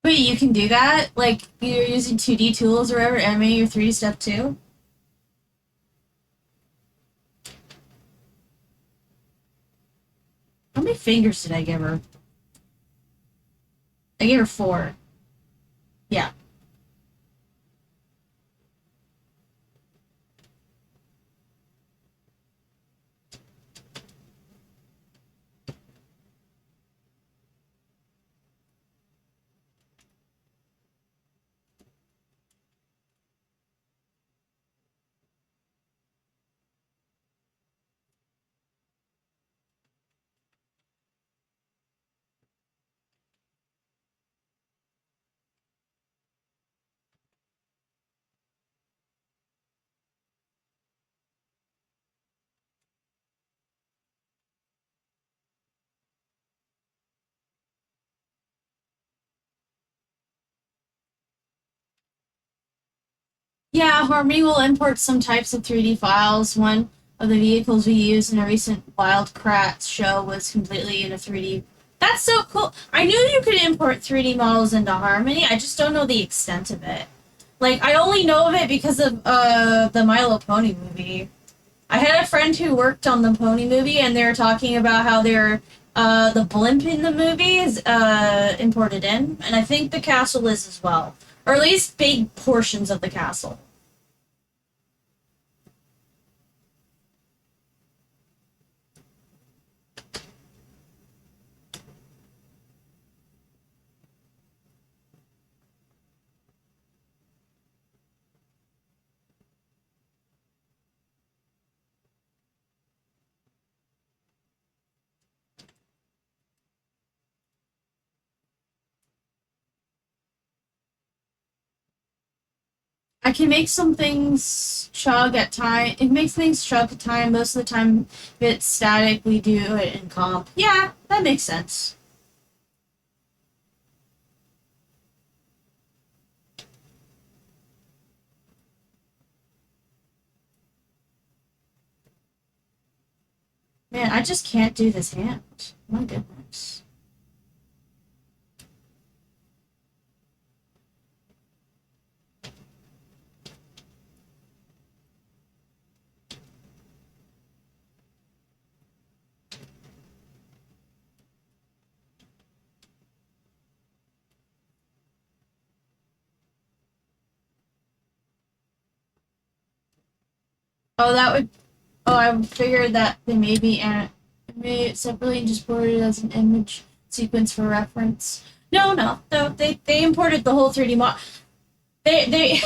Wait, you can do that? Like, you're using 2D tools or whatever, animating your 3D stuff too? How many fingers did I give her? I gave her 4. Yeah. Yeah, Harmony will import some types of 3D files. One of the vehicles we used in a recent Wildcrats show was completely in a 3D. That's so cool. I knew you could import 3D models into Harmony. I just don't know the extent of it. Like, I only know of it because of the My Little Pony movie. I had a friend who worked on the Pony movie, and they were talking about how they're the blimp in the movie is imported in, and I think the castle is as well, or at least big portions of the castle. I can make some things chug at time. It makes things chug at time. Most of the time, if it's static, we do it in comp. Yeah, that makes sense. Man, I just can't do this hand. My goodness. Oh, that would. Oh, I figured that they may be animated separately and just ported it as an image sequence for reference. No, no, no. They imported the whole 3D mod. They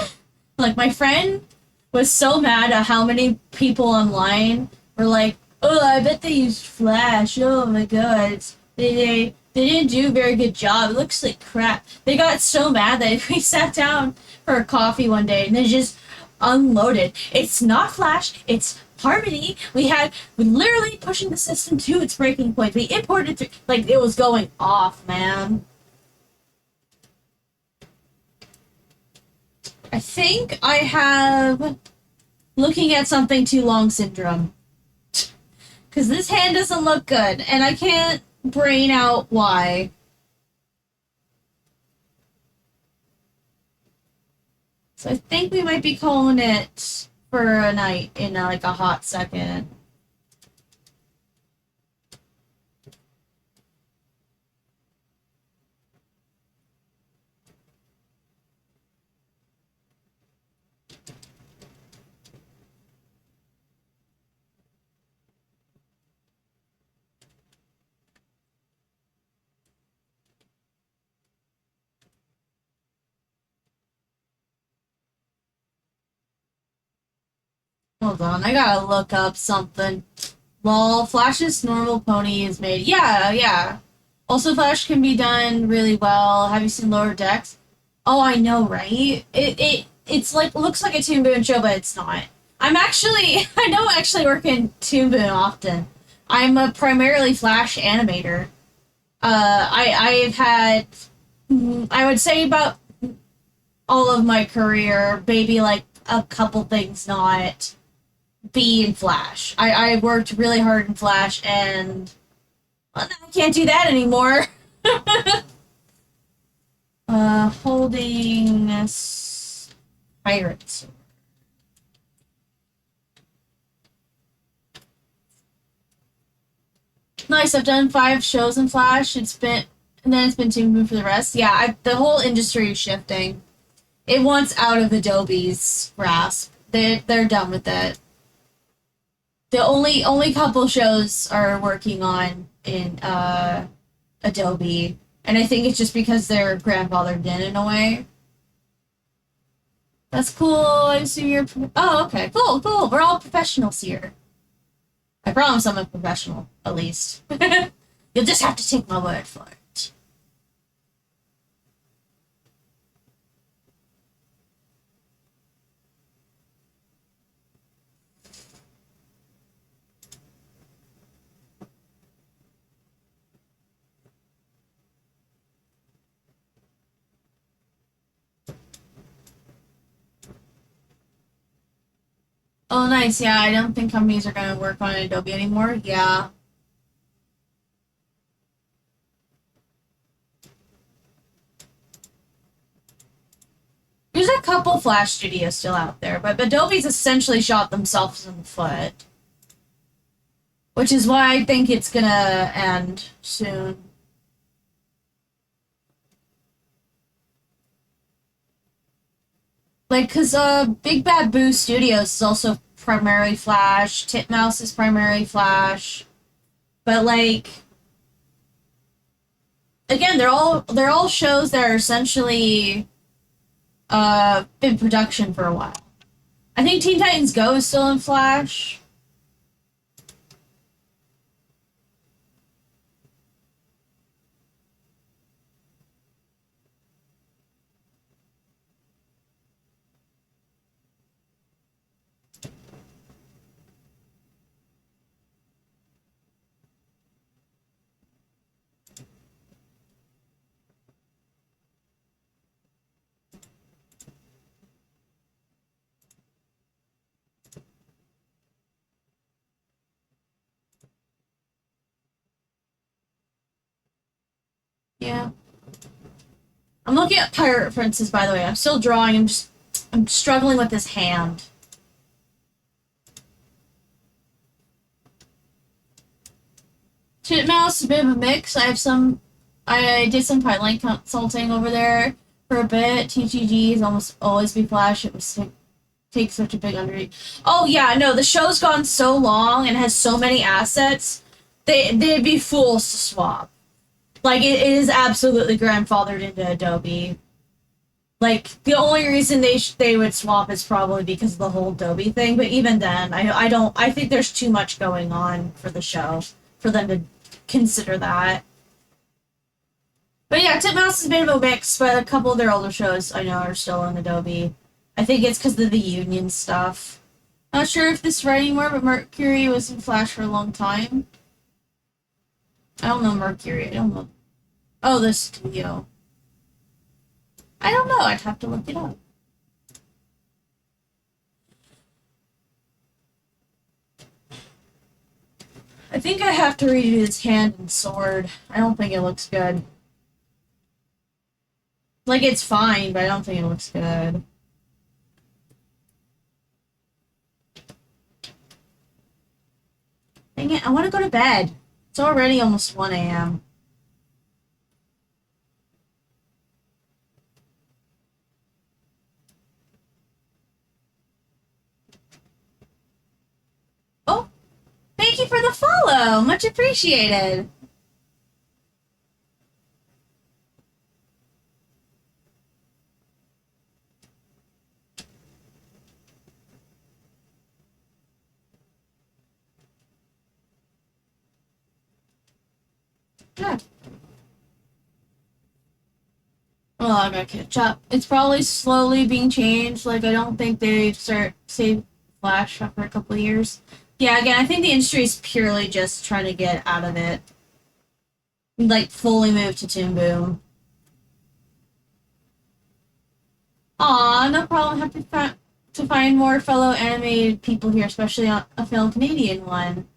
like my friend was so mad at how many people online were like, "Oh, I bet they used Flash. Oh my god, they didn't do a very good job. It looks like crap." They got so mad that we sat down for a coffee one day and they just unloaded. It's not Flash. It's Harmony. We literally pushing the system to its breaking point. We imported through like it was going off, man. I think I have looking at something too long syndrome. Because this hand doesn't look good, and I can't brain out why. So I think we might be calling it for a night in like a hot second. Hold on, I gotta look up something. Lol, Flash's normal pony is made. Yeah, yeah. Also, Flash can be done really well. Have you seen Lower Decks? Oh, I know, right? It's like looks like a Toon Boom show, but it's not. I'm actually I don't actually work in Toon Boom often. I'm a primarily Flash animator. I've had I would say about all of my career, maybe like a couple things not be in Flash. I worked really hard in Flash, and well, I can't do that anymore. Holding this pirates. Nice. I've done 5 shows in Flash. And then it's been Toon Boom for the rest. Yeah, the whole industry is shifting. It wants out of Adobe's grasp. They're done with it. The only couple shows are working on in Adobe, and I think it's just because they're grandfathered in a way. That's cool. I see you're. Oh, okay. Cool, cool. We're all professionals here. I promise I'm a professional, at least. You'll just have to take my word for it. Oh, nice. Yeah, I don't think companies are going to work on Adobe anymore. Yeah. There's a couple Flash studios still out there, but Adobe's essentially shot themselves in the foot. Which is why I think it's gonna end soon. Like, cause Big Bad Boo Studios is also primarily Flash. Titmouse is primarily Flash. But like, again, they're all shows that are essentially in production for a while. I think Teen Titans Go is still in Flash. Yeah. I'm looking at pirate references, by the way. I'm still drawing. I'm struggling with this hand. Titmouse is a bit of a mix. I did some Python consulting over there for a bit. TGG is almost always be Flash. It was take such a big undertaking. Oh yeah, no, the show's gone so long and has so many assets. They'd be fools to swap. Like it is absolutely grandfathered into Adobe. Like the only reason they would swap is probably because of the whole Adobe thing. But even then, I don't. I think there's too much going on for the show for them to consider that. But yeah, Titmouse is a bit of a mix, but a couple of their older shows I know are still on Adobe. I think it's because of the union stuff. Not sure if this is right anymore, but Mercury was in Flash for a long time. I don't know Mercury. I don't know. Oh, the studio. I don't know. I'd have to look it up. I think I have to redo his hand and sword. I don't think it looks good. Like, it's fine, but I don't think it looks good. Dang it, I want to go to bed. It's already almost 1 a.m. Oh, thank you for the follow. Much appreciated. Yeah. Oh, I gotta catch up. It's probably slowly being changed. Like, I don't think they start save Flash after a couple of years. Yeah, again, I think the industry is purely just trying to get out of it. Like, fully move to Toon Boom. Aw, no problem. Happy to find more fellow animated people here, especially on a fellow Canadian one.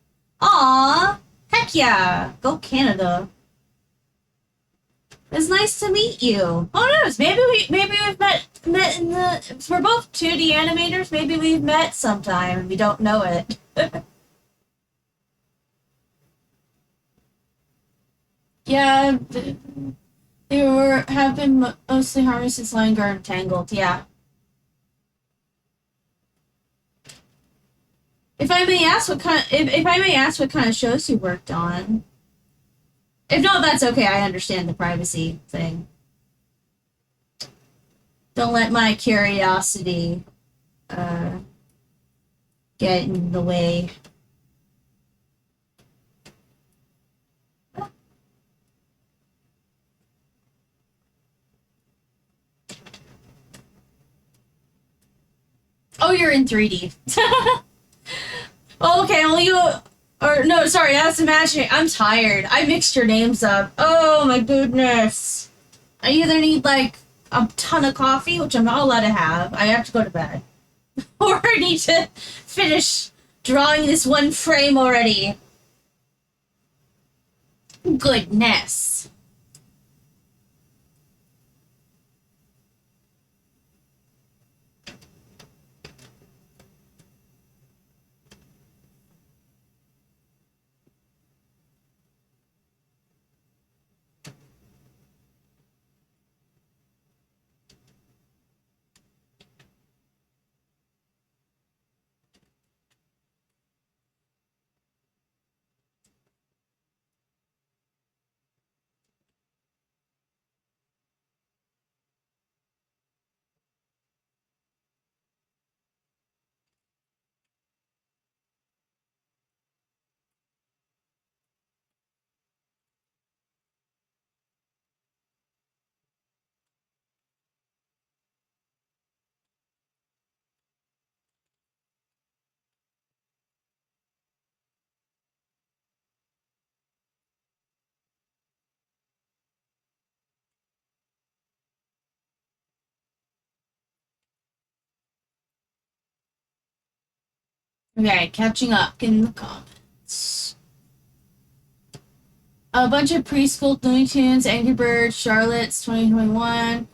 Aw, heck yeah, go Canada. It's nice to meet you. Oh no, maybe we've met in the. We're both 2D animators. Maybe we've met sometime and we don't know it. Yeah, they have been mostly harmless since Lion Guard Tangled. Yeah. If I may ask what kind of shows you worked on. If not, that's okay. I understand the privacy thing. Don't let my curiosity uh, get in the way. Oh, you're in 3D. Oh, okay, well, you. Or, no, sorry, that's imagining. I'm tired. I mixed your names up. Oh, my goodness. I either need, like, a ton of coffee, which I'm not allowed to have. I have to go to bed. Or I need to finish drawing this one frame already. Goodness. Okay, catching up in the comments. A bunch of preschool Looney Tunes, Angry Birds, Charlotte's 2021.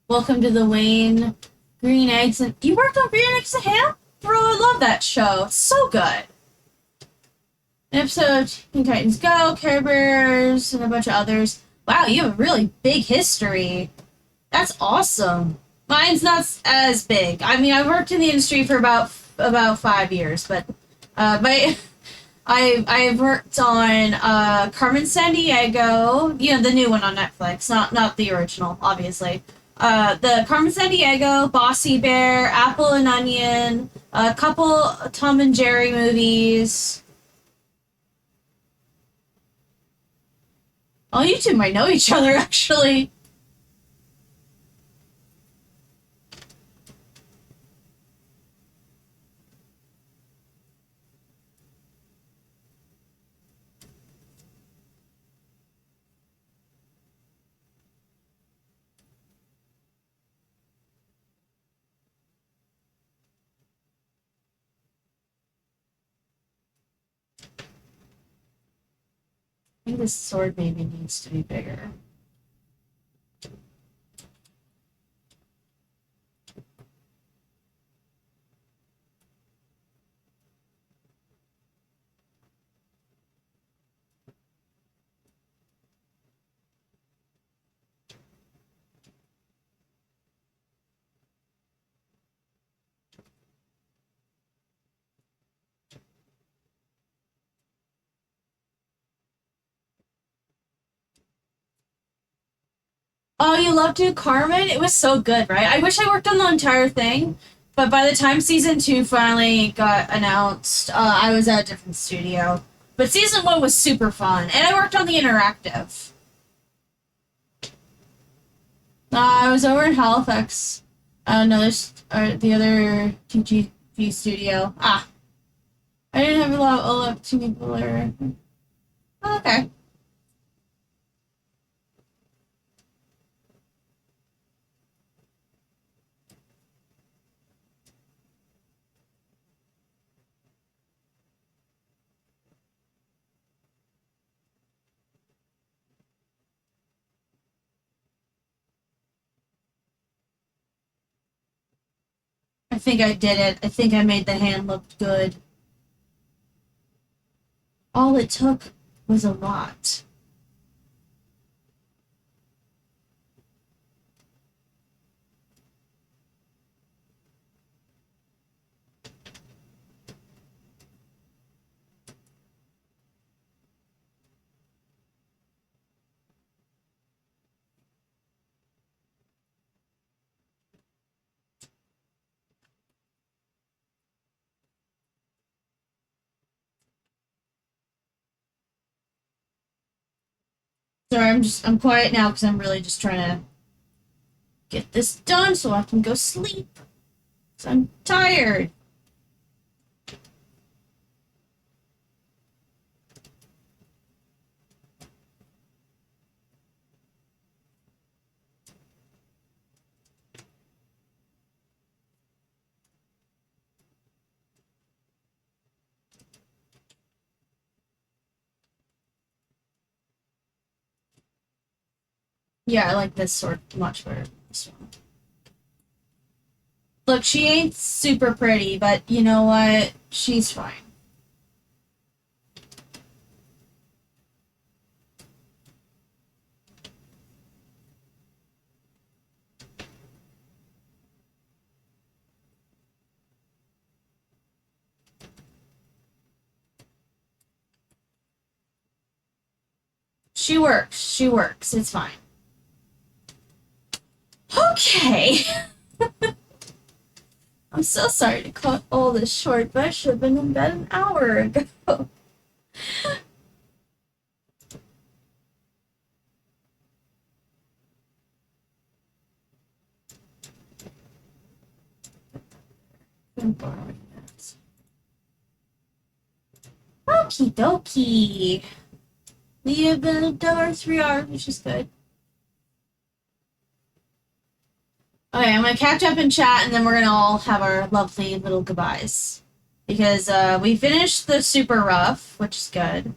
Welcome to the Wayne. Green Eggs and you worked on Green Eggs and Ham? Bro, I love that show. It's so good. An episode of Teen Titans Go, Care Bears, and a bunch of others. Wow, you have a really big history. That's awesome. Mine's not as big. I mean, I worked in the industry for about 5 years, but my I've worked on Carmen Sandiego, you know, the new one on Netflix, not the original, obviously. The Carmen Sandiego, Bossy Bear, Apple and Onion, a couple Tom and Jerry movies. Oh, you two might know each other actually. I think this sword maybe needs to be bigger. Oh, you loved it, Carmen? It was so good, right? I wish I worked on the entire thing, but by the time season two finally got announced, I was at a different studio. But season one was super fun, and I worked on the interactive. I was over in Halifax, the other TGV studio. Ah, I didn't have a lot too many people there. Oh, okay. I think I did it. I think I made the hand look good. All it took was a lot. Sorry, I'm quiet now because I'm really just trying to get this done so I can go sleep. Because I'm tired. Yeah, I like this sword much better than this one. Look, she ain't super pretty, but you know what? She's fine. She works. She works. It's fine. Okay. I'm so sorry to cut all this short, but I should have been in bed an hour ago. I'm borrowing that. Okie dokie. We have been done 3 hours, which is good. Okay, I'm gonna catch up and chat, and then we're gonna all have our lovely little goodbyes. Because we finished the super rough, which is good.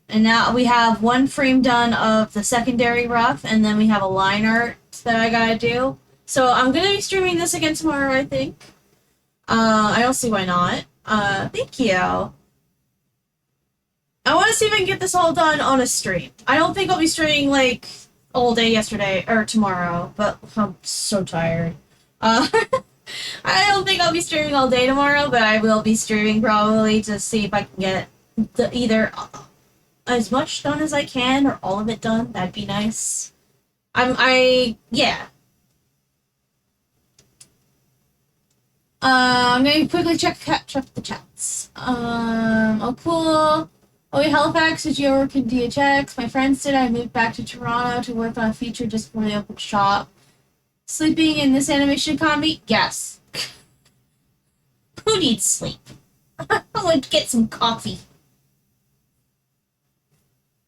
And now we have one frame done of the secondary rough, and then we have a line art that I gotta do. So I'm gonna be streaming this again tomorrow, I think. I don't see why not. Thank you. I want to see if I can get this all done on a stream. I don't think I'll be streaming, like, all day yesterday or tomorrow, but I'm so tired. Uh, I don't think I'll be streaming all day tomorrow, but I will be streaming probably to see if I can get either as much done as I can or all of it done. That'd be nice. Yeah. I'm gonna quickly catch up the chats. Oh cool. Oh, wait, Halifax, did you ever work in DHX? My friends did. I moved back to Toronto to work on a feature just before they opened shop. Sleeping in this animation economy? Yes. Who needs sleep? I want to get some coffee.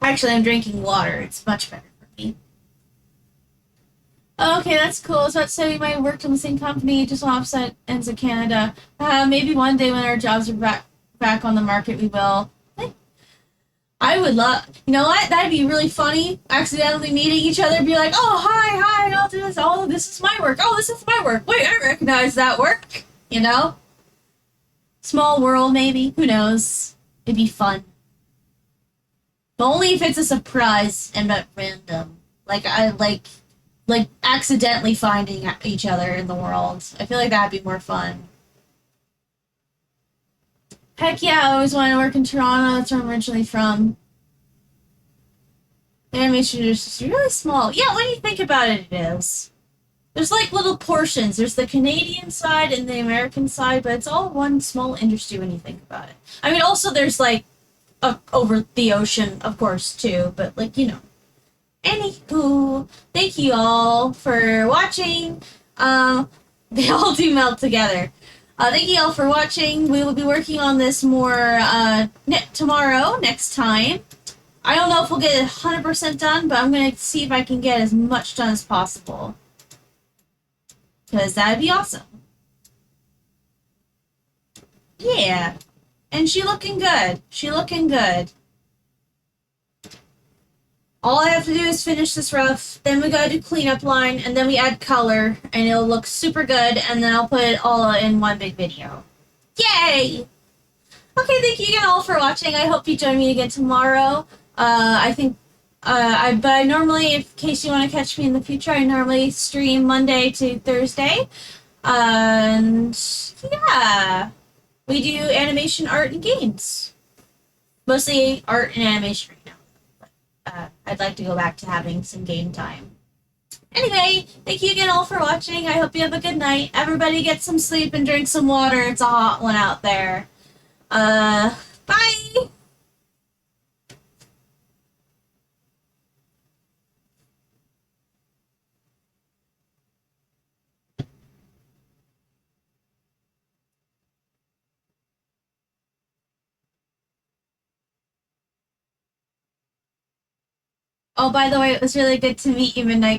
Actually, I'm drinking water. It's much better for me. Okay, that's cool. So that's saying I worked in the same company, just on opposite ends of Canada. Maybe one day when our jobs are back on the market, we will. I would love. You know what? That'd be really funny. Accidentally meeting each other, be like, "Oh, hi, I'll do this. Oh, this is my work. Oh, this is my work. Wait, I recognize that work." You know, small world, maybe. Who knows? It'd be fun. But only if it's a surprise and not random. Like I like accidentally finding each other in the world. I feel like that'd be more fun. Heck yeah, I always wanted to work in Toronto. That's where I'm originally from. The animation is just really small. Yeah, when you think about it, it is. There's like little portions. There's the Canadian side and the American side, but it's all one small industry when you think about it. I mean, also there's like over the ocean, of course, too, but like, you know. Anywho, thank you all for watching. They all do melt together. Thank you all for watching. We will be working on this more tomorrow, next time. I don't know if we'll get it 100% done, but I'm going to see if I can get as much done as possible. Because that'd be awesome. Yeah. And she looking good. She looking good. All I have to do is finish this rough, then we gotta do cleanup line, and then we add color, and it'll look super good, and then I'll put it all in one big video. Yay! Okay, thank you again all for watching. I hope you join me again tomorrow. I think, but I normally, in case you want to catch me in the future, I normally stream Monday to Thursday. And, yeah. We do animation, art, and games. Mostly art and animation right now. I'd like to go back to having some game time. Anyway, thank you again all for watching. I hope you have a good night. Everybody get some sleep and drink some water. It's a hot one out there. Bye! Oh, by the way, it was really good to meet you, Midnight